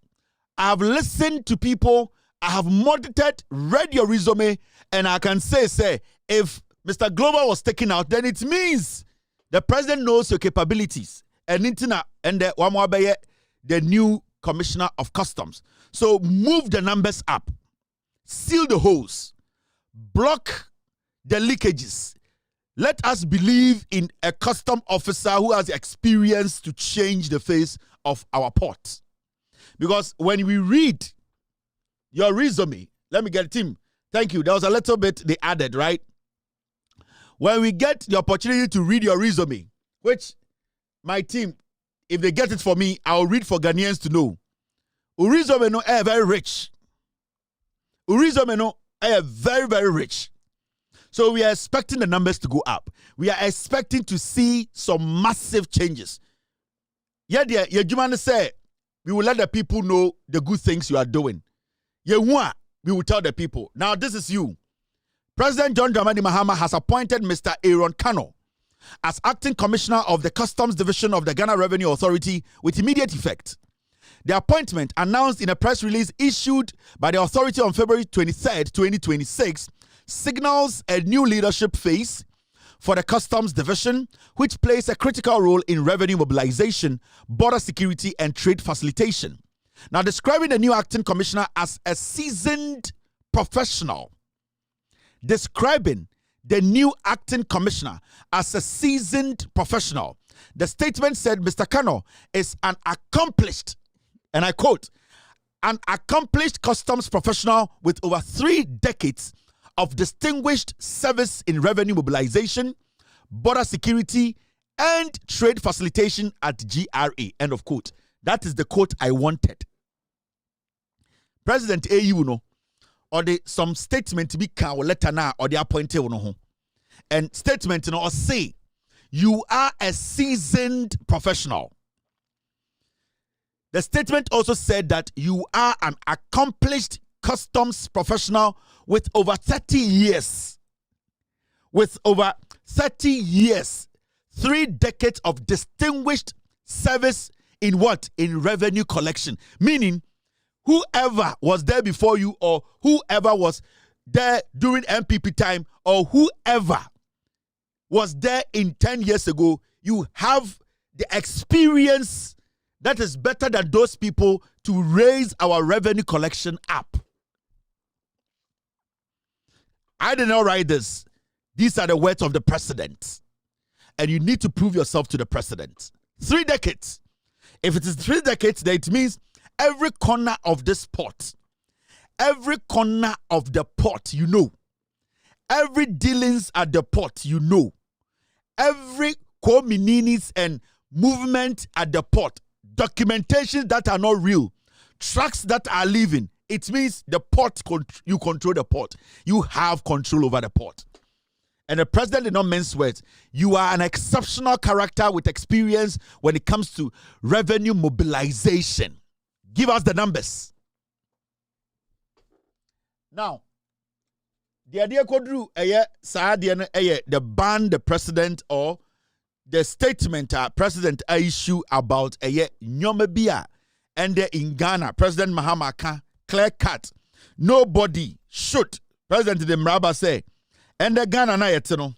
I have listened to people. I have monitored, read your resume, and I can say, if Mr. Glover was taken out, then it means the president knows your capabilities. And the new Commissioner of Customs. So move the numbers up. Seal the holes. Block the leakages. Let us believe in a custom officer who has experience to change the face of our port. Because when we read your resume, let me get it, Tim. Thank you. There was a little bit they added, right? When we get the opportunity to read your resume, which my team, if they get it for me, I'll read for Ghanaians to know. Resume no very rich. Resume no very, very rich. So we are expecting the numbers to go up. We are expecting to see some massive changes. Yeah, Jumana say we will let the people know the good things you are doing. We will tell the people. Now this is you. President John Dramani Mahama has appointed Mr. Aaron Kano as Acting Commissioner of the Customs Division of the Ghana Revenue Authority with immediate effect. The appointment, announced in a press release issued by the authority on February 23rd, 2026, signals a new leadership phase for the Customs Division, which plays a critical role in revenue mobilization, border security, and trade facilitation. Now, describing the new Acting Commissioner as a seasoned professional, describing the new acting commissioner as a seasoned professional. The statement said Mr. Kano is an accomplished, and I quote, an accomplished customs professional with over 3 decades of distinguished service in revenue mobilization, border security, and trade facilitation at GRA. End of quote. That is the quote I wanted. President AU no, or the some statement to be can or letter now or the appointed no. And statement no or say you are a seasoned professional. The statement also said that you are an accomplished customs professional with over 30 years. With over 30 years, 3 decades of distinguished service in what? In revenue collection. Meaning, whoever was there before you or whoever was there during MPP time or whoever was there in 10 years ago, you have the experience that is better than those people to raise our revenue collection up. I did not write this. These are the words of the president. And you need to prove yourself to the president. 3 decades. If it is 3 decades, then it means every corner of this port, every corner of the port, you know. Every dealings at the port, you know. Every communities and movement at the port, documentations that are not real, trucks that are leaving. It means the port, you control the port. You have control over the port. And the president did not mince words. You are an exceptional character with experience when it comes to revenue mobilization. Give us the numbers. Now, the idea kodru the ban the president or the statement president issue about nyomebia and in Ghana, President Mahama can clear cut. Nobody should. President de Mraba say, and the Ghana na yetino.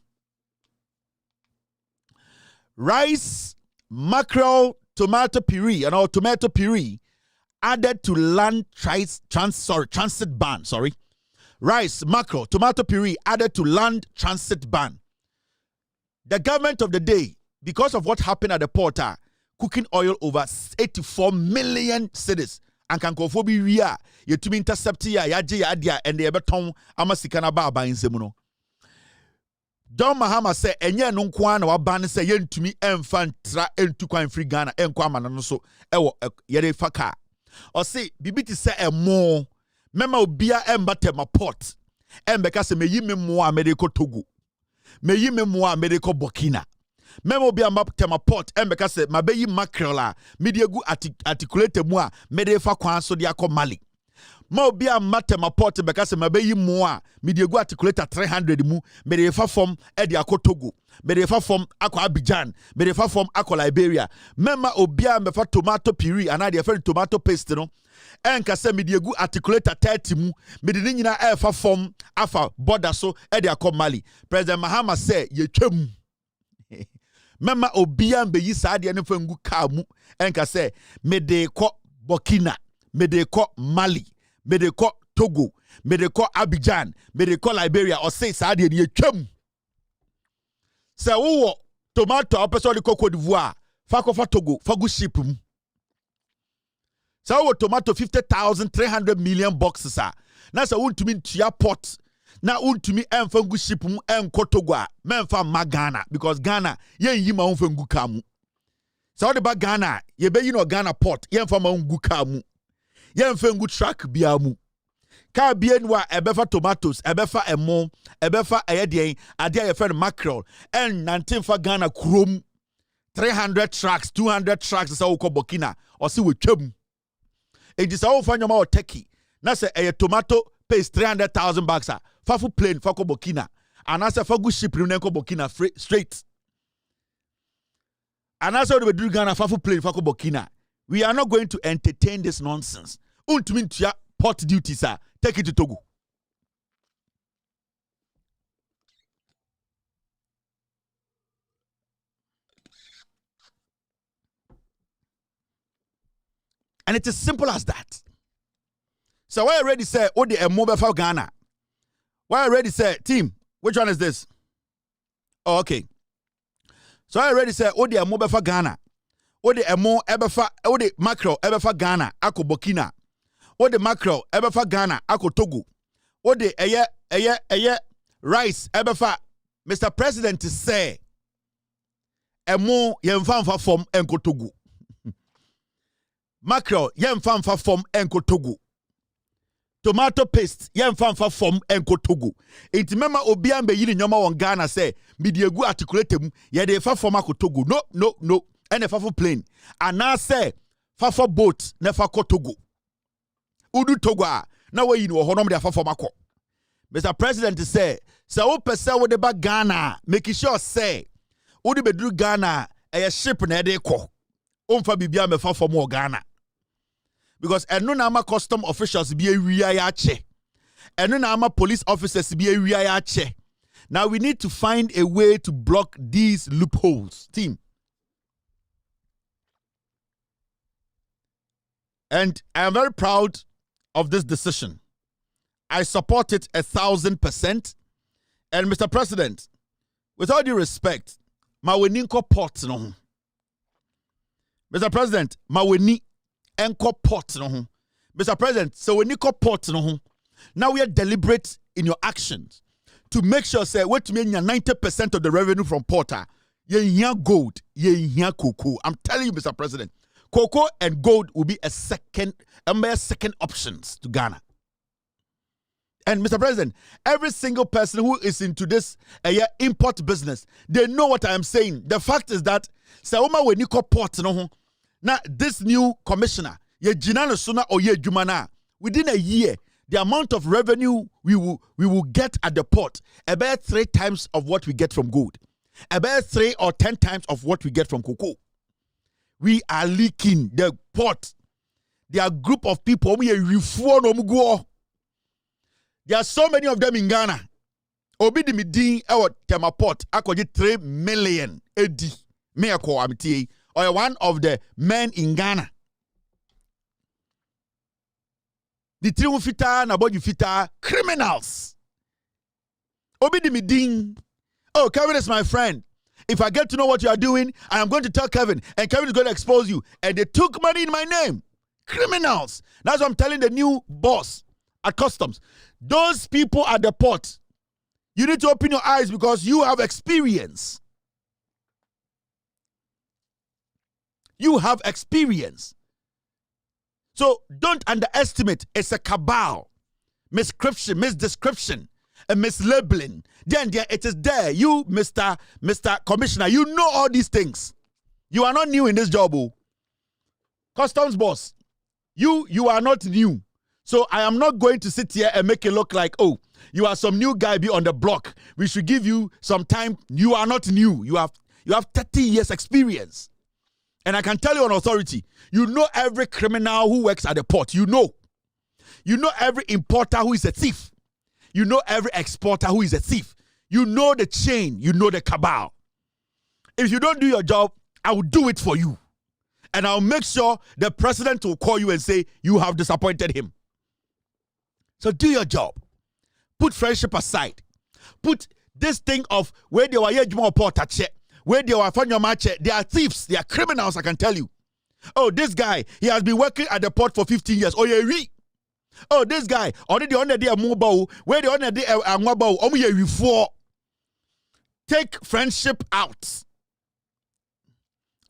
Rice, mackerel, tomato puree, and all tomato puree added to land transit ban. Rice, mackerel, tomato puree added to land transit ban. The government of the day, because of what happened at the port, cooking oil over 84 million cedis. And can go for be ria. You to intercept ya yadia and the ebeton amasikana baba in semuno. Don Mahama say enye no kwa na waban say yentumi emfa ntra entukwan free Ghana enkwa mana no so ewo yere faka. O say bibiti say emo mema obia embate ma port embeka say meyi memo a medeko Togo meyi memo a medeko Burkina memo bia mbate ma port embeka say mabeyi mackerel a mediegu articulate mu a medefa kwan so de akọ Mali ma obi amate ma port beka se mabeyi mo a mediegu articulator 300 mu medefa form e de akọ Togo medefa form akọ Abidjan medefa form akọ Liberia mema obi ambefa tomato puree ana de fe tomato paste no enka se mediegu articulator 30 mu mede ni nyina e fa form afa border so e de akọ Mali. President Mahama say ye twam mema obi ambeyi saade ne fa ngu ka mu enka se mede ko Burkina mede ko Mali mede ko Togo mede ko Abidjan mede ko Liberia or say saade ne twam se wo tomato opeso de Cote d'Ivoire fa ko fa Togo fa gu ship mu se wo tomato 50,300 million boxes na se wontumi ntua port na untumi emfa ngu ship mu enko Togo a memfa magana because Ghana yen yi ma unfa ngu kamu so de ba Ghana ye be yi no Ghana port yen fa ma ngu kamu yen fa ngu truck bia mu ka bia nwa ebefa tomatoes ebefa emo ebefa ayedien ade ye friend mackerel en 19 fa Ghana krom 300 trucks 200 trucks sa wo Burkina o si we twam e di sa wo fa nyoma o turkey na se tomato paste 300,000 bucks fafu plane fako Burkina and as a fagu ship nenko Burkina straight and as we do Ghana fafu plane fako Burkina. We are not going to entertain this nonsense. Untumintia port duty sir, take it to Togo. And it is simple as that. So I already said, oh, the mobile for Ghana. Why I already said, team, which one is this? Oh, okay. So I already said, Odi emo befa Ghana. Odi emo ebefa, Odi mackerel ebefa Ghana, ako Burkina. Odi mackerel ebefa Ghana, ako Togo. Odi eye rice ebefa. Mr. President say, emo yemfanfa from enko Togo. Mackerel yemfanfa from enko Togo. Tomato paste yemfanfa from enko Togo. Iti mema obiambe yini nyoma won Ghana say, midiegu articulate mu yede fa from ako Togo. No. Ene fa for plane. Ana say fa for boat nefa ko Togo. Udu Togo na we yini wo honom de fa from ako. Mr. President say, "Sa o pese wo de ba Ghana, make sure say, wo de bedru Ghana, a ship na de ko. Omfa bibia me fa from Ghana." Because eno na ama custom officials be ewia ya che. Eno na ama police officers be ewia ya che. Now we need to find a way to block these loopholes, team. And I am very proud of this decision. I support it 1,000%. And Mr. President, with all due respect, maweni nko port no. Mr. President, maweni enko port no. Mr. President, so we niko port no. Now we are deliberate in your actions to make sure say what to mean 90% of the revenue from porter. Ye gold, ye cocoa. I'm telling you, Mr. President, cocoa and gold will be a mere second options to Ghana. And Mr. President, every single person who is into this import business, they know what I am saying. The fact is that Saoma we niko port no now this new commissioner, ye jinana suna or ye jumana, within a year, the amount of revenue we will get at the port about 3 times of what we get from gold, about 3 or 10 times of what we get from cocoa. We are leaking the port. There are a group of people we are there are so many of them in Ghana. Obi di midin ewo tema port akoje 3 million edi. Me akọ amtie or one of the men in Ghana. The three fita na boju fita criminals. Obi di midin. Oh, Kevin is my friend. If I get to know what you are doing, I am going to tell Kevin, and Kevin is going to expose you. And they took money in my name. Criminals. That's what I'm telling the new boss at customs. Those people at the port, you need to open your eyes because you have experience. You have experience. So don't underestimate. It's a cabal, misdescription, a mislabeling. Then it is there. You, Mr. Commissioner, you know all these things. You are not new in this job. Oh. Customs boss, you are not new. So I am not going to sit here and make it look like, oh, you are some new guy be on the block. We should give you some time. You are not new. You have 30 years experience. And I can tell you on authority, you know every criminal who works at the port. You know every importer who is a thief. You know every exporter who is a thief. You know the chain. You know the cabal. If you don't do your job, I will do it for you. And I'll make sure the president will call you and say, you have disappointed him. So do your job. Put friendship aside. Put this thing of where they were more portache, where they were from your match. They are thieves. They are criminals, I can tell you. Oh, this guy, he has been working at the port for 15 years. Oh, yeah, oh, this guy, already on the day mobile, where the on the day mobile, before. Take friendship out.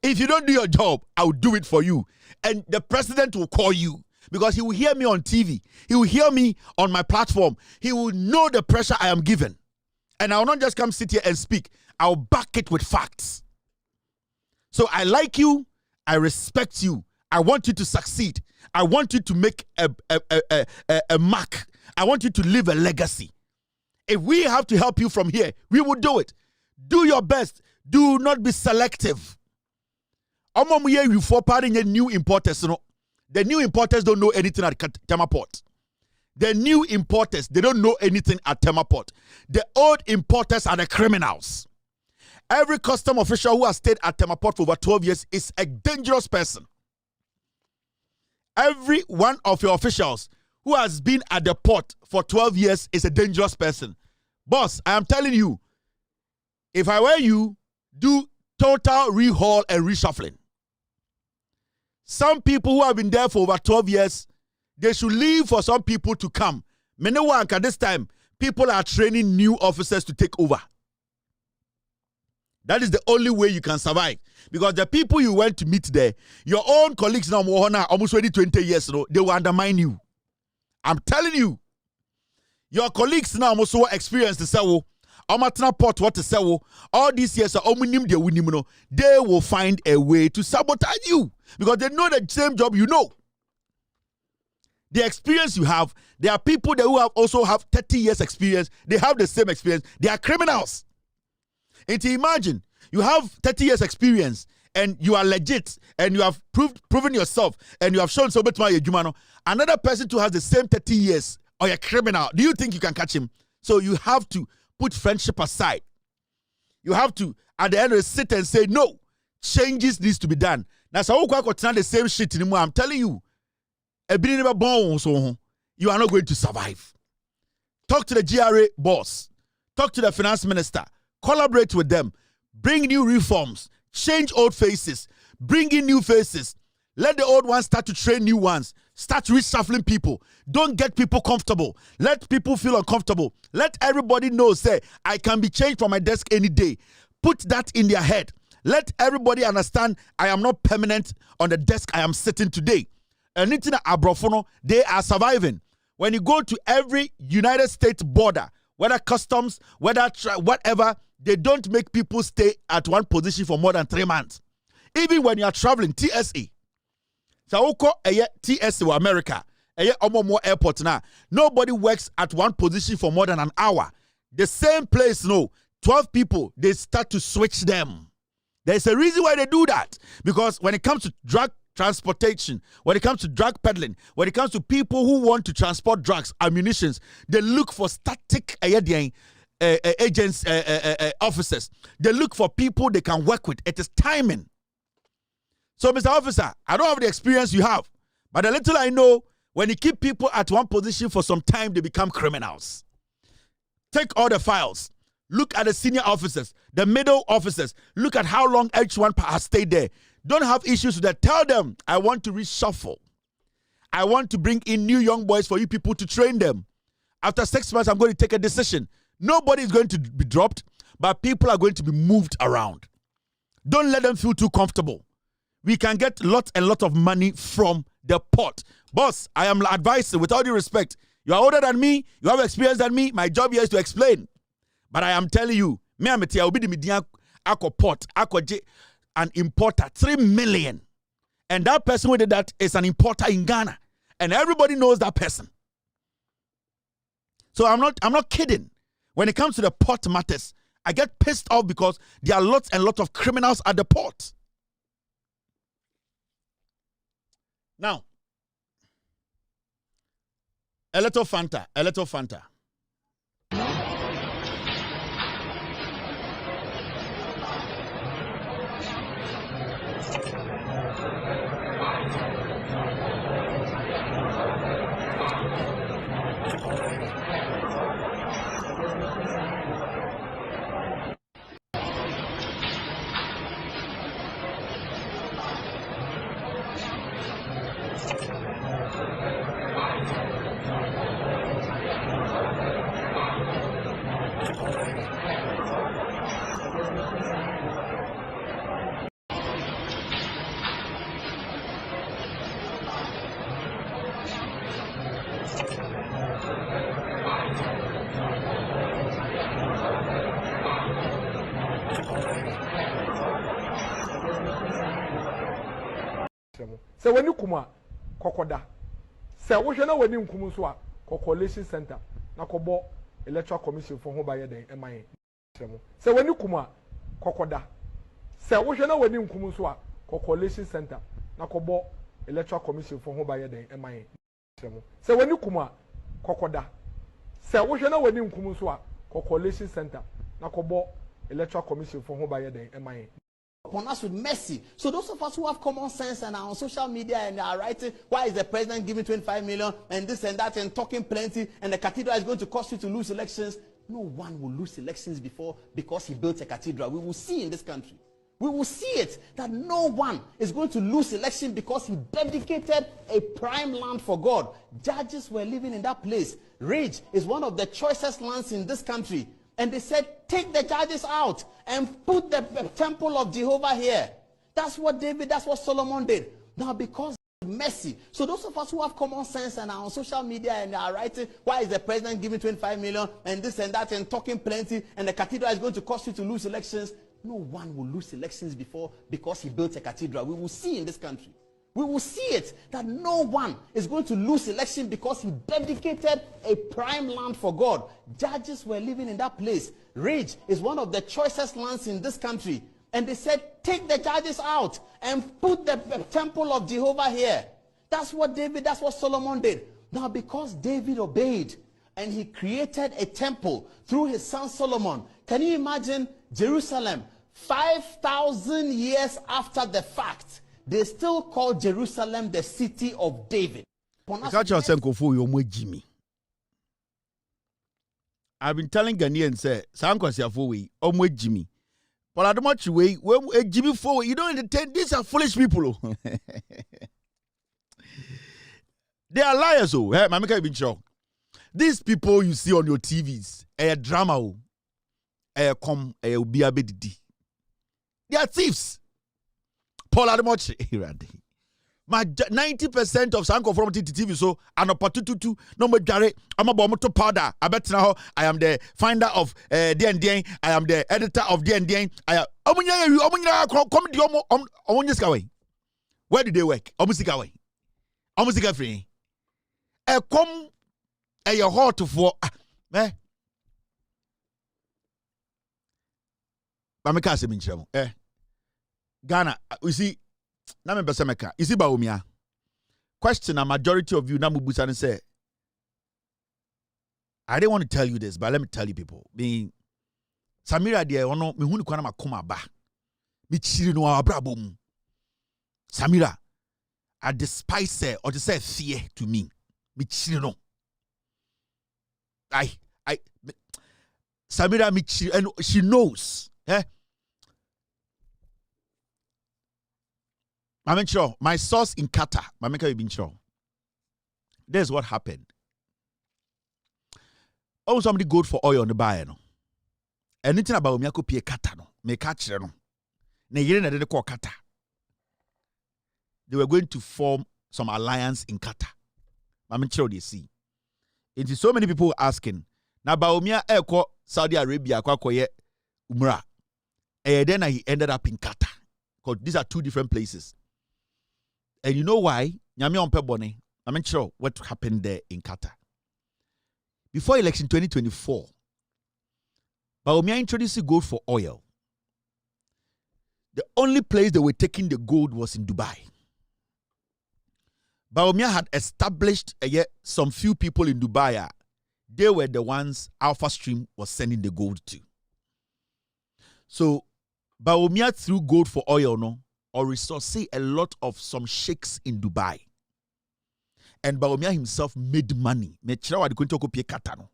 If you don't do your job, I will do it for you. And the president will call you. Because he will hear me on TV. He will hear me on my platform. He will know the pressure I am given. And I will not just come sit here and speak. I will back it with facts. So I like you. I respect you. I want you to succeed. I want you to make a mark. I want you to leave a legacy. If we have to help you from here, we will do it. Do your best. Do not be selective. New importers, the new importers don't know anything at Tema Port. The new importers, they don't know anything at Tema Port. The old importers are the criminals. Every custom official who has stayed at Tema Port for over 12 years is a dangerous person. Every one of your officials who has been at the port for 12 years is a dangerous person. Boss, I am telling you, If I were you, do total rehaul and reshuffling. Some people who have been there for over 12 years, they should leave for some people to come. At this time, people are training new officers to take over. That is the only way you can survive. Because the people you went to meet there, your own colleagues now, almost 20 years ago, they will undermine you. I'm telling you. Your colleagues now also experience the sell. Pot what to sell. All these years are they will find a way to sabotage you. Because they know the same job you know. The experience you have, there are people that who have also have 30 years experience. They have the same experience. They are criminals. And to imagine, you have 30 years experience and you are legit and you have proven yourself and you have shown so much more. Another person who has the same 30 years or a criminal, do you think you can catch him? So you have to put friendship aside. You have to, at the end of the sit and say, no, changes needs to be done. Now, so the same shit anymore. I'm telling you, you are not going to survive. Talk to the GRA boss. Talk to the finance minister. Collaborate with them. Bring new reforms. Change old faces. Bring in new faces. Let the old ones start to train new ones. Start reshuffling people. Don't get people comfortable. Let people feel uncomfortable. Let everybody know, say, I can be changed from my desk any day. Put that in their head. Let everybody understand I am not permanent on the desk I am sitting today. Anything abrofono, they are surviving. When you go to every United States border, whether customs, whether whatever, they don't make people stay at one position for more than 3 months. Even when you are traveling, TSA. So, TSA or America, more airport now. Nobody works at one position for more than an hour. The same place, 12 people, they start to switch them. There's a reason why they do that. Because when it comes to drug transportation, when it comes to drug peddling, when it comes to people who want to transport drugs, ammunitions, they look for static agents, officers. They look for people they can work with. It is timing. So, Mr. Officer, I don't have the experience you have, but the little I know, when you keep people at one position for some time, they become criminals. Take all the files. Look at the senior officers, the middle officers. Look at how long each one has stayed there. Don't have issues with that. Tell them, I want to reshuffle. I want to bring in new young boys for you people to train them. After 6 months, I'm going to take a decision. Nobody is going to be dropped, but people are going to be moved around. Don't let them feel too comfortable. We can get lot and lot of money from the pot. Boss, I am advising with all due respect. You are older than me. You have experience than me. My job here is to explain. But I am telling you, me and I will be the media pot, an importer, 3 million. And that person who did that is an importer in Ghana. And everybody knows that person. So I'm not kidding. When it comes to the port matters, I get pissed off because there are lots and lots of criminals at the port. Now, a little Fanta. So when you come kokoda say wo hwe na wani nkum so a coalition center na kobo electoral commission for ho baye den eman say when you come kokoda say wo hwe na wani nkum so a coalition center na kobo electoral commission for ho baye den eman say when you come kokoda say wo hwe na wani nkum so a coalition center na kobo electoral commission for ho baye den eman upon us with mercy. So those of us who have common sense and are on social media and are writing, why is the president giving 25 million and this and that and talking plenty and the cathedral is going to cost you to lose elections? no one will lose elections before because he built a cathedral. We will see in this country. We will see it that no one is going to lose election because he dedicated a prime land for God. Judges were living in that place. Ridge is one of the choicest lands in this country. And they said, take the judges out and put the temple of Jehovah here. That's what Solomon did. Now, because mercy. So those of us who have common sense and are on social media and are writing, why is the president giving 25 million and this and that and talking plenty and the cathedral is going to cost you to lose elections? No one will lose elections before because he built a cathedral. We will see in this country. We will see it that no one is going to lose election because he dedicated a prime land for God. Judges were living in that place. Ridge is one of the choicest lands in this country. And they said, take the judges out and put the temple of Jehovah here. That's what Solomon did. Now, because David obeyed and he created a temple through his son Solomon, can you imagine Jerusalem 5,000 years after the fact? They still call Jerusalem the city of David. I've been telling Ghanaians, say, Sankwasiafowi, Jimmy. But I don't much way, Jimmy forward, you don't entertain. These are foolish people. They are liars, oh. Hey, Mamika, you've been sure. These people you see on your TVs, a drama, a come, a ubiabedi. They are thieves. Paul Adamochi, 90% of Sanko from TV so an opportunity no more jare. I'm a bomb to powder. I bet now I am the finder of DND. I am the editor of DND. I am where did they work? Omusika free. Come a your heart for Mamika Seminchamo. Ghana, you see, na me besemeka. You see Bawumia. Question a majority of you na mubusa and say, I didn't want to tell you this, but let me tell you people. Being Samira dear, ono me hunu kwana makoma ba. Me chiri no abrabo mu. Samira, I despise her or to say fear to me. Me chiri no. Samira me chiri, and she knows. I'm sure. My source in Qatar, Mamika, you've been sure. There's what happened. Oh, somebody go for oil on the buyer, no. Anything about me, I could pay Qatar, no. Me catch no. Ne yere na de call Qatar. They were going to form some alliance in Qatar. I'm sure they see. It is so many people asking. Now, Bawumia eko Saudi Arabia kwa koye umra. Then he ended up in Qatar. Because these are two different places. And you know why? I'm sure what happened there in Qatar. Before election 2024, Bawumia introduced gold for oil. The only place they were taking the gold was in Dubai. Bawumia had established some few people in Dubai. They were the ones Alpha Stream was sending the gold to. So, Bawumia threw gold for oil, no? Or resource a lot of some sheikhs in Dubai. And Bawumia himself made money. Me chira wadi kunto ko pie Qatar no.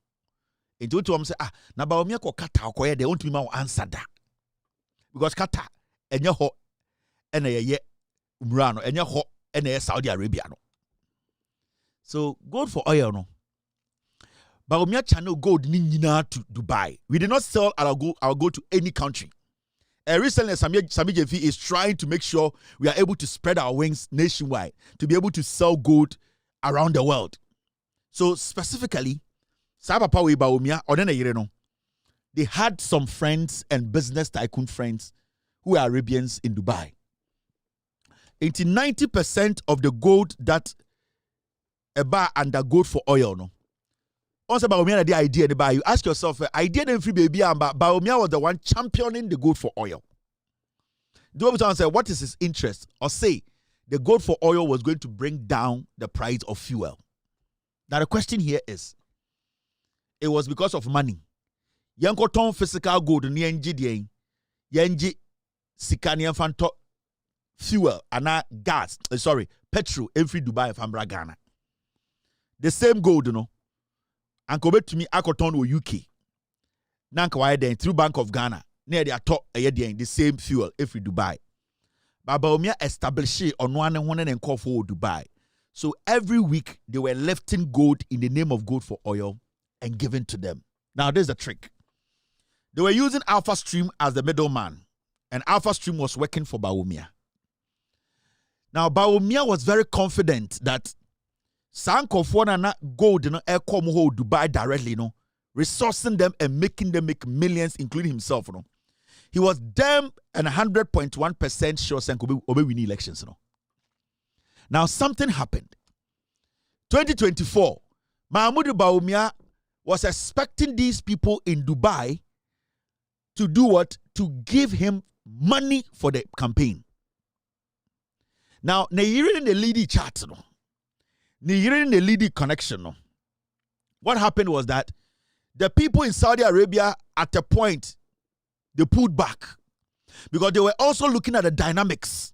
Enti otu am say na Bawumia ko Qatar ko ye de won't me ma answer that. Because Qatar enye ho ena ye umra no, enye ho ena ye Saudi Arabia no. So gold for oil no. Bawumia channel gold ni nyina to Dubai. We did not sell our gold to any country. Recently, Sami Jefi is trying to make sure we are able to spread our wings nationwide to be able to sell gold around the world. So specifically, Sabapawe Bawumia, they had some friends and business tycoon friends who are Arabians in Dubai. 90% of the gold that a bar under gold for oil, no. Also, Bawumia had the idea to buy. You ask yourself, idea then free baby, but Bawumia was the one championing the gold for oil. Do you say what is his interest? Or say the gold for oil was going to bring down the price of fuel. Now the question here is, it was because of money. Yanko ton physical gold ni yenji sikani fanto fuel and gas. Petrol every Dubai from Ghana. The same gold, you know. And come to me, Akoton or UK. nanka why then through Bank of Ghana near the top the same fuel if we Dubai. But Bawumia established on one and call for Dubai. So every week they were lifting gold in the name of gold for oil and giving to them. Now there's the trick. They were using Alpha Stream as the middleman, and Alpha Stream was working for Bawumia. Now Bawumia was very confident that Sanko Fuana gold Dubai directly, resourcing them and making them make millions, including himself. He was damn and 100.1% sure Sanko will win elections. Now something happened. 2024, Mahmoud Bawumia was expecting these people in Dubai to do what? To give him money for the campaign. Now, in the leading chat, in the leading connection, what happened was that the people in Saudi Arabia at a point, they pulled back because they were also looking at the dynamics.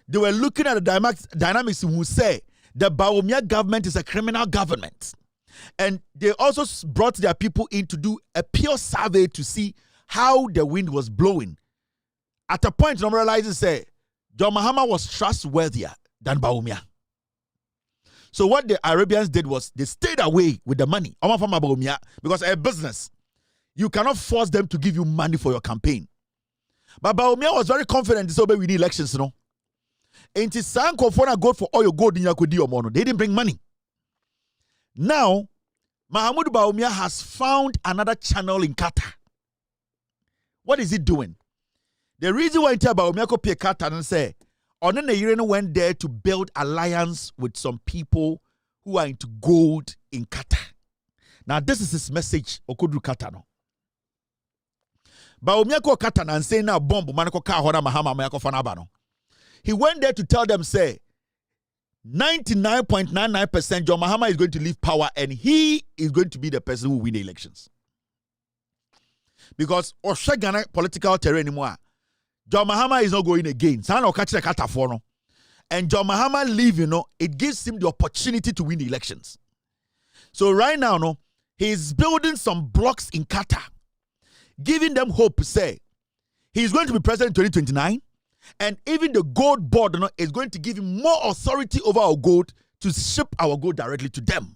They were looking at the dynamics who say the Bawumia government is a criminal government. And they also brought their people in to do a pure survey to see how the wind was blowing. At a point, normalizers say, John Mahama was trustworthier than Bawumia. So what the Arabians did was they stayed away with the money. Because a business, you cannot force them to give you money for your campaign. But Bawumia was very confident this will be winning elections, And it's Sanko for go for all your gold in your mono. They didn't bring money. Now, Mahmoud Bawumia has found another channel in Qatar. What is he doing? The reason why Bawumia go pay Qatar and say, Onene went there to build alliance with some people who are into gold in Qatar. Now, this is his message. Okudru Qatar no. Bawumia ko Qatar and say now bomb manako ka hora Mahama mayako fanabano. He went there to tell them, say, 99.99% John Mahama is going to leave power and he is going to be the person who will win the elections. Because Ghana political terrain anymore. John Mahama is not going again. And John Mahama leaving, it gives him the opportunity to win the elections. So right now, he's building some blocks in Qatar, giving them hope, say, he's going to be president in 2029. And even the gold board is going to give him more authority over our gold to ship our gold directly to them.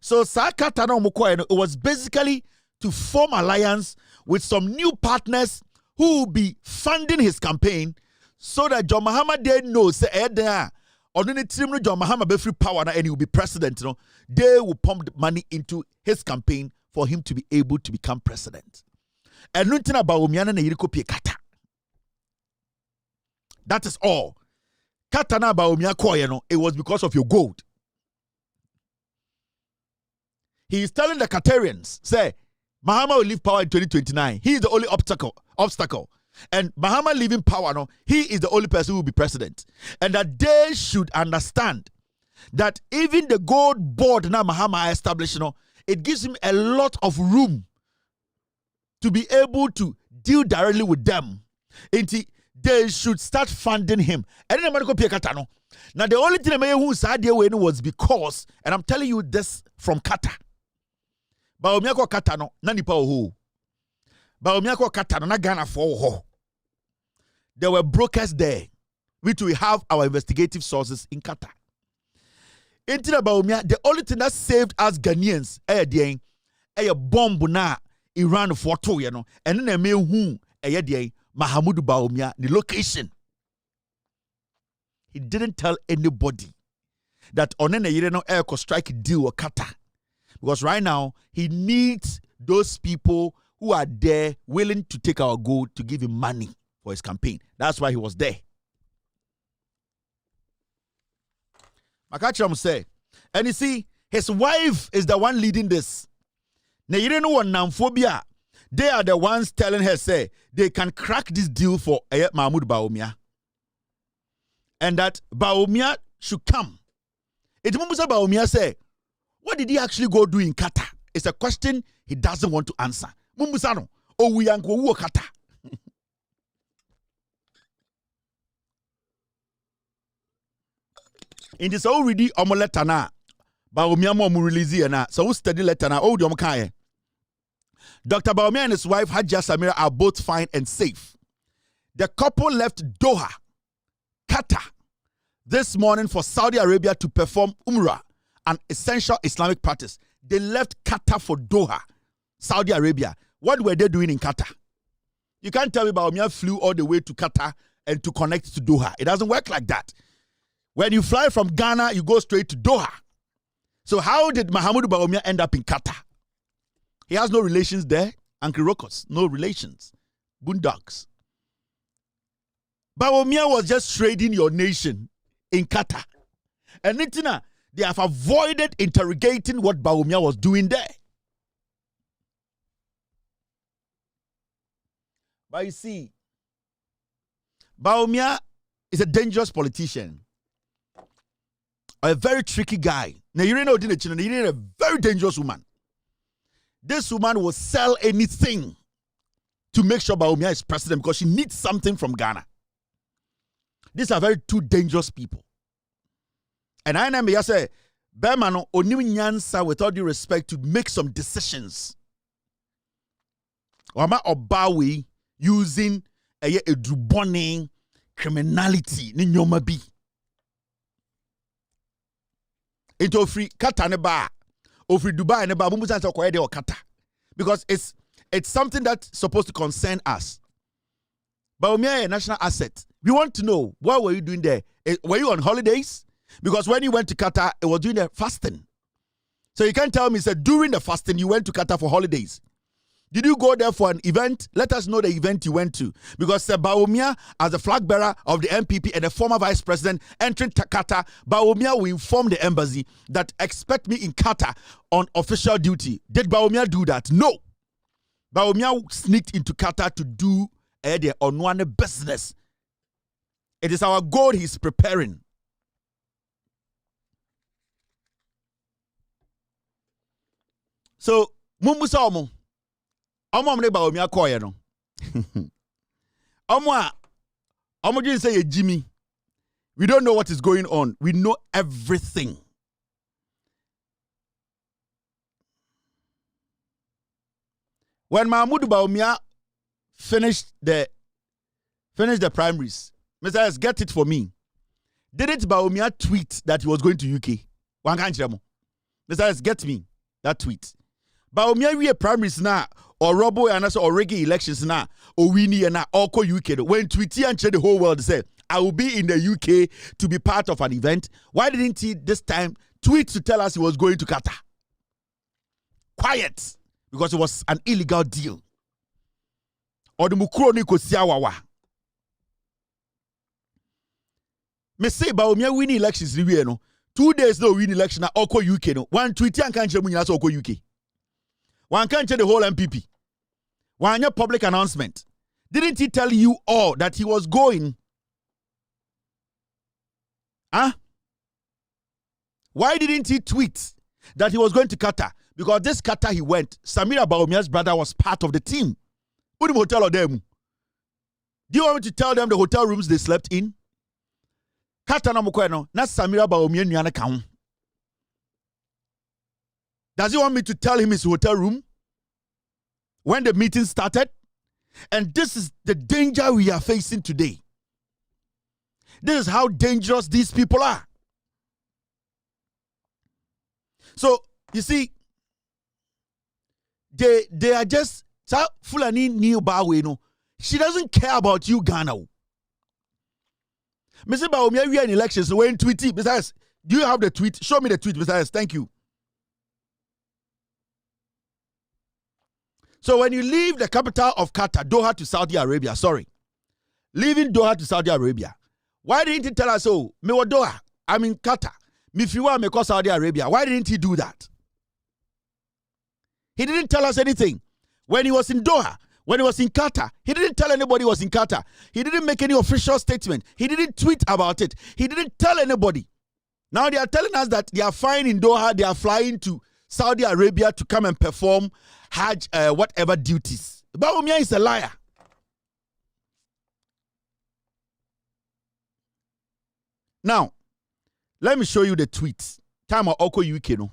So it was basically to form alliance with some new partners who will be funding his campaign so that John Mahama didn't know say John Mahama be free power and he will be president. They will pump money into his campaign for him to be able to become president. And Nuntina Bawumia na yiriko pie Qatar. That is all. Katana Bawumia koye it was because of your gold. He is telling the Qatarians, say, Mahama will leave power in 2029. He is the only obstacle. And Mahama leaving power, he is the only person who will be president. And that they should understand that even the gold board now Mahama established, it gives him a lot of room to be able to deal directly with them. They should start funding him. And then now the only thing who said was because, and I'm telling you this from Qatar. Bawumia ko Qatar no na nipa ho. Bawumia ko Qatar no na Ghana for ho. There were brokers there, which we have our investigative sources in Qatar. Intina Bawumia, the only thing that saved us Ghanaians, bomb na Iran for two, and then who Mahmoud Bawumia, the location. He didn't tell anybody that Onene air could strike a deal with Qatar. Because right now, he needs those people who are there willing to take our gold to give him money for his campaign. That's why he was there. Makacham say, and you see, his wife is the one leading this. They are the ones telling her, say, they can crack this deal for Mahmoud Bawumia. And that Bawumia should come. It's Mumusa Bawumia say, what did he actually go do in Qatar? It's a question he doesn't want to answer. Mumusa no, we yanko wo Qatar. In this already letter na Bawumia mo release na so study letter na o de kaye. Dr. Bawumia and his wife, Hajia Samira, are both fine and safe. The couple left Doha, Qatar, this morning for Saudi Arabia to perform Umrah, an essential Islamic practice. They left Qatar for Doha, Saudi Arabia. What were they doing in Qatar? You can't tell me Bawumia flew all the way to Qatar and to connect to Doha. It doesn't work like that. When you fly from Ghana, you go straight to Doha. So how did Mahama Bawumia end up in Qatar? He has no relations there. Uncle Rokos, no relations. Boondocks. Bawumia was just trading your nation in Qatar. And Nitina, they have avoided interrogating what Bawumia was doing there. But you see, Bawumia is a dangerous politician. A very tricky guy. Now, you know, you're a very dangerous woman. This woman will sell anything to make sure Bawumia is president because she needs something from Ghana. These are very two dangerous people. And I know me say, Bermano onim nyansa with all due respect to make some decisions. Wama obawi using a drubone criminality ni nyoma bi. Into free Qatar ne ba, free Dubai ne ba, mumusa se koye de o Qatar. Because it's something that's supposed to concern us. Bawumia a national asset. We want to know, what were you doing there? Were you on holidays? Because when you went to Qatar, it was during the fasting. So you can't tell me, said during the fasting, you went to Qatar for holidays. Did you go there for an event? Let us know the event you went to. Because Bawumia, as the flag bearer of the MPP and the former vice president entering Qatar, Bawumia will inform the embassy that expect me in Qatar on official duty. Did Bawumia do that? No. Bawumia sneaked into Qatar to do their on business. It is our goal he's preparing. So, mumbusa omo mne Bawumia koye no. Omo just say Jimmy. We don't know what is going on. We know everything. When Mahama Bawumia finished the primaries, Mr. S, get it for me. Didn't Bawumia tweet that he was going to UK? One can't Mr. S, get me that tweet. Bawumia we primaries now, or Robo and also or reggae elections now, or Winnie and or UK. When tweety and the whole world said, I will be in the UK to be part of an event. Why didn't he this time tweet to tell us he was going to Qatar? Quiet, because it was an illegal deal. Or the Mukroni Kosiawawa. Me say Bawumia win elections review no. 2 days no win election na oko UK no. One tweet and can't mu nyina so oko UK. One can't the whole MPP. One your public announcement. Didn't he tell you all that he was going? Huh? Why didn't he tweet that he was going to Qatar? Because this Qatar he went, Samira Bawumia's brother was part of the team. What hotel of them? Do you want me to tell them the hotel rooms they slept in? Qatar na mukweno, na Samira Bawumia nyane kaun. Does he want me to tell him his hotel room? When the meeting started? And this is the danger we are facing today. This is how dangerous these people are. So, you see, they are just Fulani new Bawe no. She doesn't care about you, Ghana. Mr. Bawumia, we are in elections. So when tweeting, besides, do you have the tweet? Show me the tweet, besides. Thank you. So when you leave the capital of Qatar, Doha to Saudi Arabia, leaving Doha to Saudi Arabia, why didn't he tell us, oh, me wa Doha, I'm in Qatar. Me fiwa me ko Saudi Arabia. Why didn't he do that? He didn't tell us anything. When he was in Doha, when he was in Qatar, he didn't tell anybody he was in Qatar. He didn't make any official statement. He didn't tweet about it. He didn't tell anybody. Now they are telling us that they are flying in Doha, they are flying to Saudi Arabia to come and perform Hajj, whatever duties. Bawumia is a liar. Now, let me show you the tweets. Time of Oko UK no.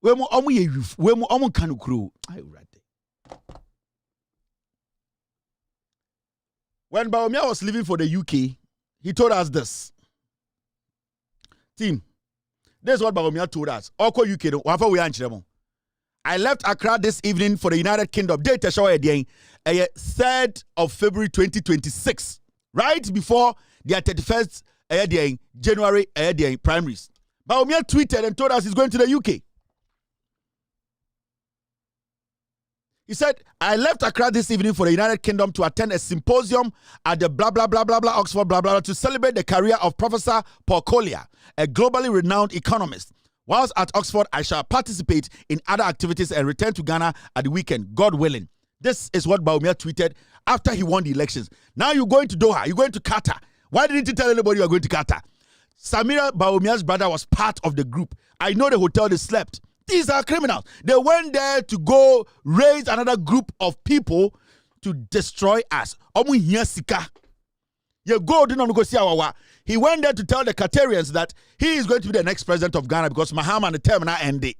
We mo kanu kru. When Bawumia was leaving for the UK, he told us this. Team, this is what Bawumia told us. Oko UK, I left Accra this evening for the United Kingdom. Date show again, 3rd of February 2026, right before their 31st January primaries. Bawumia tweeted and told us he's going to the UK. He said, I left Accra this evening for the United Kingdom to attend a symposium at the blah, blah, blah, blah, blah, Oxford, blah, blah, to celebrate the career of Professor Paul Collier, a globally renowned economist. Whilst at Oxford, I shall participate in other activities and return to Ghana at the weekend, God willing. This is what Bawumia tweeted after he won the elections. Now you're going to Doha, you're going to Qatar. Why didn't you tell anybody you're going to Qatar? Samira Bawumia's brother was part of the group. I know the hotel they slept. These are criminals. They went there to go raise another group of people to destroy us. He went there to tell the Qatarians that he is going to be the next president of Ghana because Mahama and the term now ended.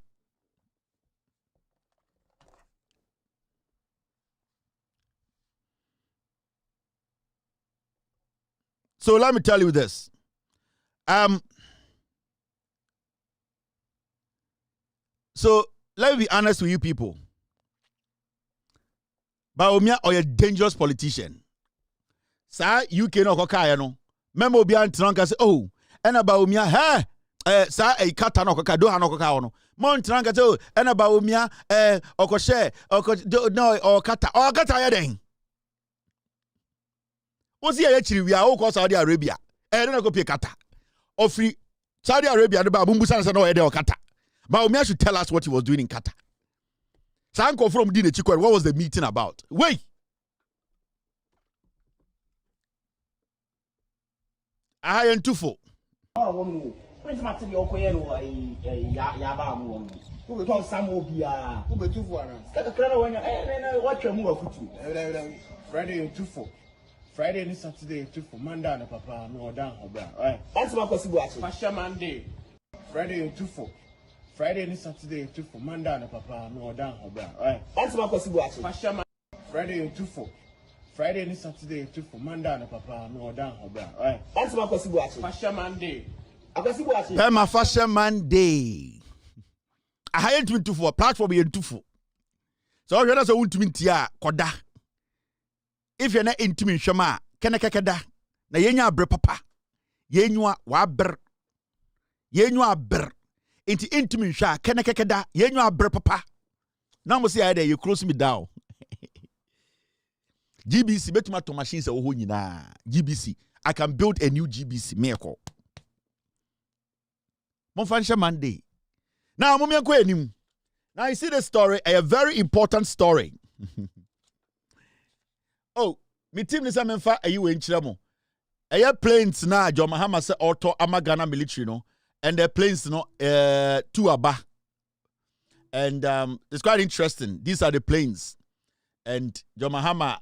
So let me tell you this. So let me be honest with you people. Bawumia or a dangerous politician. Sa UK no kokaya no. Memo obi antranka say oh, ena Bawumia sa Qatar no koka Doha no koka no. Mon tranka say oh, ena Bawumia okoshe no or Qatar ya den. Osi ya chiri wi a o Saudi Arabia. Na go pay Qatar. Ofri Saudi Arabia no ba bumbusa na say no e dey Qatar. Bawumia should tell us what he was doing in Qatar. Sanko from Dine Chikwe, what was the meeting about? Wait. I am too full. Friday and 2-4. Friday and Saturday 2-4. Monday and Papa no down. Alright. That's my possible action. Pasha Monday. Friday and 2-4. Friday and Saturday 2-4. Monday and Papa no down. Alright. That's my possible action. Pasha Monday. Friday and 2-4. Friday and Saturday 2-4. Monday and Papa no down. Alright. That's my possible action. Pasha Monday. Pema Fashion Monday. I hired 24 platform in 24. So you're not so intimate koda. If you're not intimate shama, kenekekeda. Na yenya bre papa. Yenywa wa ber. Yenywa ber. Inti intimate sha kenekekeda. Yenywa bre papa. Now mo say there you close me down. GBC betuma to machines o ho nyina. GBC. I can build a new GBC meko. Monfansha Monday. Now, now you see the story, a very important story. Oh, me team is a memfa a you in Chilamo. A planes na John Mahama se auto Amagana military no, and the planes no two aba. And it's quite interesting. These are the planes. And John Mahama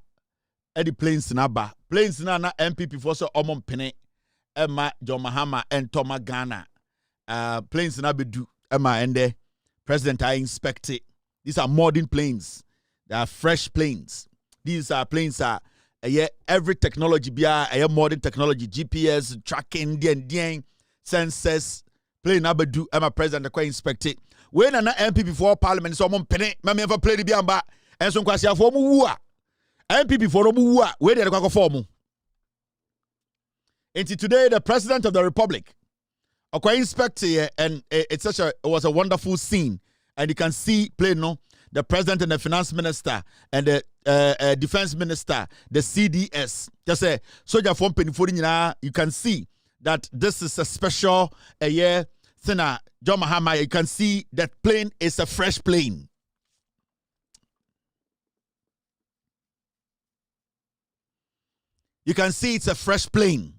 the planes na ba. Planes na MPP for so omon pene Emma John Mahama and Toma Ghana. Planes na bedu Emma and the president I inspect it. These are modern planes. They are fresh planes. These are planes are every technology be a modern technology, GPS, tracking, sensors. Plane na bedu Emma president I inspect it. When an MP before parliament so mon pene me ever play the biamba and so kwasi afo mu wu a MP before mu wu a we dey kwa form. Until today the president of the republic okay, inspect here, and it was a wonderful scene, and you can see the president and the finance minister and the defense minister, the CDS. Just say soldier from Penifori, you can see that this is a special year. John Mahama, you can see that plane is a fresh plane. You can see it's a fresh plane.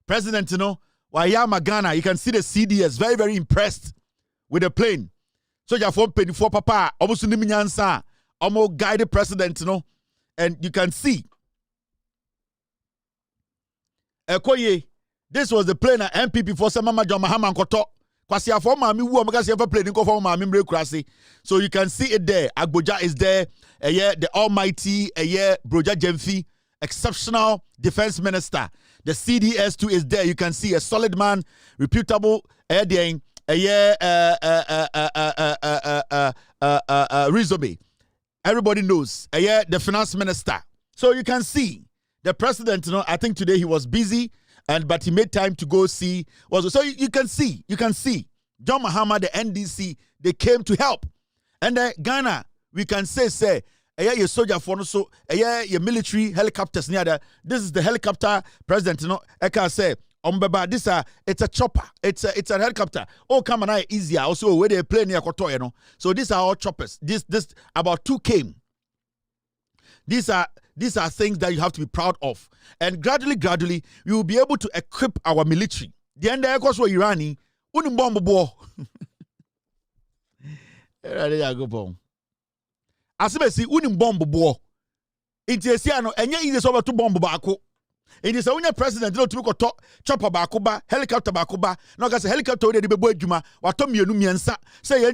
President, Wayama Ghana, you can see the CDS very, very impressed with the plane. So you have 124 papa, almost Niminyansa, almost guided president, and you can see. Ekoye, this was the plane at MPP for Samama John Mahama Koto Kwasia for mami wu omaka se fa plane nko for mami mre kurase. So you can see it there. Agboja is there. The almighty Broja Jemfi, exceptional defense minister. The CDS too is there. You can see a solid man, reputable resume. Everybody knows. The finance minister. So you can see the president, I think today he was busy, but he made time to go see. So you can see. John Mahama, the NDC, they came to help. And Ghana, we can say, your soldier for so your military helicopters near there. This is the helicopter president, I can say, this it's a chopper, it's a helicopter. Oh, come on, easier. Also, where they play near Qatar, So these are all choppers. This about 2 came. These are things that you have to be proud of. And gradually, you will be able to equip our military. The end of course, Irani, bomb bo. Asibesi bomb bo. Intesiano, and yet is over to bomb bako. It is only president to look at chopper bakuba, helicopter bakuba, no gas helicopter de bebojuma, or Tommy Numiansa. Say,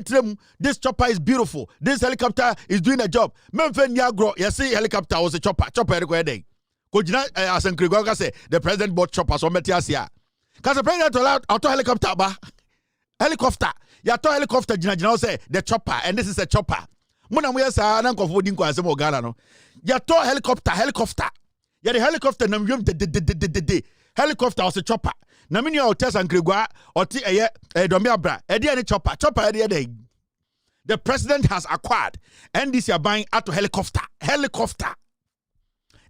this chopper is beautiful. This helicopter is doing a job. Memphis Yagro, you see, helicopter was a chopper every day. Could you not, as Ungrateful say, the president bought choppers on Metiasia? Because the president allowed auto helicopter, helicopter. Yato helicopter, Jina say, the chopper, and this is a chopper. Muna Muyasa, Uncle Vodinko, as a Mogalano. Yato helicopter. Yeah, the helicopter the helicopter was a chopper. Namini or Tess and Gregor or Domia Bra. Any chopper. The president has acquired and this year buying out to helicopter.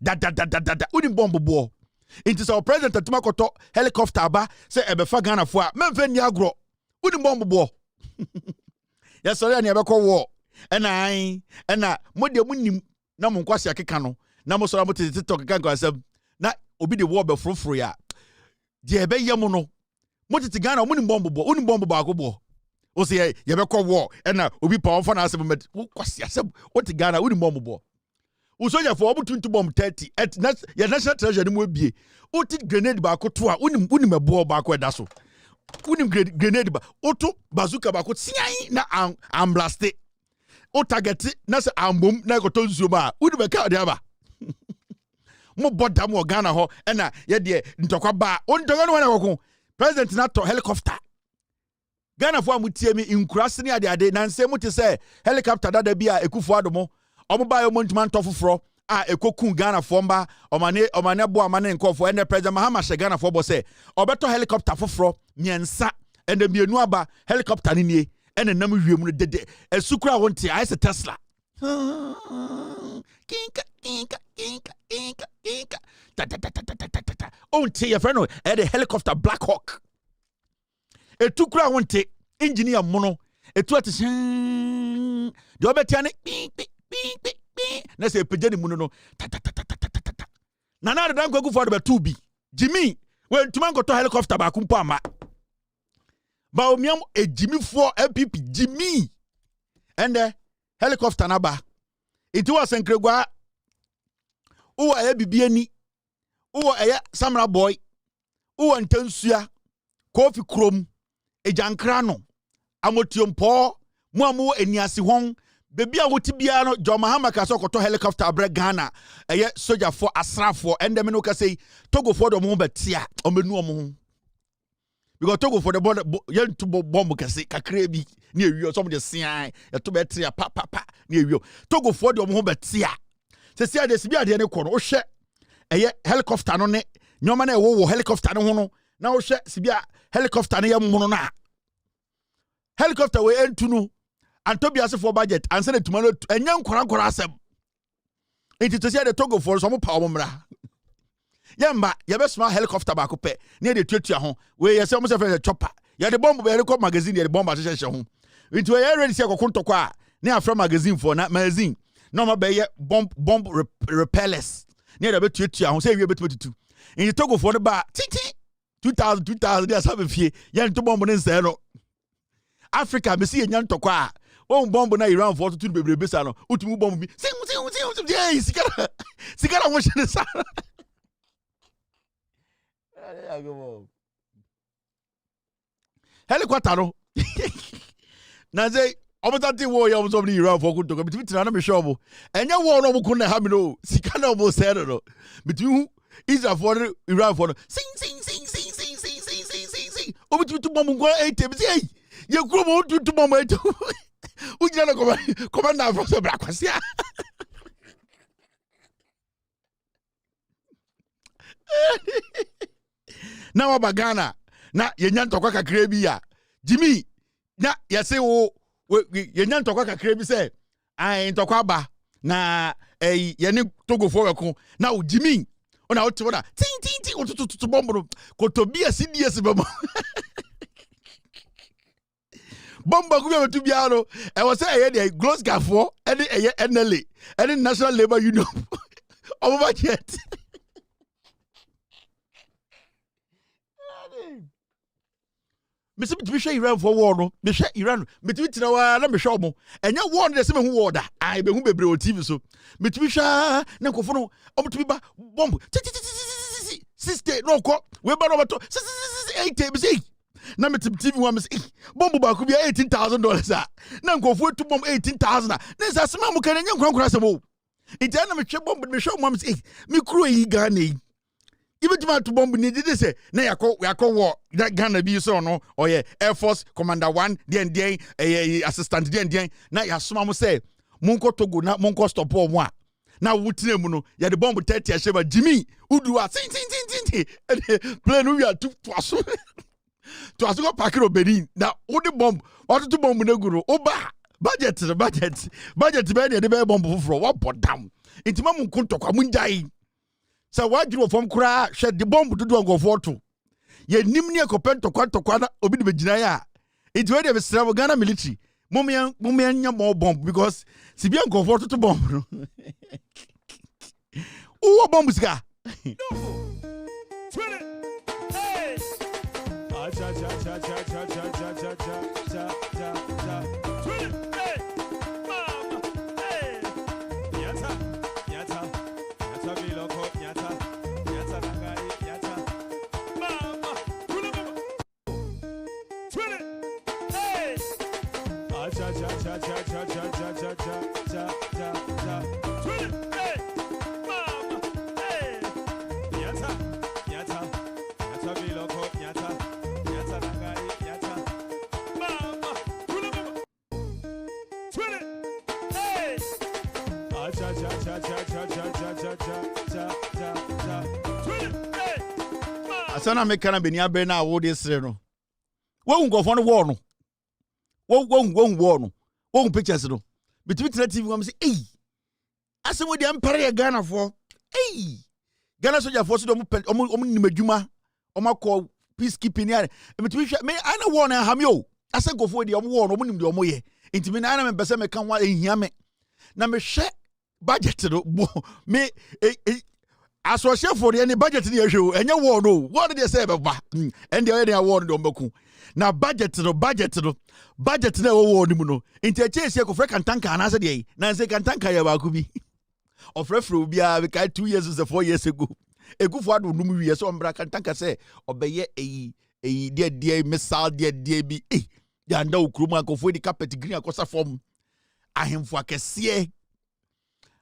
Unim bomb bo. It is our president at Tumakoto helicopter ba say ebefa Ghana for Memphis Yagro. Unim bomb bo. Yes, sorry, I never call war. And Modia Munim Namunkwasi Akikano. Na mo so amoti TikTok kan ko asem na obi de wo be frofro ya je be yam no mo titi Ghana mo ni bombo akobo o se ye be ko wo na obi pa onfa na asem met kwasi asem o ti Ghana wo ni bombo bo o so ya for obo tuntu bomb 30 at ya national treasure ni mo bie o ti grenade ba ko to a uni mebo ba ko eda so uni grenade ba o to bazooka ba ko tian na am blaste o target na se ambom na ko to nsuo ba uni be ka de aba mo boda mo Ghana ho na ye de ntokwa ba o ntokwa no na ko president na to helicopter Ghana fo amutie mi inkurase ne ade na nse muti se helicopter dada bia ekufo adomo omo ba yo montuma ntofoforo a ekokun Ghana fo mba omane bo amane nkofo ene president Mahama she Ghana fo bo se obeto helicopter foforo nyensa ene mienu aba helicopter ni nie ene nam wiem no dede esukura wonte ai se Tesla kinka on your friend at a helicopter Black Hawk. A 2 crowd one take engineer mono a 2 the obetianic let's say pejani muno nana don't go for the 2B Jimmy when to man go to helicopter bakumpama Bawumia a Jimmy 4 MPP Jimmy and the helicopter naba it was Ungrateful uwa bibiani uwa Samra boy uwa ntensua kofi krom ejankrano amotiompo mu amu eniase hon bebi a woti bia no John Mahama ka so koto helicopter abre Ghana soldier for asrafo ende me no ka say Togo for do mo betia omenu omo because Togo for the border yen to bomb kase kakra bi na ewio some de sian e to betia pa na ewio Togo for do mo betia se sia de sibia de ne ko no hwe helicopter no ne nyoma na wo helicopter no ho no na wo hwe sibia helicopter ne yam no na helicopter we entunu Antobias for budget and send it to Mano and young Koran asem. It is to say the Togo for some power mra. Yamba, you best small helicopter back up near the Twitter home, where you say almost a chopper. You the bomb record magazine, the bomb association home. Into a already say Kontokwa, near from magazine for not magazine. No more bay bomb repellers. Near the Twitter home, say you're 22. In the Togo for the bar, 2000, there's have a fee, young to bomb in zero. Africa, me see a young tokwa. Oh, bomb na Iran for to be besano. Utumu bomb. Sing. Yes, Sigara watch the sun. helicopter no na say obotati wo ya omo somebody Iran for good to between na me sure bo enya wo no mo kun na ha me no sika na omo say no between Israel for Iran for sing obetween to bomb go 8 say ye kuro mo to bomb 8 ujina na come na for so bra kwasia na wa bagana na yenya ntokwa kakra bi ya Jimmy na yase wo yenya ntokwa kakra bi se ai ntokwa ba na yene Togo fo weko na o Jimmy ona o tiwo da tin o tutu bombo ko to bi CDS baba bomba ku be to bia no e wo se eye dey close gafo e dey eye NLA e National Labour Union o budget Mr. Bitwisha Iran for war no me hwe Iran betwitina wa na me hwe omo enya war no de se me hu war da ai be hu bebre o TV so betwisha na nkofo no omtumi ba bomb sister no ko we ba no bato 8 be say na me TV wa me say bomb ba ku bia $18,000 a na nkofo tu bomb 18,000 na sa sema mu kan nya nkwankura se bo ija na me hwe bomb me hwe mo me say me kuro yi Ghana yi Ibetuma to bomb ni did say na yakọ war that Ghana bi so no oye Air Force Commander 1 den assistant den na yasoma mo say monko Togo na monko stop o mo a na wutine mu no ya de bomb 30 a sheba Jimmy udu a tin plane we are to aso go park ro Benin na udi bomb what to bomb na guru oba budget be na de be bomb fufuro what put down intima mun kuntokwa mun jai sa wajiro fom kura hwe de bomb dudu angofo to ye nim ne ekopento kwantokwa na obi de begina ya it we de be sra Ghana military mumia nya more bomb because si bien angofo to bomb no o bomb sika Asana me kana beni abe na wo de sere no wo ngofo no wo no wo pictures no between TV we say asem we dey empire Ghana for Ghana soldier force do omo nimadwuma omo call peacekeeping ya between me ana wo na ham yo ase ngofo dey omo wo no omo nim dey omo ye intimi na ana me pese me kan wa ehia me na me hwe budget no me associate for any budget ni ehwe enye wo no what dey say be ba and dey dey wo no mbeku na budget no na wo ni mu no nti echese ko freka tanka na se dey na se kan tanka ya ba ku bi ofrefro bia we kai 2 years or 4 years ago egufo ado num wi so mbra kan tanka se obeye eyi de missile de bi ya nda okrum akofo di carpet green akosa form ahemfo akese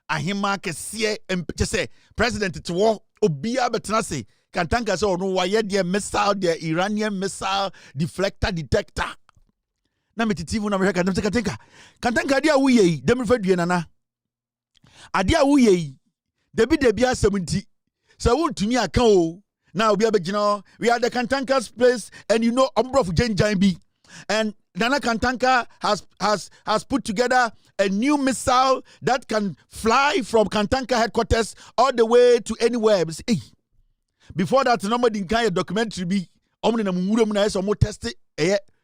ahema akese empese president to war obia betena se kan tanka se ono wa ye de missile de Iranian missile deflector detector na metitivu na mehaka namse kan tanka dia wo ye dem fa due nana adia wo ye debi asemunti so wontumi aka o na obi abegina we are the Kantanka's place and you know Umbrof Genjambi and Nana Kantanka has put together a new missile that can fly from Kantanka headquarters all the way to anywhere. Before that, nobody can documentary be omni na muwuram na eso mo test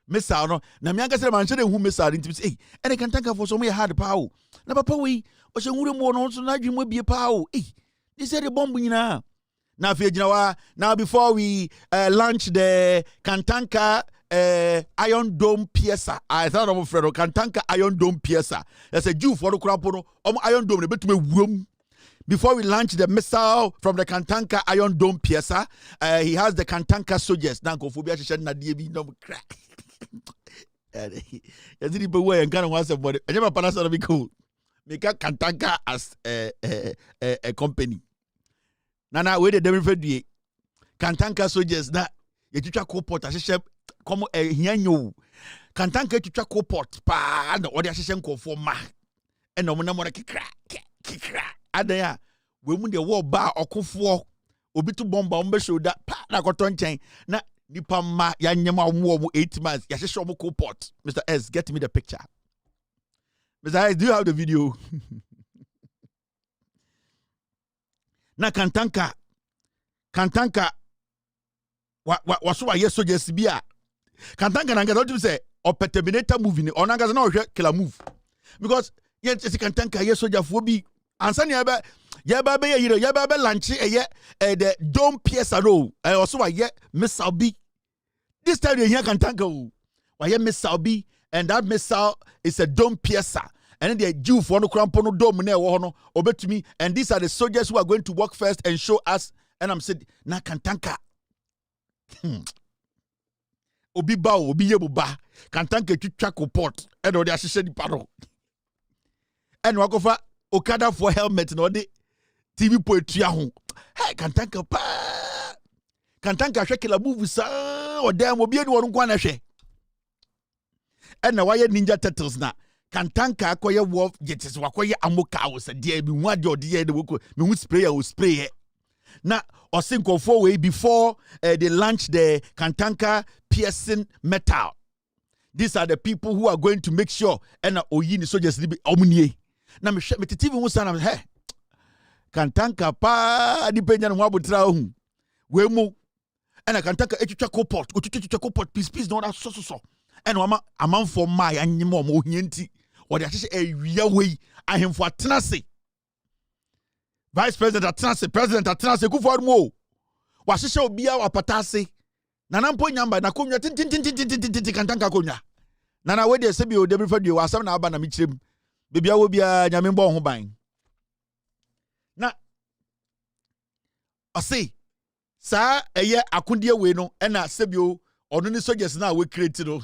missile no na me ankase man chede hu missile nti say and Kantanka for so me hard power na papa we o se wuram no so na dwemo bie power they say the bomb nyina na fe gina now before we launch the Kantanka Iron Dome Piesa. I thought of Fredo Kantanka Iron Dome Piesa. There's a Jew for the Krapono, Iron Dome, room. Before we launch the missile from the Kantanka Iron Dome Piesa, he has the Kantanka soldiers. Nankophobia Shana DB no crack. Yes, the people and kind of want somebody. I never pass on be cool. Make a Kantanka as a company. Nana, where the devil for the Kantanka soldiers that you try to port as a come here you. Kantanka to try to port pa no or the assistant call for ma and no more kikra. Adaya, we mun the war bar or kufo obi to bomba umbe show that pa na koton chain na. Nipa ma ya nyama wo 8 months. Ya shesho mo port. Mr. S, get me the picture. Mr. S, do you have the video? Na Kantanka waso wa yeso just bia. Kantanka nanga don't you say or Terminator movie or nanga na ohwe killer move. Because yen tesi Kantanka yeso jafo bi ansa ne ba lunch the dome piece aro also wa ye missile bi. This time you hear Kantanka why ye missile bi and that missile is a dome piece. And then the Jew for no crampono dome ne wo no obetumi, and these are the soldiers who are going to work first and show us. And I'm saying na Kantanka obi ba obi ye ba Kantanka twitwa ko port and o de ahye di paro and wakofa Okada for helmet no de TV poetry ho hey Kantanka pa Kantanka hwe kila move sa o dem obi eni wonu kwa na hwe and na why Ninja Turtles na Kantanka akoye wolf jetes wakoye amoka wo se de bi hu ade ode ye de woko me hu spray o spray na osinko way before they launch the Kantanka piercing metal. These are the people who are going to make sure and oyi ni soldiers be omunie na me TV hu sana he Kantanka pa di penya no abotra hu we mu and Kantanka etwitwa koport peace no that so and amam for my anyimo mo hienti or the ahye awia we ahemfo atenase Vice President atenase President atenase kufor mo wa hye obia wa patase nana mpo nyamba na konwa tin Kantanka konwa nana we de se bi o de brifa de wa asam na aba na michirem bebia wo bia nyame mbo ho ban na ase sa eye akondie we no na sebio ono ni soldiers na we create no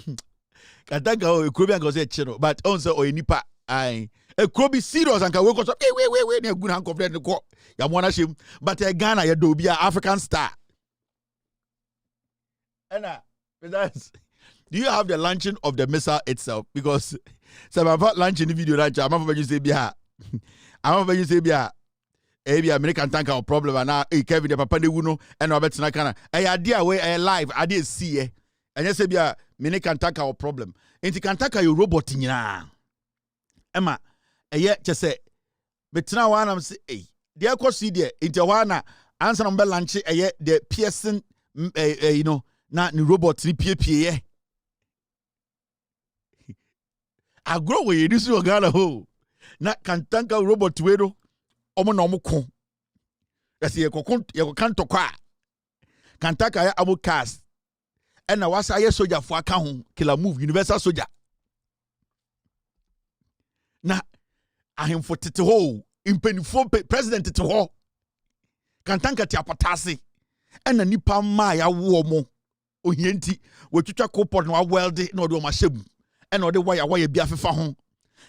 Kantanka o ekrobi anka say chiro but on say o enipa ai ekrobi serious anka we ko so we na gu na confident ko ya mo na shem but Ghana ye do bia African star Anna do you have the launching of the missile itself? Because some about launching the video right I'm not you say bia Ebi American tank our problem and now Kevin the papa de wuno and Robert na kana idea we live idea see and you say bia American tank our problem enti kan tank your robot nyina ema just say betena wa na say there ko see there enti wa na answer number launch the piercing you know na ni robot ni pie agro we this you Ghana ho na kan tank robot we do omo na omo ko yesi ye kan tokwa Kantanka ya abo cast and na wasa ye soldier for aka ho killer move universal soldier na ahemfo tete ho impenifo president tete ho Kantanka ti apatase and na nipa ma ya wo mo ohienti we twitwa kopot na weld na ode o mahyebu and ode wire bia fefa ho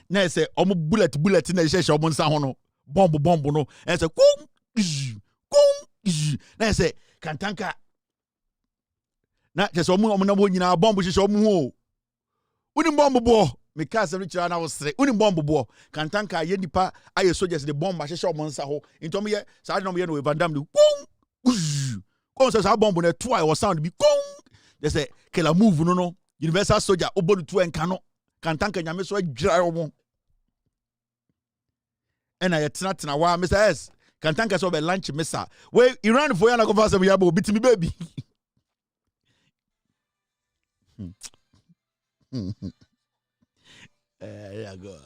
na say omo bullet na hye omo nsa ho no bomb no and say kum na say Kantanka na just omo na mo nyina bomb hye omo ho uni bomb bo me ka se richira na wo sere uni bomb bo Kantanka ye nipa aye soldiers the bomb hye omo nsa ho into me ye sa de no me ye no Vandam de kum say sa bomb na two I was sound be kum they say killer move no universal soldier obodu two enka no Kantanka nyame so adwira omo and I tena wa Mr. S Kantanka so be lunch missa we Iran for yana go fast we yabo bitimi baby yeah go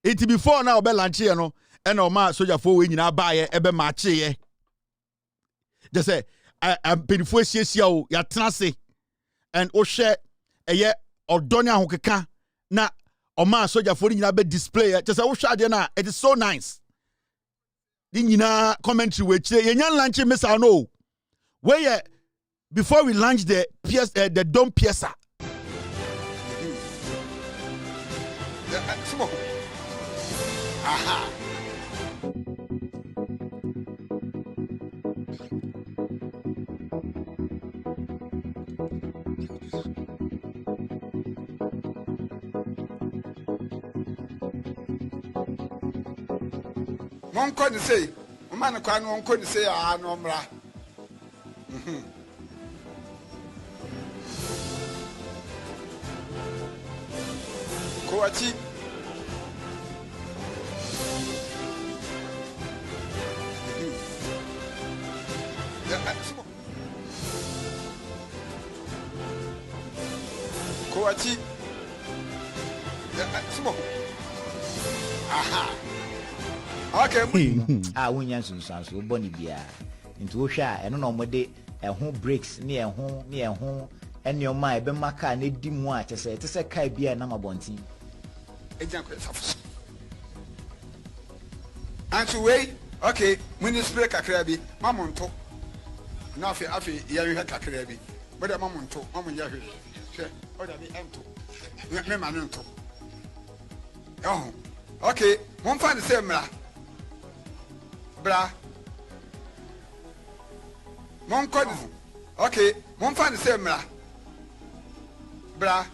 it before now be lunch here no and o ma soldier for we nyina ba ye ebe ma che ye just say I'm penifo siesia o ya tena se and o share eye odoni ahokeka na Oma soldier for nyina be display just say wo hwa de na it is so nice the nyina commentary we chire yenyan launch missile no where before we launch the PS the dome piercer Smoke. Aha. One couldn't say, man, one couldn't say, ah, no, mra. Koachi. Koachi. Smoke. Aha. Okay. Ah, when you so bonny bia into Osha, and no more day, a home breaks near home, and your mind, be maka, need dim watch, I say, it's a kai beer, number bonty. And to wait, okay, when you speak a crabby, Mamma talk. Nothing after you had a crabby, but a moment talk, Mamma Yahu. Or that be empty. Remember, oh, okay, one find the same. Bra. Mon code. Okay, mon find the same. Bra.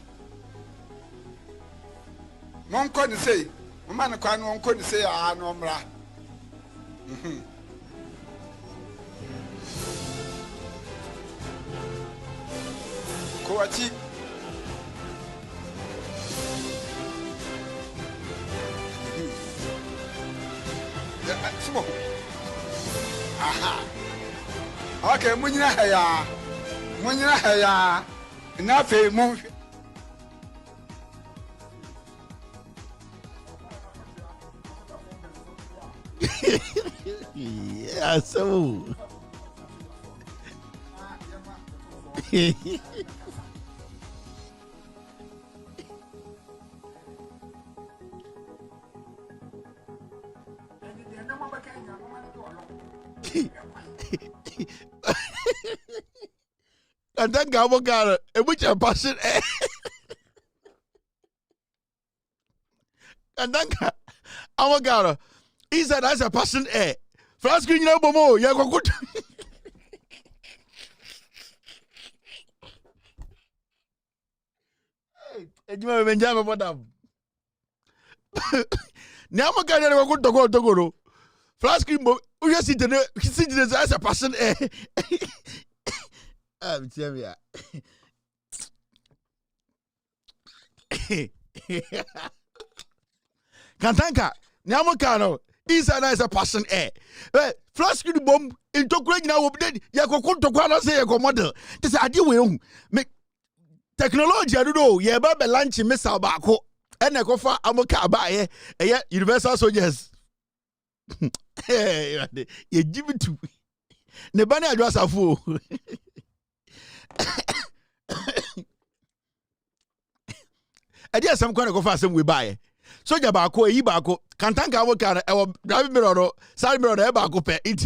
Mon code say, man can one code say, ah, no, bra. Koachi. Smoke. Aha. Okay, munyina haya. Na fe mu. Yeah, so. And then Gabo got it, which a person. And then our got he said, as a person, first green number more, yeah, go good. Hey, you may enjoy about them. Now, I'm going to go to go. Flash cream, we are sitting as a person. I'm telling you. Kantanka, Namakano, is a person. Flash cream bomb into great now. You go to Kuala say a model. This idea will make technology. I don't know. Yeah, Baba lunch miss our bako. And I go for Amoka by a universal soldiers. Hey, you give it to me. Nebani address a fool. I did some kind of go fast and we buy. So ya bako, ibako, Kantanka Wokana, our driving mirror, side mirror, ebako pe it.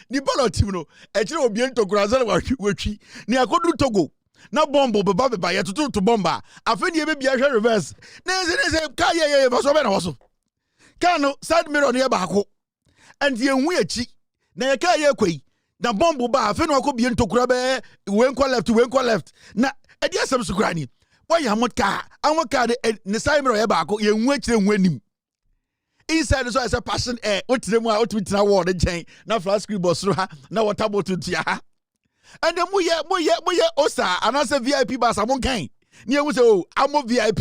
Nibolo Timo, a chill of Biento Grazan, which near Kodu Togo. Na bombo be babe ba yetutu to bomba afeni ye be bia reverse na se kaya ye so be na woso kanu side mirror ne ba ko and ye hu achi na ye kaya kwai na bombo ba afeni wako bia ntokura be we nko left na e dia sem sukura ni why amot ka de ne side mirror ye ba ko ye hu achire hu anim inside so as a passion otire mu a otumitina wall de gen na flat screen boss ro ha na water bottle tia ha. And then we osa and as a VIP bus among kind. Near was I'm a VIP.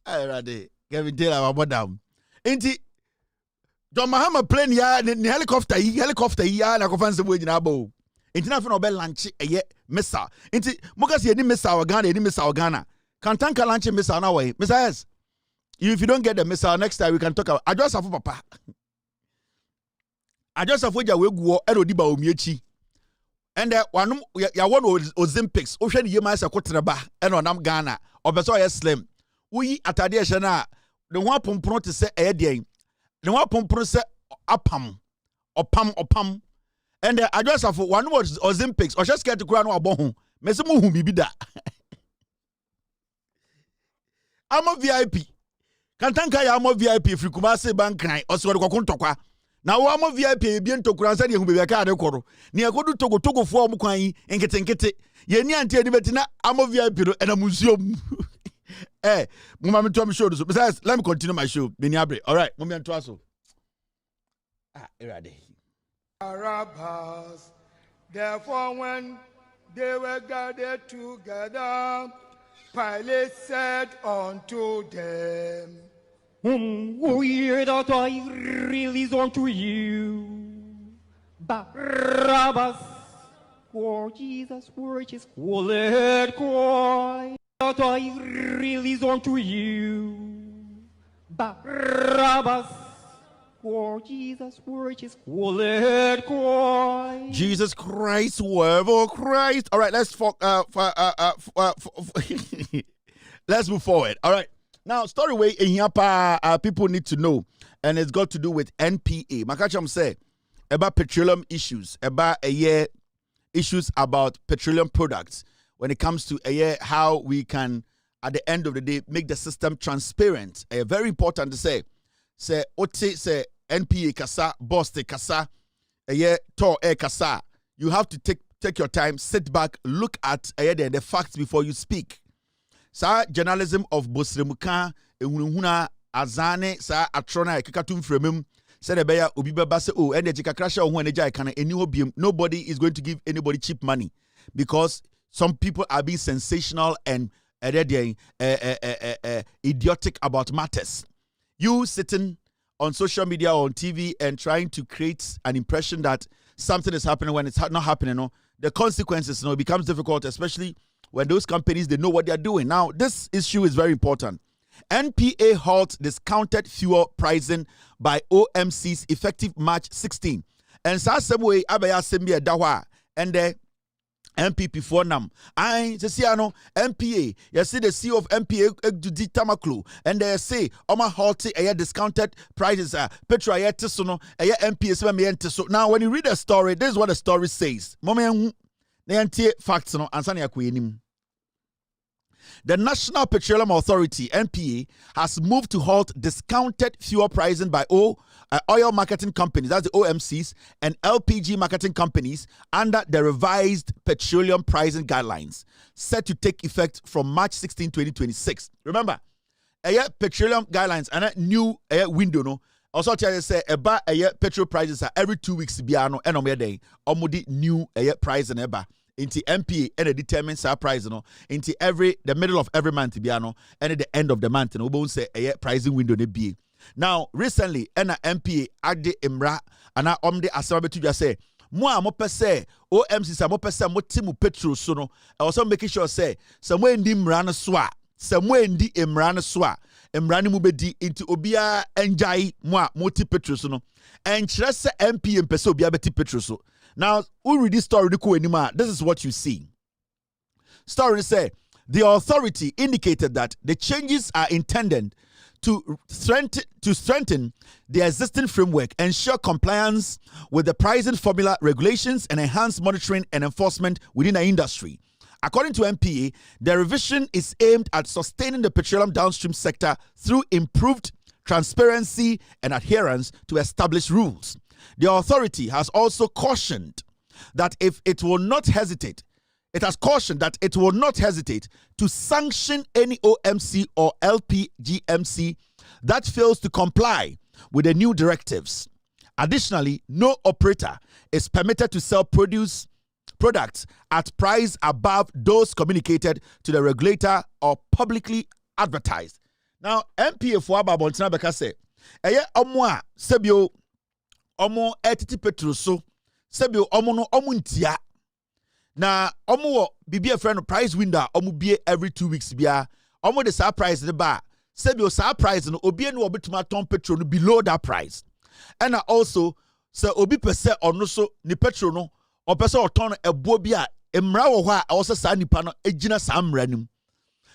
I ready. Kevin Taylor about them. Ain't it? John Mahama plane ya the helicopter ya na ko fancy way in abo. Ain't nothing about lunch missile. Ain't it? Mokas ye ni missile Ghana, ni missile Ghana. Kantanka lunch missile now way. Mr. S. If you don't get the missile next time we can talk about address of papa. I just have wager we go erodi Bawumia and one ya one Olympics ocean yema se kotreba and onam Ghana obeso ye slim we atade ehye na the one pompron te se den the one pompron se opam and I just have one was Olympics o just get to kura no abon ho me se mo hu bibi da I'm a VIP. Kantanka ya mo VIP free Kumasi Bankai also ko tokwa. Na wo mo VIP bien tokura nsa de hu be ka de koro. Ne akodu togo fo mo kwan yi nkete. Ye ni antie de betina amo VIP no na museum. Mama me show this. Besides, let me continue my show. Beniabre. All right, mama to aso. Erade. Arabas. Therefore when they were gathered together, Pilate said unto them, Whom will you that I release unto you? Barabbas, for Jesus, which is called Christ, that I release unto you. Barabbas, for Jesus, which is called Christ. Jesus Christ, whoever Christ. All right, let's let's move forward. All right. Now, story way in here, people need to know, and it's got to do with NPA. Makacham say about petroleum issues, about issues about petroleum products when it comes to how we can, at the end of the day, make the system transparent. Very important to say ote say NPA kasa, boss te kasa, to kasa. You have to take your time, sit back, look at the facts before you speak. Sa journalism of Bosremuka, Ehunhuna, Azane, sa Atrona, Kikatum Fremum, said Ebeya, Ubiba se and the Jikakrasha, who and Jai nobody is going to give anybody cheap money because some people are being sensational and idiotic about matters. You sitting on social media or on TV and trying to create an impression that something is happening when it's not happening, no, the consequences, it becomes difficult, especially when those companies, they know what they're doing. Now, this issue is very important. NPA halts discounted fuel pricing by OMCs effective March 16. And so some way, Abaya Sembia Dawa and the MPP for Nam. I say, MPA. You see the CEO of MPA, Tamaklu, and they say, Oma halting a discounted prices, Petro Ayetisono, a MPA. Now, when you read the story, this is what the story says. Facts no answer queen. The National Petroleum Authority (NPA) has moved to halt discounted fuel pricing by oil marketing companies, that's the OMCs, and LPG marketing companies under the revised petroleum pricing guidelines set to take effect from March 16, 2026. Remember, petroleum guidelines and a new window no. Also, tell you say about petrol prices are every 2 weeks. Biano and omede omudi new price and eba. Into MPA and a determined price no. Into the middle of every month biano and at the end of the month no. We won't say pricing window ne be. Now recently, and MPA agde imra and omde asabe to just say. Moi mo pese OMC sa mo pese mo timu petrol so no. Also making sure say somewhere in the imra swa. Somewhere in the imra swa. Emrani mu bedi into obia enjai moi multi petrol no and just MP mpese obia beti petrol so. Now we read this story this is what you see. Story say the authority indicated that the changes are intended to strengthen the existing framework, ensure compliance with the pricing formula regulations, and enhance monitoring and enforcement within the industry. According to MPA, the revision is aimed at sustaining the petroleum downstream sector through improved transparency and adherence to established rules. The authority has also cautioned that it will not hesitate to sanction any OMC or LPGMC that fails to comply with the new directives. Additionally, no operator is permitted to sell products at price above those communicated to the regulator or publicly advertised. Now, MPA for Ababontina Beka say, omwa sebio omo etiti petrol so sebio omo no omo ntia na omo bibi a friend price window omo bie every 2 weeks bia omo the surprise the bar sebio surprise no obi no obetuma ton petrol no below that price. And also say obi pese ono so ni petrol no o pese oton ebo bi a emra wo ho a also sa nipa no egina sa mra nim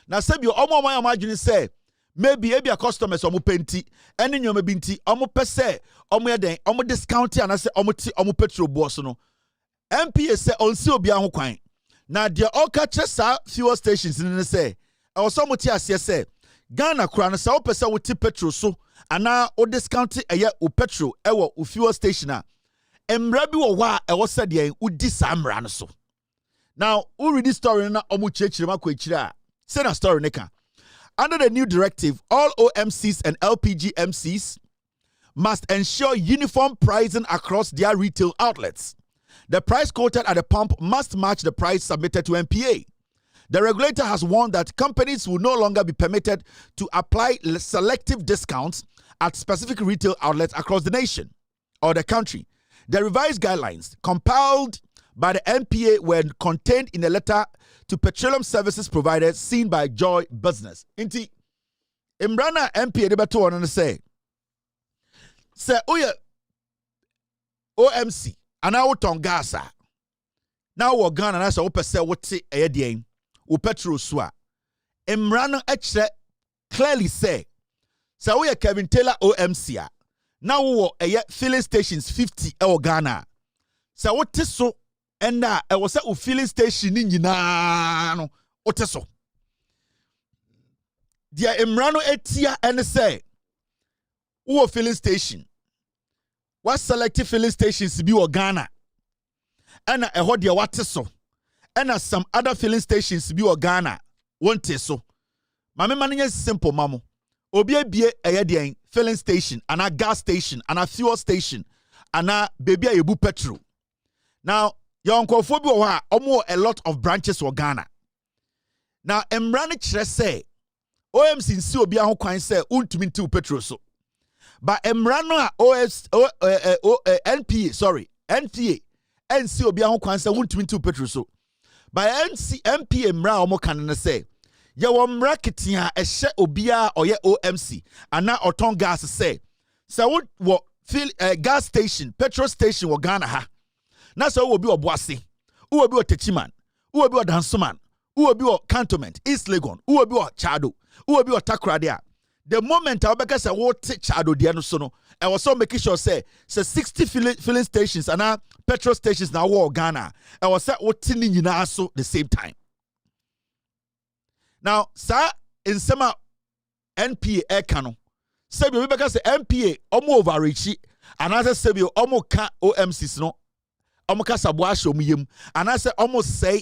na sebio omo adwene say maybe a customers omo penti ene nyoma bi nti omo pese omo yeden omo discount ana se omo ti omo petrol boss no MPA say onsi obi an ho kwan na de oka che sa fuel stations ni say also omo ti ase say Ghana kura sa opese wo ti petrol so ana o discount eye o petrol ewo o fuel station a emra bi wo wa ewo sede udi samra no so. Now, who read this story na omu chechirema kwechira. Say na story neka. Under the new directive, all OMCs and LPG MCs must ensure uniform pricing across their retail outlets. The price quoted at the pump must match the price submitted to MPA. The regulator has warned that companies will no longer be permitted to apply selective discounts at specific retail outlets across the nation or the country. The revised guidelines, compiled by the MPA, were contained in a letter to petroleum services providers seen by Joy Business. Inti Imbrana MPA debato on say oye OMC ana woton gas a na wo Ghana na say wo pese wote eyedien wo petrol so a Imbrana ekre clearly say oye Kevin Taylor OMC a na wo eye filling stations 50 e Ghana say wote so ena e wo say wo filling station ni nyina no wote so dia Imbrano etia ene say wo filling station what selective filling stations bi wo Ghana ena eho dia wate so ena some other filling stations bi wo Ghana wonte so mame manye simple mamo obi ebie eyedien filling station ana gas station ana fuel station ana baby ayebu petrol. Now your nkofo bi wo ha omo a lot of branches wo Ghana. Now emrane kire say OMC nsi obi ahụ kwan say untumi nti petrol so. But emrano a NPA nsi obi ahụ kwan say untumi nti petrol so. But MPA emra omo kan na say ye wo mra ketia ehye obi a oye OMC ana oton gas say wo fill gas station petrol station wo Ghana ha. Na so wo bi oboase, wo bi otechiman, wo bi odansoman, wo bi o cantonment, East Legon, wo bi o Chado, wo bi o Takrade. The moment Obeka say wo te Chado de no so no, I was so making sure say 60 filling stations and petrol stations na wo Ghana. I was say wo te ni nyina so the same time. Now, sir, in sema NPA ekano, say we Obeka say NPA omo overreach and as say we omo ka OMCs no omoka sabuasho muyem and I say almost say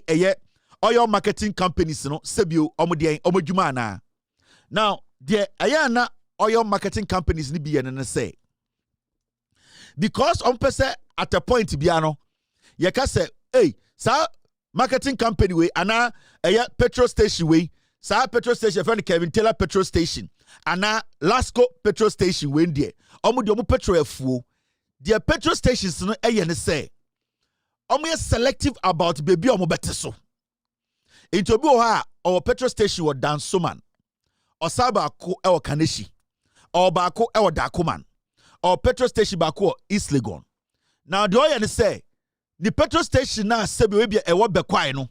oil marketing companies no sebio omodien omodwuma na. Now the ayana oil marketing companies ni bi ene say because pese at a point biano ye ka say hey sa marketing company we ana petrol station we sa petrol station friend Kevin Taylor petrol station ana Lasco petrol station we ndie omo petrol afuo the petrol stations no ne say omo selective about baby omo bete so. Into bi ha or petrol station wo Dansoman or Saba ko e wo Kaneshi or ba ko e wo Dakoman or petrol station ba ko East Legon. Now the oya ne say the petrol station na sebi we bia e wo Bekwai no.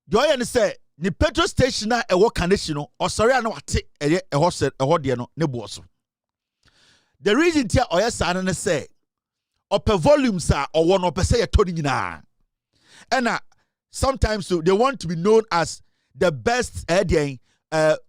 The oya ne say the petrol station na e wo Kaneshi no or sorry na wate e ho de no ne bo so. The reason tia oya sa ne say upper volumes are or one upper say a tony na. And sometimes so they want to be known as the best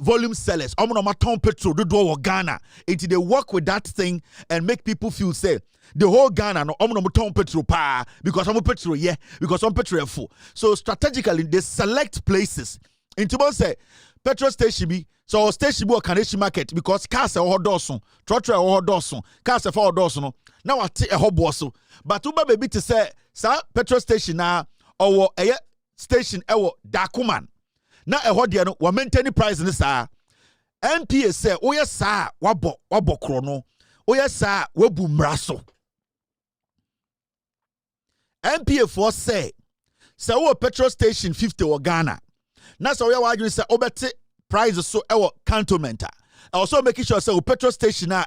volume sellers. Omonomaton petrol do do Ghana. Until they work with that thing and make people feel say the whole Ghana no omonomaton petrol pa because I'm petrol yeah because I'm petrol full. So strategically they select places. Into say petrol station be so station be Kaneshi market because cars are dosun, trotro are dosun, cars are for dosun. Now I take a hobo so, but uba baby to say, sir, petrol station na or a station Dakuman. Now a hodiano, wa maintain price in this MPA say, oh yes, sir, wabo chrono, oh yes, sir, wabu mraso. MPA for say, so petrol station 50 or Ghana. Now so we are arguing say, obete price so cantonment. Also making sure say petrol station na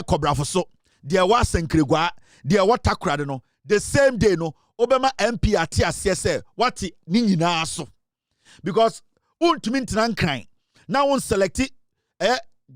cobra for so. There was Senkregwa, there was Takrade no, the same day no, Obama MP at TSS, what Nina so. Because untumintan crying. Now on selected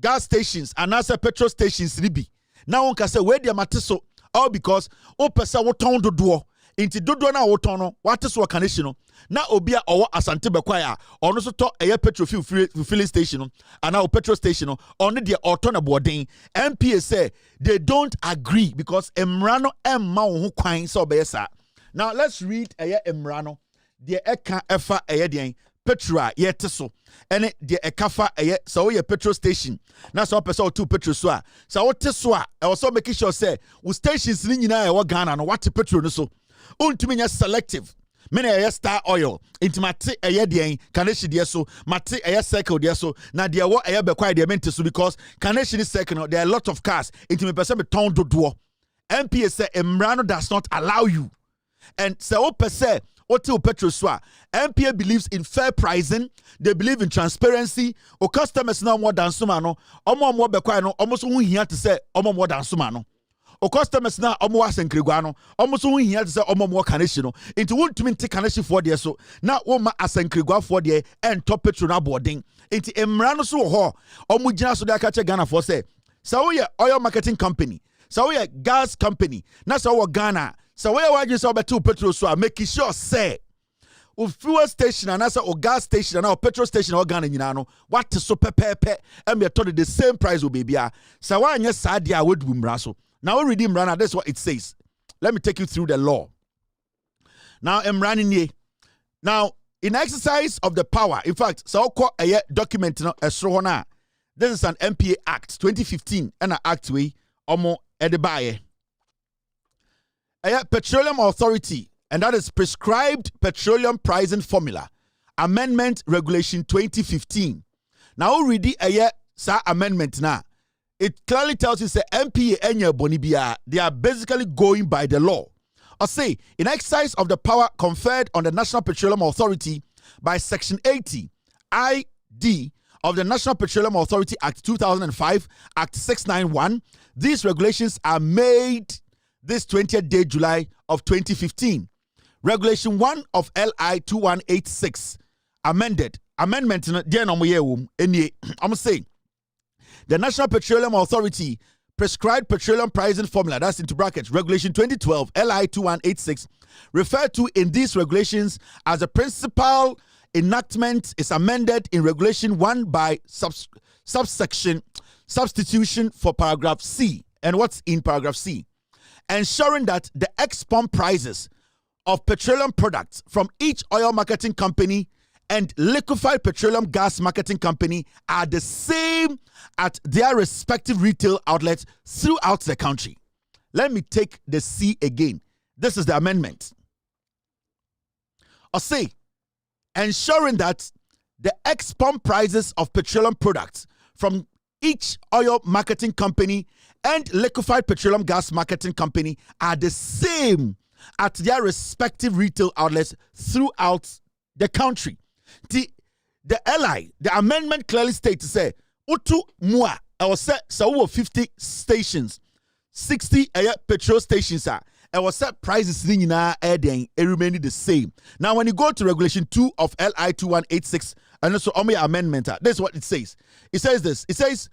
gas stations and answer petrol stations ribi. Now on can say where they matiso, all because O pesa what town do Inti dodo na wotono wate so kanehye no na obi a owo asante bekwai ono so to eye petrol filling station no ana o petrol station no ono de auto na boden MPA say they don't agree because emrano emma wo ho kwan so obeyesa. Now let's read eye emrano de eka efa eye den petrol yete so ene de ekafa eye so ye petrol station na so person two petrol so a so wote so a e so make sure say wo stations ni nyina e wo Ghana no wate petrol no so untumi nya selective mena eye star oil intimate eye den kanehye de so mate eye circle de so na de wo eye bekwai de mente so because kanehye circle no there are a lot of cars intimi person be ton dodo. MPA say emrano does not allow you and say o pese Otil petrol swa. MPA believes in fair pricing. They believe in transparency. O customers now more than sumano. Omo more bekwai no. Almost who here to say omo more than sumano. O customers now omo asenkriguano. Almost who here to say omo more kaneshino. Into won't to mean take kaneshi for there so. Now oma asenkrigua for there and top petrol na boarding. Into emrano so ho. Omo jina so they catch Ghana for say. So we oil marketing company. So we gas company. Na so we Ghana. So where why you saw two petrol so making sure say o fuel station and also o gas station and our petrol station or Ghana nyina no what so pepe and we told the same price will be bia so why anya sadia would bumra so now we read Imran, that's what it says. Let me take you through the law. Now Imran ye now in exercise of the power, in fact so call a document no esro. This is an MPA Act 2015 and an act we omo edibaye Petroleum Authority, and that is Prescribed Petroleum Pricing Formula Amendment Regulation 2015. Now read the amendment now. It clearly tells you say MPA and Bonibia, they are basically going by the law. I say in exercise of the power conferred on the National Petroleum Authority by Section 80 ID of the National Petroleum Authority Act 2005, Act 691, these regulations are made this 20th day July of 2015. Regulation 1 of LI 2186 amended. Amendment I'm saying the National Petroleum Authority Prescribed Petroleum Pricing Formula, that's into brackets, Regulation 2012 LI 2186, referred to in these regulations as a principal enactment is amended in Regulation 1 by substitution for paragraph C. And what's in paragraph C? Ensuring that the ex-pump prices of petroleum products from each oil marketing company and liquefied petroleum gas marketing company are the same at their respective retail outlets throughout the country. Let me take the C again. This is the amendment. I say, ensuring that the ex-pump prices of petroleum products from each oil marketing company and liquefied petroleum gas marketing company are the same at their respective retail outlets throughout the country. The LI, the amendment clearly states, say, Utu Mua, I was set, so 50 stations, 60 petrol stations are. I was set prices in it remaining the same. Now, when you go to Regulation 2 of LI 2186, and also on my amendment, this is what it says. It says this. It says,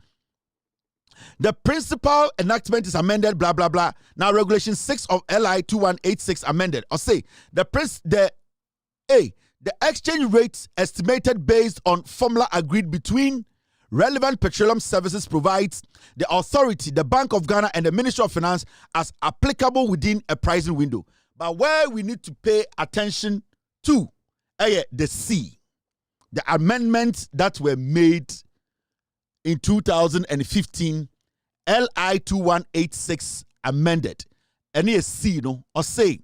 the principal enactment is amended, blah, blah, blah. Now, Regulation 6 of LI 2186 amended. Or say, the exchange rates estimated based on formula agreed between relevant petroleum services provides the authority, the Bank of Ghana, and the Ministry of Finance as applicable within a pricing window. But where we need to pay attention to the C, the amendments that were made in 2015, LI 2186 amended. And here C, or say,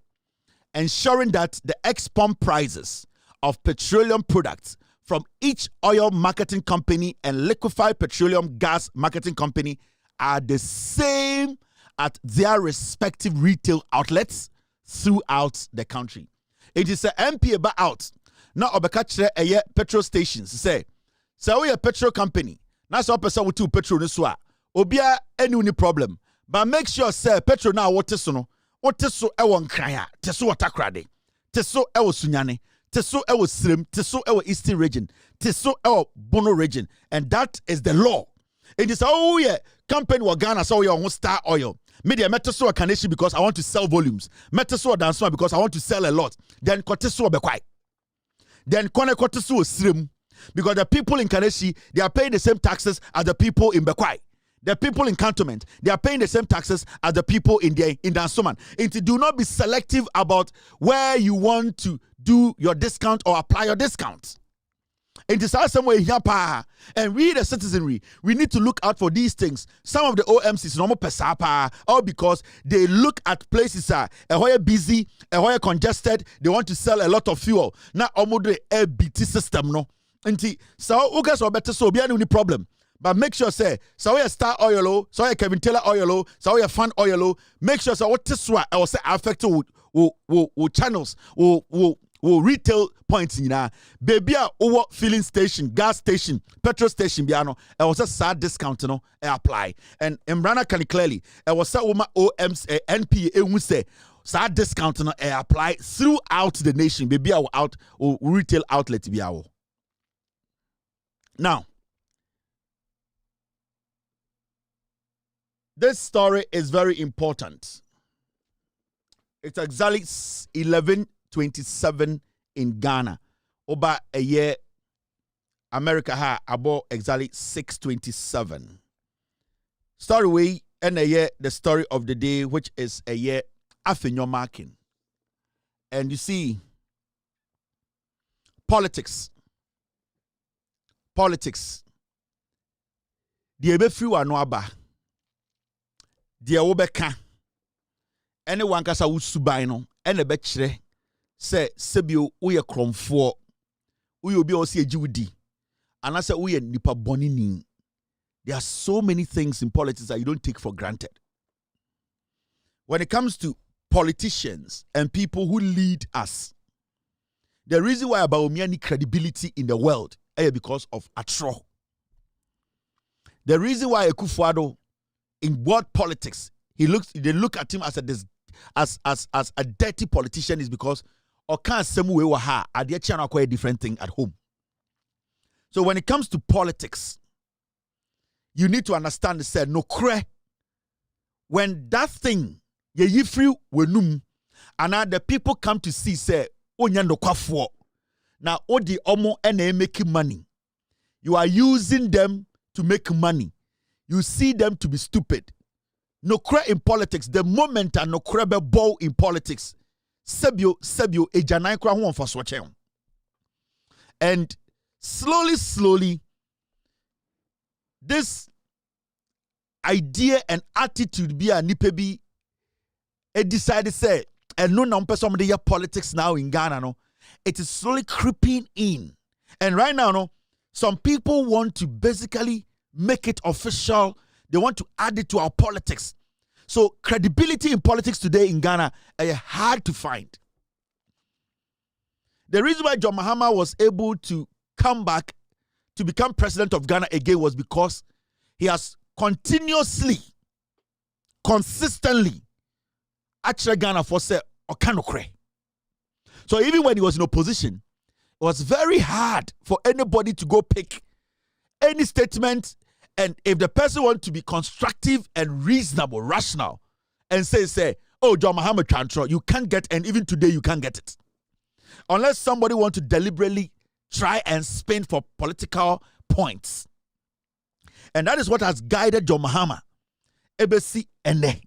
ensuring that the ex-pump prices of petroleum products from each oil marketing company and liquefied petroleum gas marketing company are the same at their respective retail outlets throughout the country. It is an MP ba out. Now, obekachere a petrol stations say, so we a petrol company. Now, so person with two petrol this wa. Obia any problem. But make sure, say petrol now what is no. What is so ewon kraya. Teso watakrade. Teso ewo sunyane. Teso ewo srim. Teso ewo eastern region. Teso ewo bono region. And that is the law. It is company wa Ghana so your own star oil. Media metaso kaneshi because I want to sell volumes. Metaso dansoma because I want to sell a lot. Then koteso bekwai. Then kone koteso srim. Because the people in Kaneshi, they are paying the same taxes as the people in Bekwai. The people in Cantonment, they are paying the same taxes as the people in Dansoman. And do not be selective about where you want to do your discount or apply your discount. And to start somewhere here, and we the citizenry, we need to look out for these things. Some of the OMCs normal pesapa, all because they look at places where busy, where congested, they want to sell a lot of fuel. Now, almost a BT system, no. Nti so ugas or better so be any problem, but make sure say so you Star Oil, so you Kevin Taylor Oil, so you Fan Oil, make sure so what this one I will say affect channels will retail points in baby over filling station, gas station, petrol station biano I was a sad discount no apply and Mbrana can clearly I was say OMC NPA we say sad discount no apply throughout the nation baby out or retail outlet biawo. Now, this story is very important. It's exactly 11:27 in Ghana. Over a year, America ha about exactly 6:27. Story way and a year the story of the day, which is a year after your marking. And you see, politics. The ebefri wa no aba. The wobeka. Anyone kasa usubai no. Ene bechre. Se sebio uye kromfo. Uye obi osi ejiwudi. Anase uye nipa bonini. There are so many things in politics that you don't take for granted. When it comes to politicians and people who lead us, the reason why Bawumia need credibility in the world because of Atro. The reason why Akufo-Addo in world politics, they look at him as a dirty politician is because Okan Semu Waha Adiachana quite a different thing at home. So when it comes to politics, you need to understand said no cre when that thing ye yifri wenum and now the people come to see say onyando kwafo. Now, odi omo ene making money. You are using them to make money. You see them to be stupid. No cre in politics. The moment no crebe bow in politics. Sebio ejanai kra huon for swatchen. And slowly, this idea and attitude be a nipebi. It decided say, and no number somebody here politics now in Ghana no. It is slowly creeping in. And right now, no, some people want to basically make it official. They want to add it to our politics. So credibility in politics today in Ghana is hard to find. The reason why John Mahama was able to come back to become president of Ghana again was because he has consistently, actually Ghana for say, Okanokre. So even when he was in opposition, it was very hard for anybody to go pick any statement. And if the person wants to be constructive and reasonable, rational, and say, oh, John Mahama control, you can't get, and even today you can't get it. Unless somebody wants to deliberately try and spin for political points. And that is what has guided John Mahama. Ebesi Ene.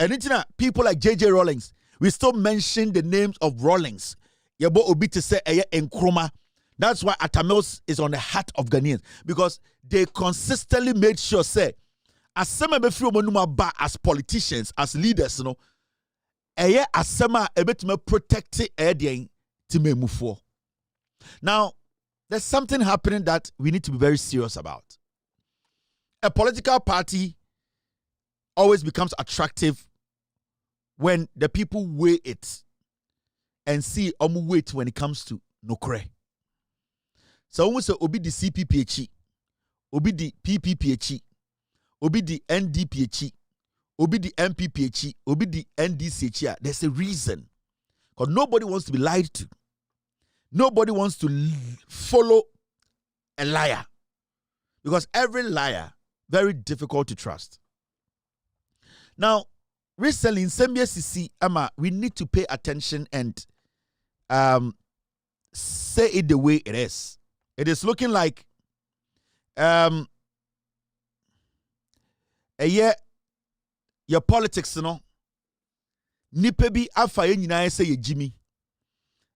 And people like J.J. Rawlings, we still mention the names of Rawlings. Yabo Obi to say Nkrumah. That's why Atamils is on the heart of Ghanaians. Because they consistently made sure, say, as some as politicians, as leaders, you know, as some protect it. Now, there's something happening that we need to be very serious about. A political party always becomes attractive when the people weigh it and see weight when it comes to nokre. So when we say obi di CPPH, obi di PPPH, obi di NDPH, obi di MPPH, obi di NDCH, there's a reason. Because nobody wants to be lied to. Nobody wants to follow a liar. Because every liar, very difficult to trust. Now, recently in CC, we need to pay attention and say it the way it is. It is looking like a year your politics, nipa bi afa ye nyina say ye Jimmy,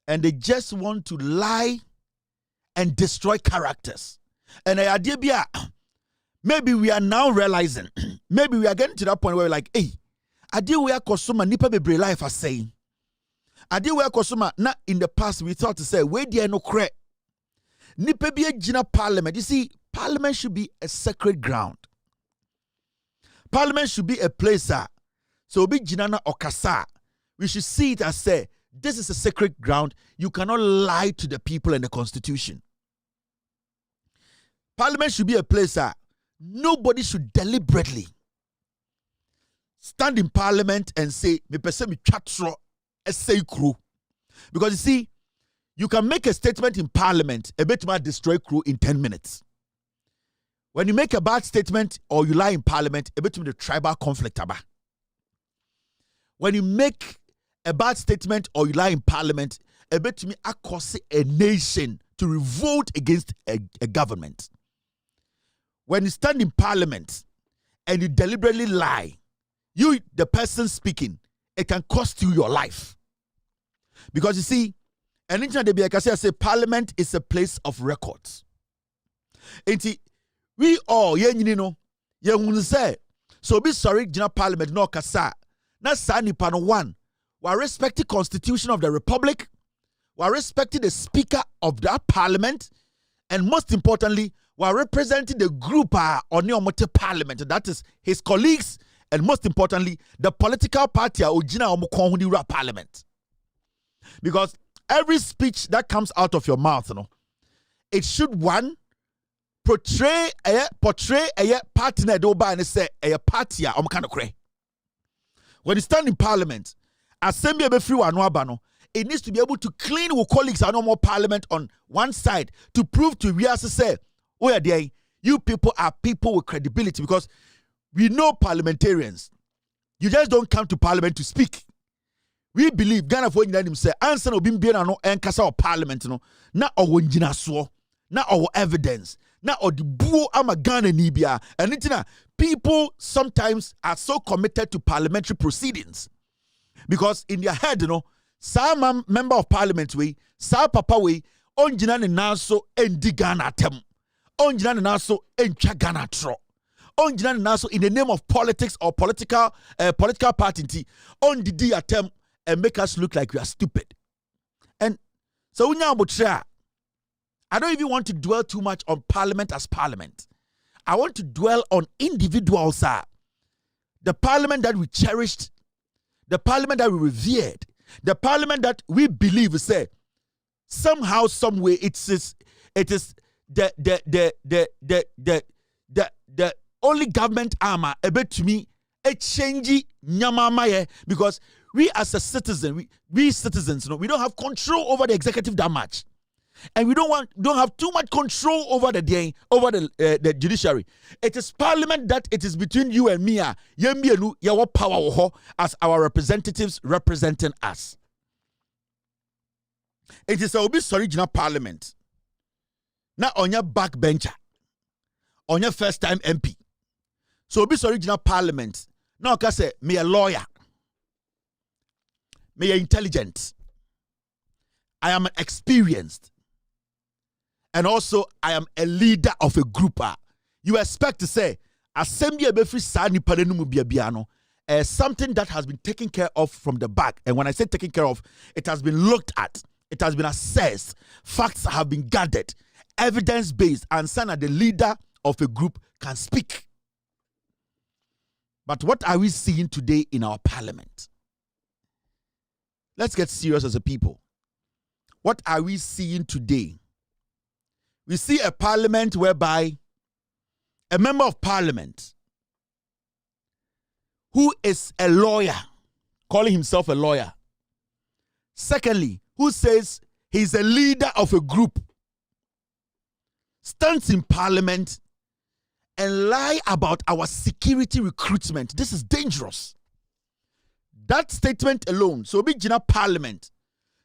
and they just want to lie and destroy characters. And the idea be maybe we are now realizing, maybe we are getting to that point where we're like, hey, idea we are consumer nipa bebre life are saying. Idea we are consumer not in the past we thought to say where there no cre nipa bi agina parliament. You see, parliament should be a sacred ground. Parliament should be a place so be jinana okasa. We should see it as say this is a sacred ground. You cannot lie to the people and the constitution. Parliament should be a place nobody should deliberately stand in parliament and say me pese me chatro essay crew. Because you see, you can make a statement in parliament, a bit might destroy crew in 10 minutes. When you make a bad statement or you lie in parliament, a bit of the tribal conflict. When you make a bad statement or you lie in parliament, a bit to me cause a nation to revolt against a government. When you stand in parliament and you deliberately lie, you, the person speaking, it can cost you your life. Because you see, and in the I say parliament is a place of records. And we all, say, so be sorry, General Parliament, no kasa. Na sani pano one. We respect the Constitution of the Republic. We respect the Speaker of that Parliament. And most importantly, we are representing the group on the Parliament. That is his colleagues. And most importantly, the political party Ojina Parliament. Because every speech that comes out of your mouth, it should one portray a partner and say a party when you stand in parliament, assembly be free it needs to be able to clean with colleagues and no more parliament on one side to prove to we as say, oh yeah, you people are people with credibility because we know parliamentarians. You just don't come to parliament to speak. We believe Ghana for him say answer no bimbi na no enkasa of parliament no na owonjina so na owo evidence na odibuo ama Ghana ni bia and itina people sometimes are so committed to parliamentary proceedings because in their head some member of parliament we sa papa we onjina ne naso endi Ghana tem onjina ne naso entwa Ghana tro onjina ne naso in the name of politics or political party on the attempt and make us look like we are stupid. And so I don't even want to dwell too much on parliament as parliament. I want to dwell on individuals. The parliament that we cherished, the parliament that we revered, the parliament that we believe say somehow, some way it is the only government armor a bit to me a changey nyamamaye because we as a citizen, we citizens, we don't have control over the executive that much. And we don't have too much control over the judiciary. It is parliament that it is between you and me. Your power as our representatives representing us. It is a original parliament. Now on your backbencher, on your first time MP. So this original parliament. Now I say me a lawyer. Me intelligent. I am experienced. And also, I am a leader of a group. You expect to say, assembly something that has been taken care of from the back. And when I say taken care of, it has been looked at. It has been assessed. Facts have been gathered. Evidence-based. And Sana, the leader of a group, can speak. But what are we seeing today in our parliament? Let's get serious as a people. What are we seeing today? We see a parliament whereby a member of parliament who is a lawyer, calling himself a lawyer. Secondly, who says he's a leader of a group, stands in parliament and lie about our security recruitment. This is dangerous. That statement alone, so be Gina Parliament,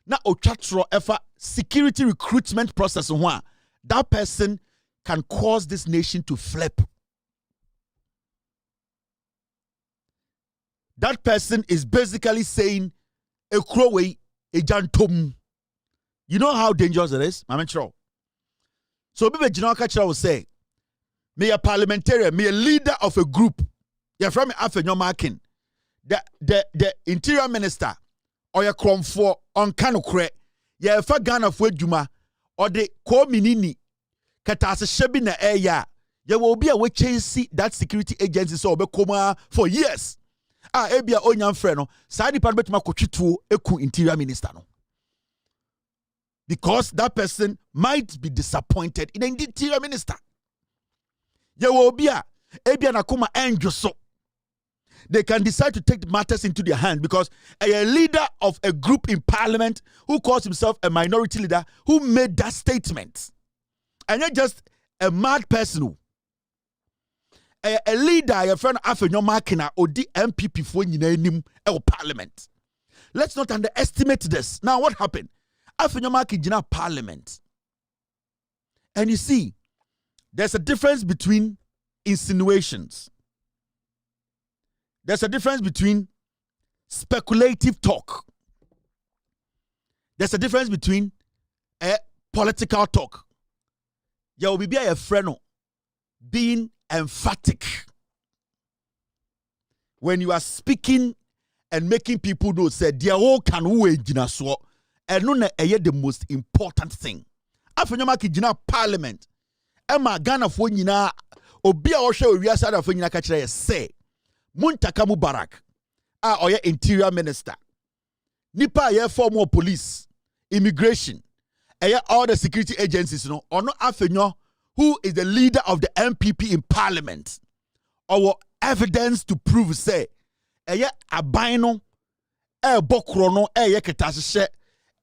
na Ochatro efa security recruitment process one, that person can cause this nation to flip. That person is basically saying a crowway, a jantum. You know how dangerous it is? I'm sure. So Bibi Gina Kachra will say, me a parliamentarian, me a leader of a group. You're from Afenyo Markin. The interior minister or your crom for on Kanokre, you're a Ghana for Juma or the ko minini Qatar shebi na area. You will be a way chase that security agency so be coma for years. Ebia onyam freno, sa department ma kochitu eku interior minister no. Because that person might be disappointed in the interior minister. You will be a ebia nakuma enjo so. They can decide to take matters into their hand because a leader of a group in parliament who calls himself a minority leader who made that statement. And not just a mad person. A leader, a friend of your makina or the MPP for in parliament. Let's not underestimate this. Now, what happened? After your makina parliament. And you see, there's a difference between insinuations. There's a difference between speculative talk. There's a difference between a political talk. You will be a friend being emphatic. When you are speaking and making people know, say, dear all can who jina so, and no the most important thing. After you make jina parliament, Emma Ghana for jina, Obia Osha Ria Sada for jina kachire say. Muntaka Mubarak, or interior minister. Nipa ye former police, immigration, all the security agencies, no, or no Afenyo, who is the leader of the MPP in parliament, or evidence to prove say, abino, bokrono, ketashe,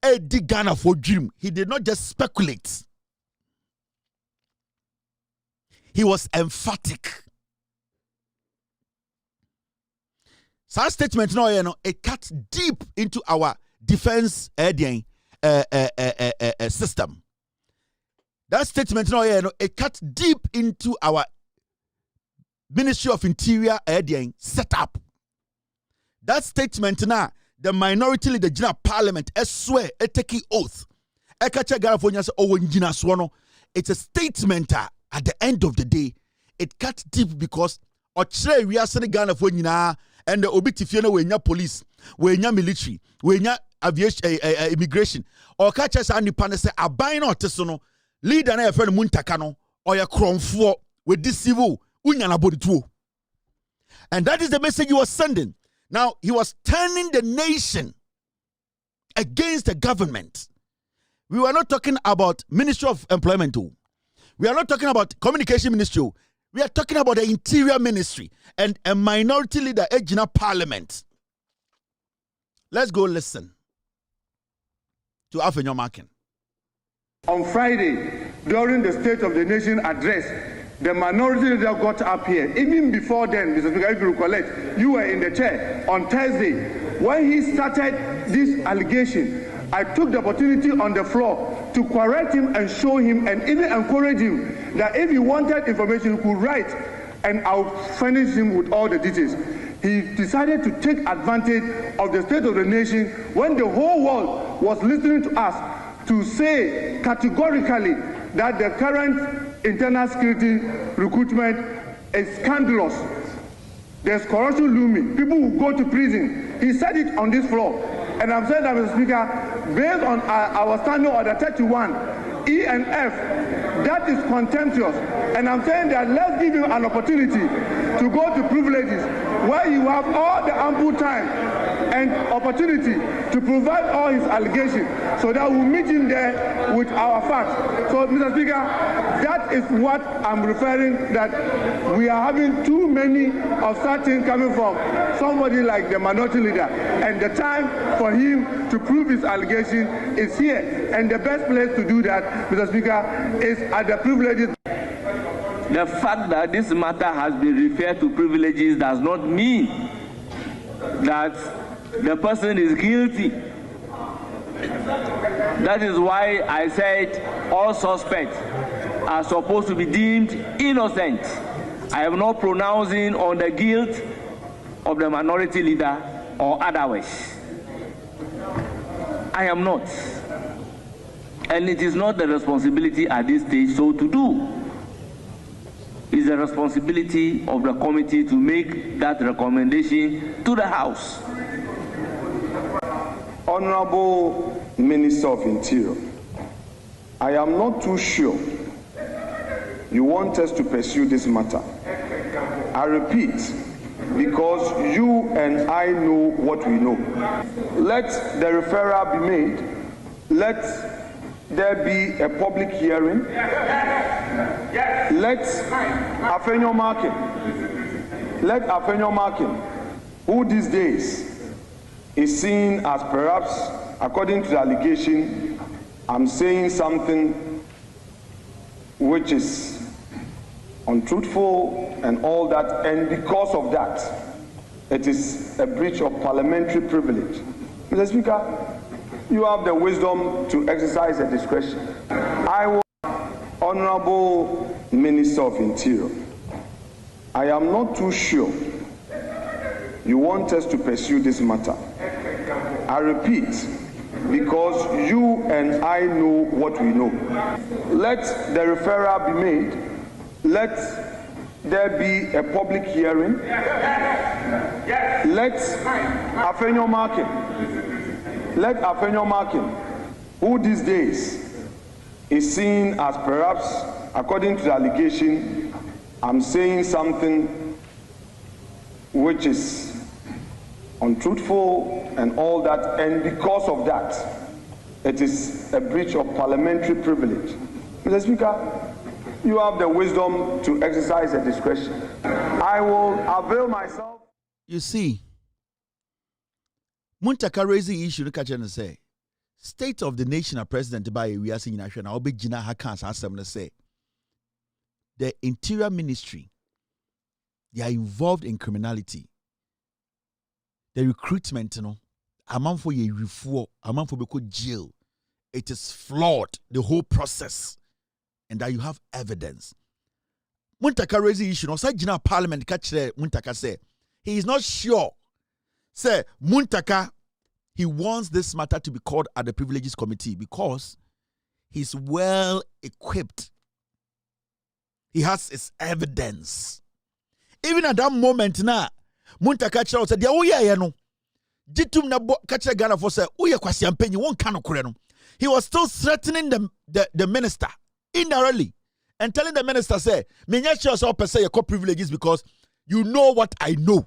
digana for dream. He did not just speculate. He was emphatic. So statement no, it cuts deep into our defense system. That statement no, it cuts deep into our Ministry of Interior setup. That statement now, the minority leader general parliament, swear, take oath. It's a statement at the end of the day. It cuts deep because we are sending Ghana for and the obitifiano wenya police, wenya military, wenya aviation, immigration, or catch us and the panel say, a bino tesono, leader na friend Muntakano, or your crown for with this civil, unyana body. And that is the message he was sending. Now, he was turning the nation against the government. We were not talking about Ministry of Employment. We are not talking about Communication Ministry. We are talking about the Interior Ministry and a minority leader, Ejina Parliament. Let's go listen to Afenyo Markin. On Friday, during the State of the Nation address, the minority leader got up here. Even before then, Mr. Speaker, if you recollect, you were in the chair on Thursday. When he started this allegation, I took the opportunity on the floor to correct him and show him and even encourage him that if he wanted information, he could write and I'll furnish him with all the details. He decided to take advantage of the State of the Nation when the whole world was listening to us to say categorically that the current internal security recruitment is scandalous. There's corruption looming. People will go to prison. He said it on this floor. And I'm saying that, Mr. Speaker, based on our standing order 31, E and F, that is contemptuous. And I'm saying that let's give him an opportunity to go to privileges where you have all the ample time and opportunity to provide all his allegations so that we'll meet him there with our facts. So, Mr. Speaker, that is what I'm referring, that we are having too many of such things coming from somebody like the minority leader. And the time for him to prove his allegation is here. And the best place to do that, Mr. Speaker, is at the privileges. The fact that this matter has been referred to privileges does not mean that the person is guilty. That is why I said all suspects are supposed to be deemed innocent. I am not pronouncing on the guilt of the minority leader or otherwise. I am not. And it is not the responsibility at this stage so to do. It's the responsibility of the committee to make that recommendation to the House. Honorable Minister of Interior, I am not too sure you want us to pursue this matter. I repeat, because you and I know what we know. Let the referral be made. Let there be a public hearing. Let Afenyo Markin, who these days is seen as perhaps, according to the allegation, I'm saying something which is untruthful and all that, and because of that, it is a breach of parliamentary privilege. Mr. Speaker, you have the wisdom to exercise the discretion. I will, Honorable Minister of Interior, I am not too sure you want us to pursue this matter. I repeat, because you and I know what we know. Let the referral be made. Let there be a public hearing. Let Afenyo Markin, who these days is seen as perhaps, according to the allegation, I'm saying something which is untruthful and all that, and because of that, it is a breach of parliamentary privilege. Mr. Speaker, you have the wisdom to exercise the discretion. I will avail myself. You see, Muntaka raised the issue and say, State of the Nation a president by we are seeing national Obejina Hakans Assembly say the Interior Ministry, they are involved in criminality. The recruitment, a man for a refuel, a man for jail. It is flawed, the whole process. And that you have evidence. Muntaka raised the issue. Sajina Parliament catch Muntaka say he is not sure. Say Muntaka, he wants this matter to be called at the Privileges Committee because he's well equipped. He has his evidence. Even at that moment now, Muntaka said, "Oh yeah, no. Jitum na catch Ghana for say, oh yeah, kwasi ampenyi won kano kureno." He was still threatening the minister indirectly and telling the minister, say, "Menya sure so per se your privileges because you know what I know."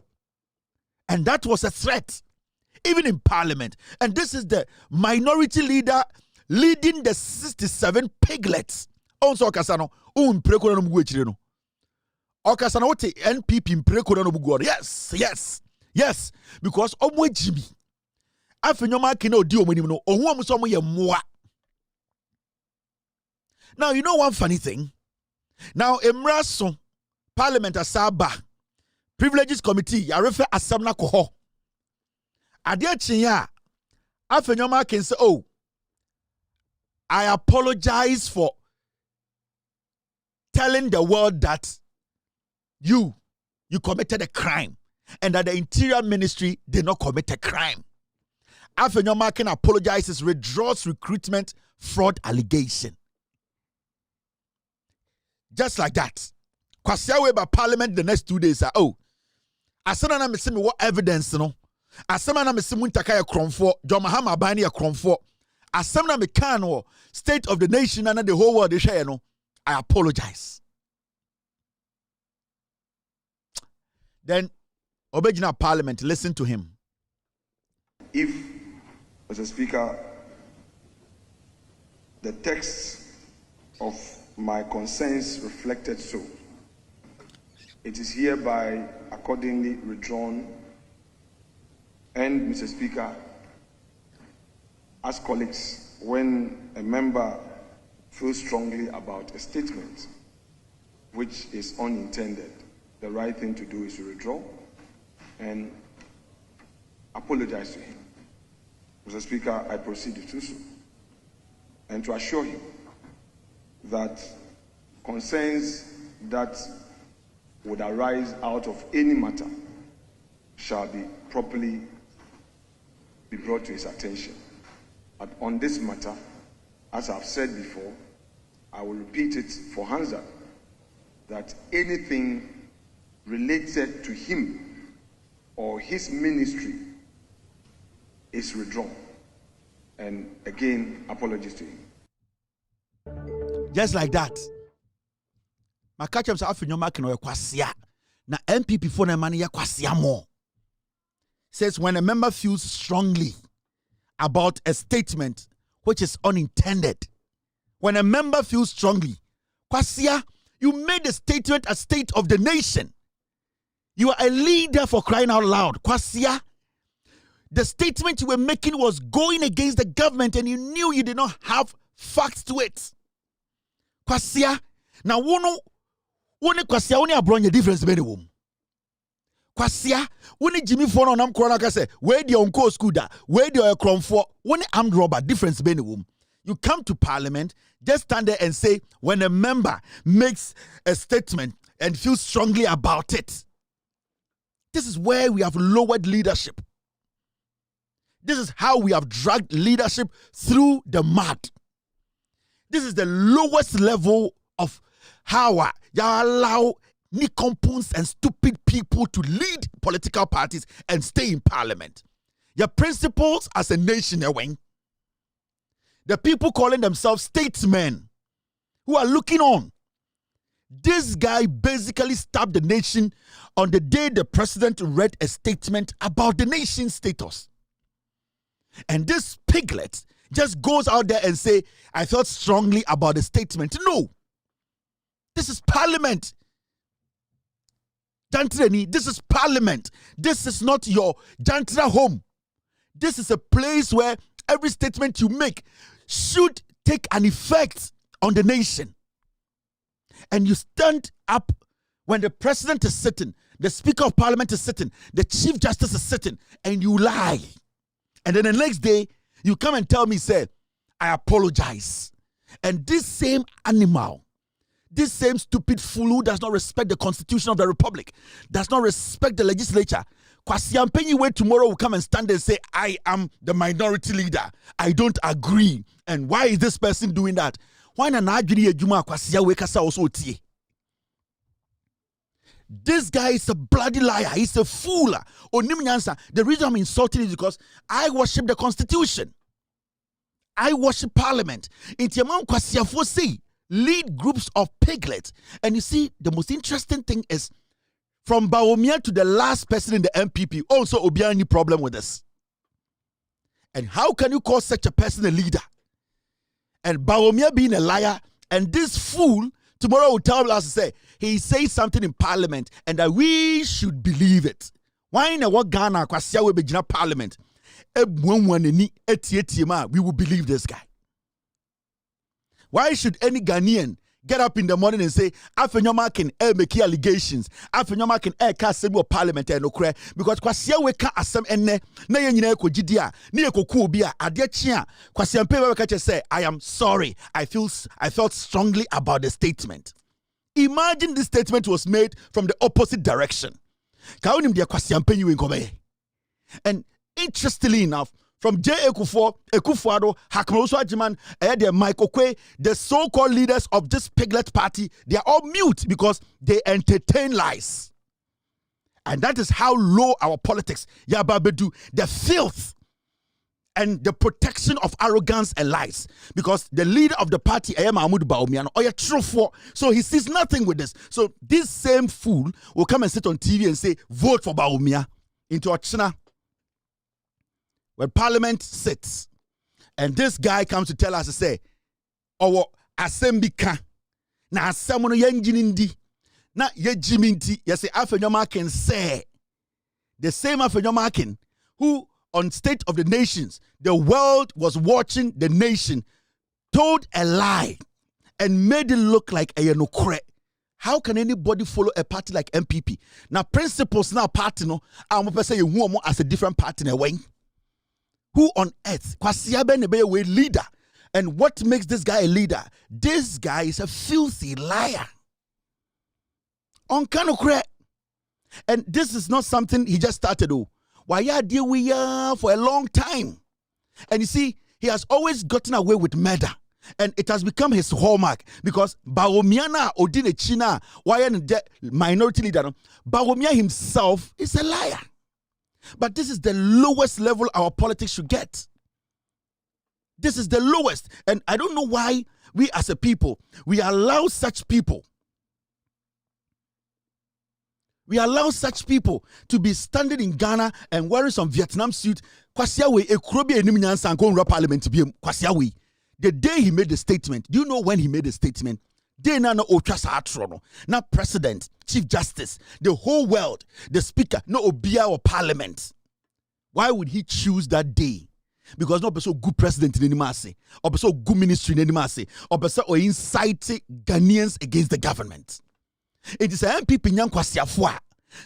And that was a threat, even in parliament. And this is the minority leader leading the 67 piglets. Also, Okasano, Mpreko no mugwe no. Okasano wote NPP Mpreko no mugwe. Yes. Because omwe Jimmy. Afenyoma kine odi omonim no, ohu amuso mo ye moa. Now, you know one funny thing? Now, Emraso, Parliament Asaba, Privileges Committee, I refer Asamna Koho. Adia Chinya, Afenyoma can say, "Oh, I apologize for telling the world that you committed a crime and that the Interior Ministry did not commit a crime." Afenyoma can apologizes, withdraws recruitment fraud allegation. Just like that. Kwasiawe by Parliament the next 2 days are asana na mesi me what evidence no. Asama na mesi Muntaka ya kromfo, John Mahama bani ya kromfo. Asama na me kan wo State of the Nation and the whole world they share no. I apologize. Then Obejina Parliament, listen to him. If, Mr. Speaker, the text of my concerns reflected so, it is hereby accordingly withdrawn. And, Mr. Speaker, as colleagues, when a member feels strongly about a statement which is unintended, the right thing to do is to withdraw. And apologize to him. Mr. Speaker, I proceed to do so, and to assure him that concerns that would arise out of any matter shall be properly be brought to his attention. But on this matter, as I've said before, I will repeat it for Hansa, that anything related to him or his ministry is withdrawn. And again, apologies to him. Just like that. My catch up after your mark no kwasia. Na MPP for na money ya kwasia more. Says when a member feels strongly about a statement which is unintended. When a member feels strongly, kwasia, you made a statement a state of the nation. You are a leader for crying out loud. Kwasia, the statement you were making was going against the government and you knew you did not have facts to it. Kwasia, now one kwasia one abronya difference be the wom. Kwasia, one Jimmy phone on am corona ka say, where the uncle school da, where the crom for one armed robber difference be the wom. You come to parliament, just stand there and say when a member makes a statement and feels strongly about it. This is where we have lowered leadership. This is how we have dragged leadership through the mud. This is the lowest level of how you allownicompounds and stupid people to lead political parties and stay in parliament. Your principles as a nation, the people calling themselves statesmen who are looking on. This guy basically stabbed the nation on the day the president read a statement about the nation's status. And this piglet just goes out there and say, I felt strongly about the statement. No. This is parliament. Jantreni, this is parliament. This is not your Jantra home. This is a place where every statement you make should take an effect on the nation. And you stand up when the president is sitting, the speaker of parliament is sitting, the chief justice is sitting, and you lie. And then the next day, you come and tell me, say, I apologize. And this same animal, this same stupid fool who does not respect the constitution of the republic, does not respect the legislature, Kwasi Ampenyiwe tomorrow will come and stand and say, I am the minority leader. I don't agree. And why is this person doing that? Why na agri ejuma Kwasi Awekasa also tie? This guy is a bloody liar. He's a fool. The reason I'm insulting is because I worship the constitution. I worship parliament. Lead groups of piglets. And you see, the most interesting thing is from Bawumia to the last person in the MPP, also Obiani problem with this. And how can you call such a person a leader? And Bawumia being a liar, and this fool tomorrow will tell us to say he says something in parliament and that we should believe it. Why in what Ghana kwasia we begin parliament? We will believe this guy. Why should any Ghanaian get up in the morning and say, Afenyoma can make allegations, Afenyoma can cast parliament and okre because kwasia we ka asem enne na ye nyina ekogidia na ye koku obi a ade chia kwasia mpe we ka say I am sorry. I felt strongly about the statement. Imagine this statement was made from the opposite direction. Ka onim de kwasia mpe nyi we nkobe. And interestingly enough, from J. Ekufuado, Hakmaroso Ajiman, Mike Okwe, the so-called leaders of this piglet party, they are all mute because they entertain lies. And that is how low our politics, Yababedu, the filth and the protection of arrogance and lies. Because the leader of the party, Mahmoud Bawumia, or truthful, so he sees nothing with this. So this same fool will come and sit on TV and say, vote for Bawumia into Ochina. When parliament sits, and this guy comes to tell us to say, "Oh, asembika na asamono yenjinindi na yejiminti." You say Afenyoma can say the same Afenyoma can who on State of the Nations, the world was watching the nation, told a lie and made it look like a yenokre. How can anybody follow a party like MPP? Now, principles now party no. I'm going to say who as a different party in way. Who on earth? Kwasiabe nebe a leader. And what makes this guy a leader? This guy is a filthy liar. On Kanokre. And this is not something he just started. Why ya deal we for a long time. And you see, he has always gotten away with murder. And it has become his hallmark because Bawumia na Odine China, why the minority leader, Bawumia himself is a liar. But this is the lowest level our politics should get. This is the lowest. And I don't know why we as a people, we allow such people to be standing in Ghana and wearing some Vietnam suit. Kwasiawe ekrobi enim nyansa nko parliament biem Kwasiawe. The day he made the statement, do you know when he made the statement? Day na no otwa na president, chief justice, the whole world, the speaker, no obia or parliament. Why would he choose that day? Because no person good president in any masse, or person good ministry in any masse, or person or incite Ghanaians against the government. It is a MPP nyam kwasiafo.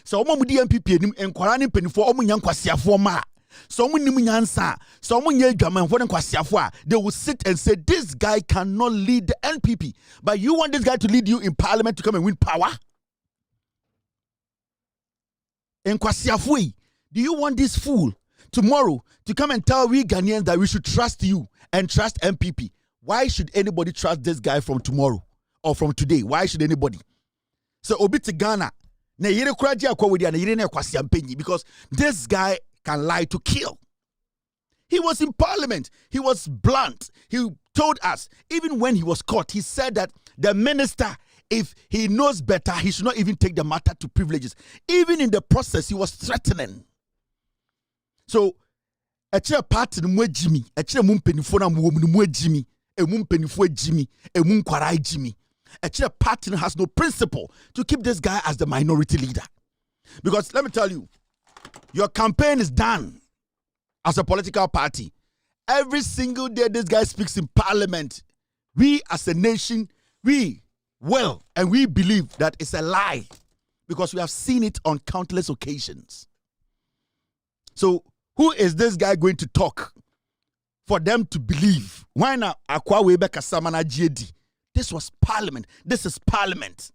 So omo mudi MPP enim enkwara ne penifo omo nyam kwasiafo ma. So they will sit and say, this guy cannot lead the NPP. But you want this guy to lead you in parliament to come and win power? In Kwasiafui, do you want this fool tomorrow to come and tell we Ghanaians that we should trust you and trust NPP? Why should anybody trust this guy from tomorrow or from today? Why should anybody? So Obiti Ghana, because this guy can lie to kill. He was in parliament. He was blunt. He told us, even when he was caught, he said that the minister, if he knows better, he should not even take the matter to privileges. Even in the process, he was threatening. So, a chair party mwe Jimmy, a chair mumpenifona mwe Jimmy, a mumpenifwe Jimmy, a munkwarai Jimmy. A chair party has no principle to keep this guy as the minority leader. Because let me tell you, your campaign is done as a political party. Every single day this guy speaks in parliament. We as a nation, we will and we believe that it's a lie because we have seen it on countless occasions. So who is this guy going to talk for them to believe? Why not? This was parliament. This is parliament.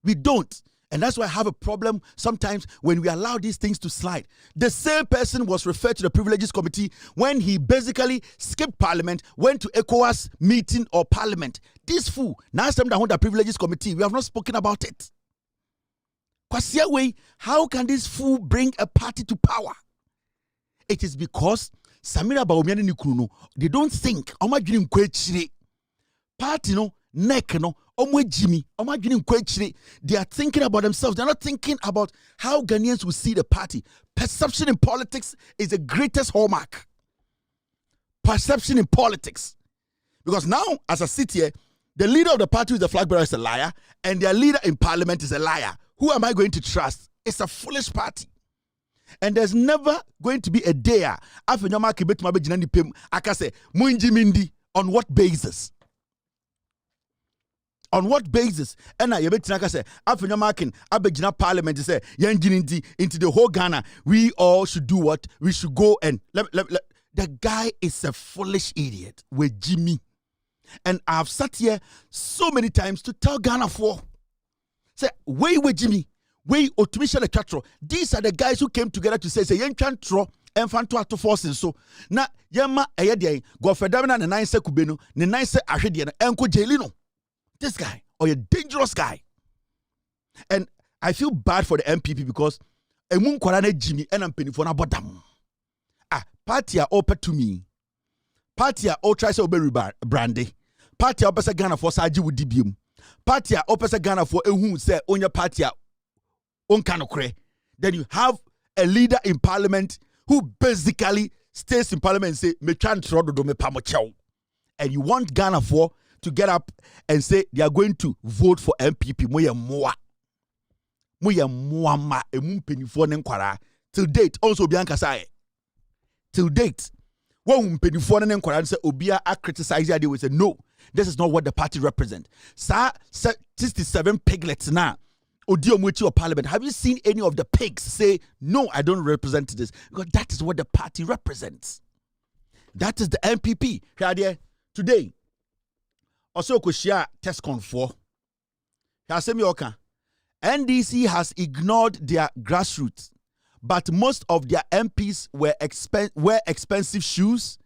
We don't. And that's why I have a problem sometimes when we allow these things to slide. The same person was referred to the Privileges Committee when he basically skipped parliament, went to ECOWAS meeting or parliament. This fool, now time that the Privileges Committee, we have not spoken about it. How can this fool bring a party to power? It is because Samira Bawumia Nikruno, they don't think, party no, neck no, Jimmy, they are thinking about themselves. They're not thinking about how Ghanaians will see the party. Perception in politics is the greatest hallmark. Perception in politics. Because now, as I sit here, the leader of the party with the flag bearer is a liar, and their leader in parliament is a liar. Who am I going to trust? It's a foolish party. And there's never going to be a day on what basis? On what basis? And I say, after marking Abegina Parliament, say, into the whole Ghana, we all should do what? We should go and the guy is a foolish idiot with Jimmy. And I've sat here so many times to tell Ghana for say, way with Jimmy, way automation the Cathedral. These are the guys who came together to say, Yen Cathedral. Enfanto to forces so na yema eyede go fedamina ne nine se kubeno ne nine se ahwede na enko jelino. This guy, or a dangerous guy. And I feel bad for the MPP because emun kwarane Jimmy and I'm penny for na bodam. Party are open to me. Party are all try to obey brandy. Party are opposite Ghana for Saji with DBM. Party are opposite Ghana for who say on your party are on kanokre. Then you have a leader in parliament who basically stays in parliament and say, me chan trodo do me pamochao. And you want Ghana for to get up and say they are going to vote for MPP. Till date, also Bianca say. Till date, when penny for and say Obia are criticizing, they will say no. this is not what the party represents. 67 piglets now. Odiomuchi of parliament. Have you seen any of the pigs say, no, I don't represent this? Because that is what the party represents. That is the MPP. Today, also Kushia Tescon 4. NDC has ignored their grassroots, but most of their MPs wear expensive shoes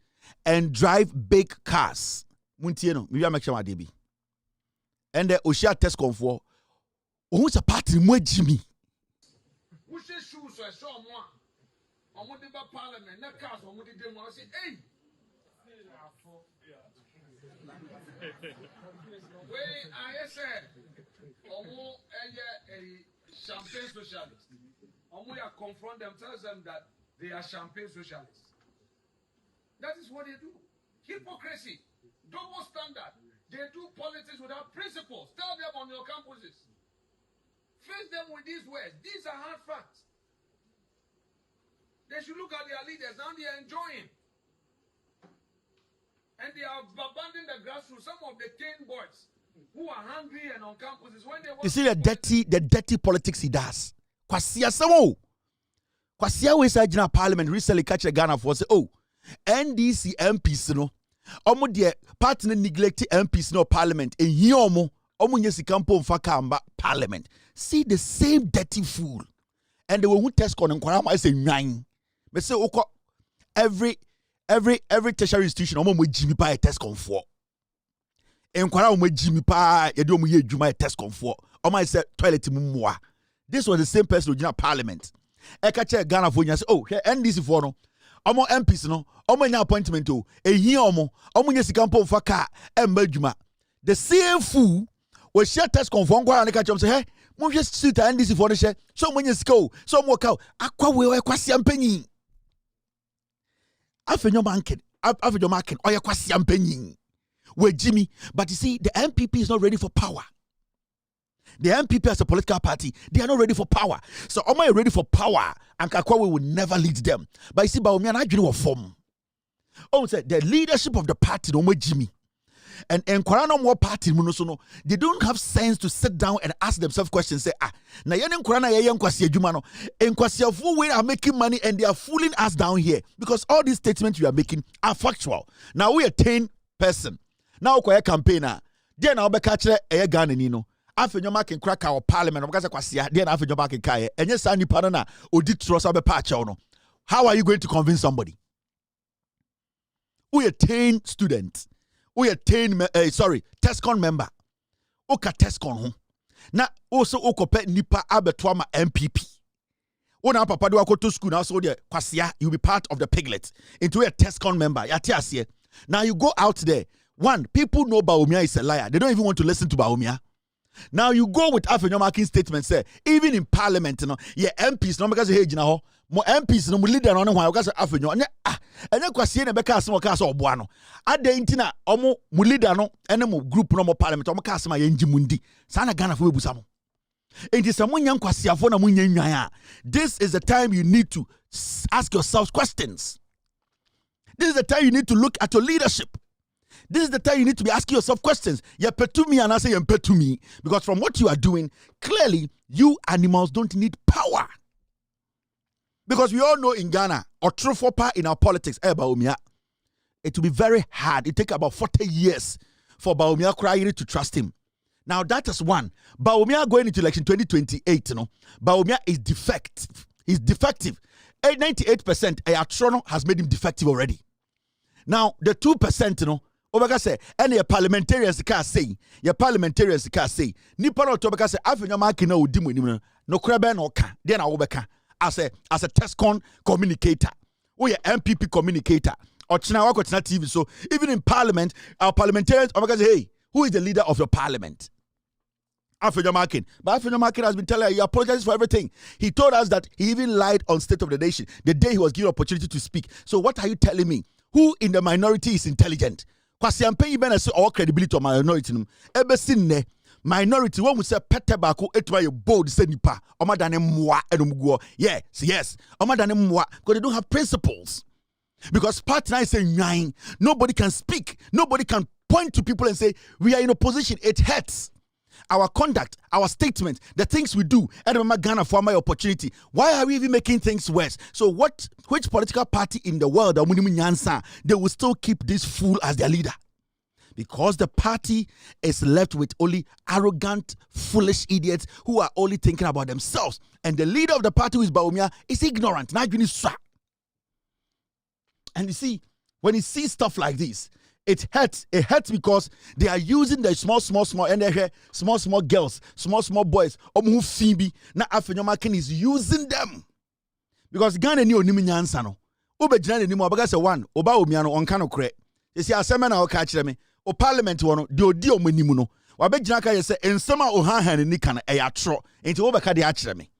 and drive big cars. Muntieno, maybe I make sure my and the Oshia Tescon 4. Who's a party more Jimmy? Who's the shoes or someone? I'm going to the parliament, not cars, I'm going to them. I say, hey. Wait, I said, a champagne socialist. We are confront them, tell them that they are champagne socialists. That is what they do. Hypocrisy, double standard. They do politics without principles. Tell them on your campuses. Face them with these words. These are hard facts. They should look at their leaders. Now they are enjoying. And they have abandoned the grassroots. Some of the teen boys who are hungry and on campuses when they want. You see the dirty politics he does. Kwasia Samo. Kwasia we say in parliament recently catch a Ghana for say, oh, NDC MPs no. Omo de partner neglect MPs no parliament. And here omo nyesi kampo mfaka parliament. See the same dirty fool. And they will test on and I say nine. But say oko every tertiary institution omo Jimmy pa test con for. Enkwara omo Jimmy pa ye do omo ye adwuma test con for. Omo say toilet mumwa. This was the same person who parliament. Eka che Ghana for say oh here NDC for no. Omo MPs no omo nya appointment o. Ehia omo nyesi kampo mfaka emba adwuma. The same fool we share test con for nkwa na ka say hey mo just suit NDC for the share so mo nyesi ko so mo ka akwa we kwasi ampanyi. Afenyo market oye kwasi ampanyi. We Jimmy, but you see the MPP is not ready for power. The MPP as a political party, they are not ready for power. So am I ready for power? And Kakwawe will never lead them. But you see, Bawumia na jini wa form. Oh, say the leadership of the party no more Jimmy. And Nkwara more party munosono. They don't have sense to sit down and ask themselves questions. Say na yen Nkwara na yen kwasi adwuma no. Nkwasi afu we are making money and they are fooling us down here because all these statements you are making are factual. Now we attain person. Now we campaigner. Then now be catch a Ghana ni no. Afenyo ma ken kraka o parliament o kasa kwase then afenyo ma ken kai enye sa nipa no na odi trust be patch no. How are you going to convince somebody? We attain student. We attain TESCON member. Oka TESCON ho. Na also okope nipa abetwa ma MPP. Ona papa do akoto school now so there kwase you be part of the piglet into a TESCON member. Yati ase. Now you go out there. One, people know Bawumia is a liar. They don't even want to listen to Bawumia. Now you go with Afenyo marking statement say even in parliament no yeah MPs no because hey gina ho mo MPs no mo leader no ho because Afenyo anya kwasie na beka asem ka so oboa no ade ntina omo mo leader no ene mo group no mo parliament omo ka asem ayenji mundi sa na Ghana fo ebusa mo enti se mo nya kwasiafo na mo nya nwan a this is the time you need to ask yourselves questions. This is the time you need to look at your leadership. This is the time you need to be asking yourself questions. You pay to me and I say you pay to me. Because from what you are doing, clearly, you animals don't need power. Because we all know in Ghana, or truthful power in our politics, Bawumia, it will be very hard. It takes about 40 years for Bawumia crying to trust him. Now that is one. Bawumia going into election 2028, you know, Bawumia is defective. He's defective. 98% Atrono has made him defective already. Now, the 2%, you know, Obaka say, and your parliamentarians can say, Nippon Obaka say, Afenyo Makina Udimu, no crab no can, then I Obaka, as a TESCON communicator, or your MPP communicator, or Chinawako TV. So even in parliament, our parliamentarians, Obaka say, hey, who is the leader of your parliament? Afenyo Makin. But Afenyo Makin has been telling us he apologizes for everything. He told us that he even lied on State of the Nation the day he was given opportunity to speak. So what are you telling me? Who in the minority is intelligent? Kwasi ampe ibena say all credibility of minority num. Ebe sinne minority when we say pete bako etwa ye bold say nipa. Oma dane mwa enumguo. Yes. Oma dane mwa because they don't have principles. Because partner is saying nine. Nobody can speak. Nobody can point to people and say, we are in opposition. It hurts. Our conduct, our statement, the things we do, and remember Ghana for my opportunity. Why are we even making things worse? So which political party in the world, they will still keep this fool as their leader? Because the party is left with only arrogant, foolish idiots who are only thinking about themselves. And the leader of the party, who is Bawumia, is ignorant. And you see, when you see stuff like this, it hurts. It hurts because they are using the small, and they small girls, small boys. Phoebe, na Afenyomakin is using them. Because Ghana ni onimi nyansa no. Ube jina ni mo abaga se one. Oba omiano onkano kre. Yesi asema na oka chire me. O parliament wono de odi omanimu no. Wabe jina ka yese ensema ohanhan ni kana eya tro. Enti wo beka de a chire me.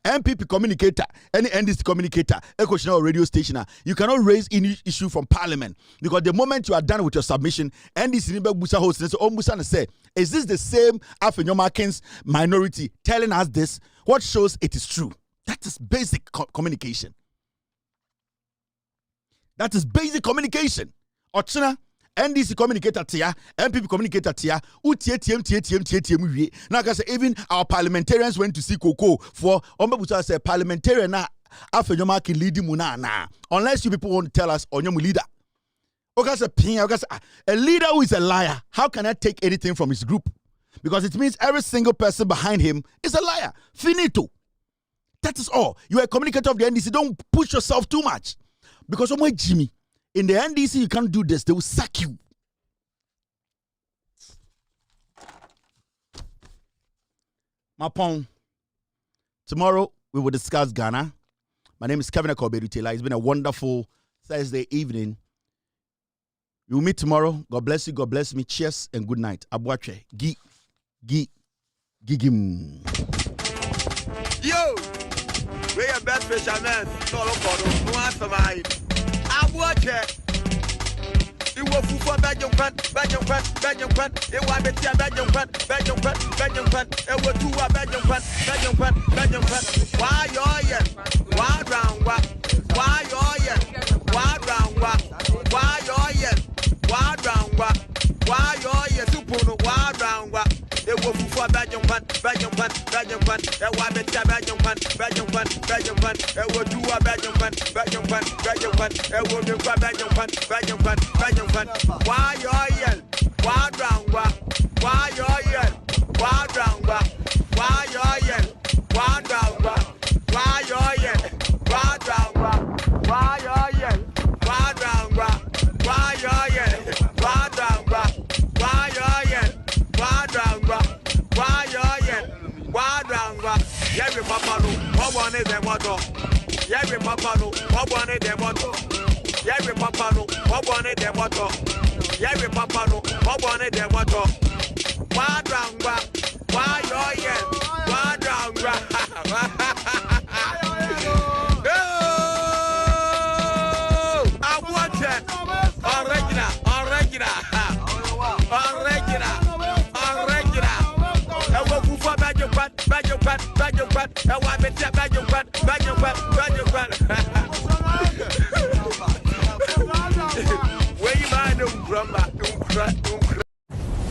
MPP communicator, any NDC communicator, a radio station, you cannot raise any issue from parliament because the moment you are done with your submission, NDC Busa host and so say, is this the same Afenyomakin's minority telling us this? What shows it is true? That is basic communication. That is basic communication. Ochina, NDC communicator tia, MPP communicator tia, TM. Now, because even our parliamentarians went to see Coco for Ombabusa say parliamentarian na Afenyomakin leading muna. Unless you people want to tell us on your leader. A leader who is a liar, how can I take anything from his group? Because it means every single person behind him is a liar. Finito. That is all. You are a communicator of the NDC. Don't push yourself too much. Because Jimmy. In the NDC, you can't do this. They will sack you. Mapong. Tomorrow, we will discuss Ghana. My name is Kevin Akoberutela. It's been a wonderful Thursday evening. We will meet tomorrow. God bless you. God bless me. Cheers and good night. Abuache. Gigim. Yo! We are best fishermen. No answer mine. Abuache. You will for Belgium, Belgium, it was a Belgium, it was two Belgium, why you're yet? Why round what? Why you're yet? Why round what? Why you're yet? Why round what? Why you're yet? Super, why round what? It was for Belgium, it was a Belgium, it was two Belgium, why you're yet? Why round what? Why you're yet? Why round what? Why you're yet? Why round what? Why you're yet? Why round what? Why you're yet? Why round what? Why you're yet? Why round what? Why you're yet? Why round what? Why you're yet? Why round what? Yeah, we papa no. What one is the motto? Yeah, we papa no. What one is the motto? Yeah, we papa no. What one is the motto? Yeah, we papa no. What one is the motto? Why round what? Why you're yet? Why round what? I want it. Original. Where you mind?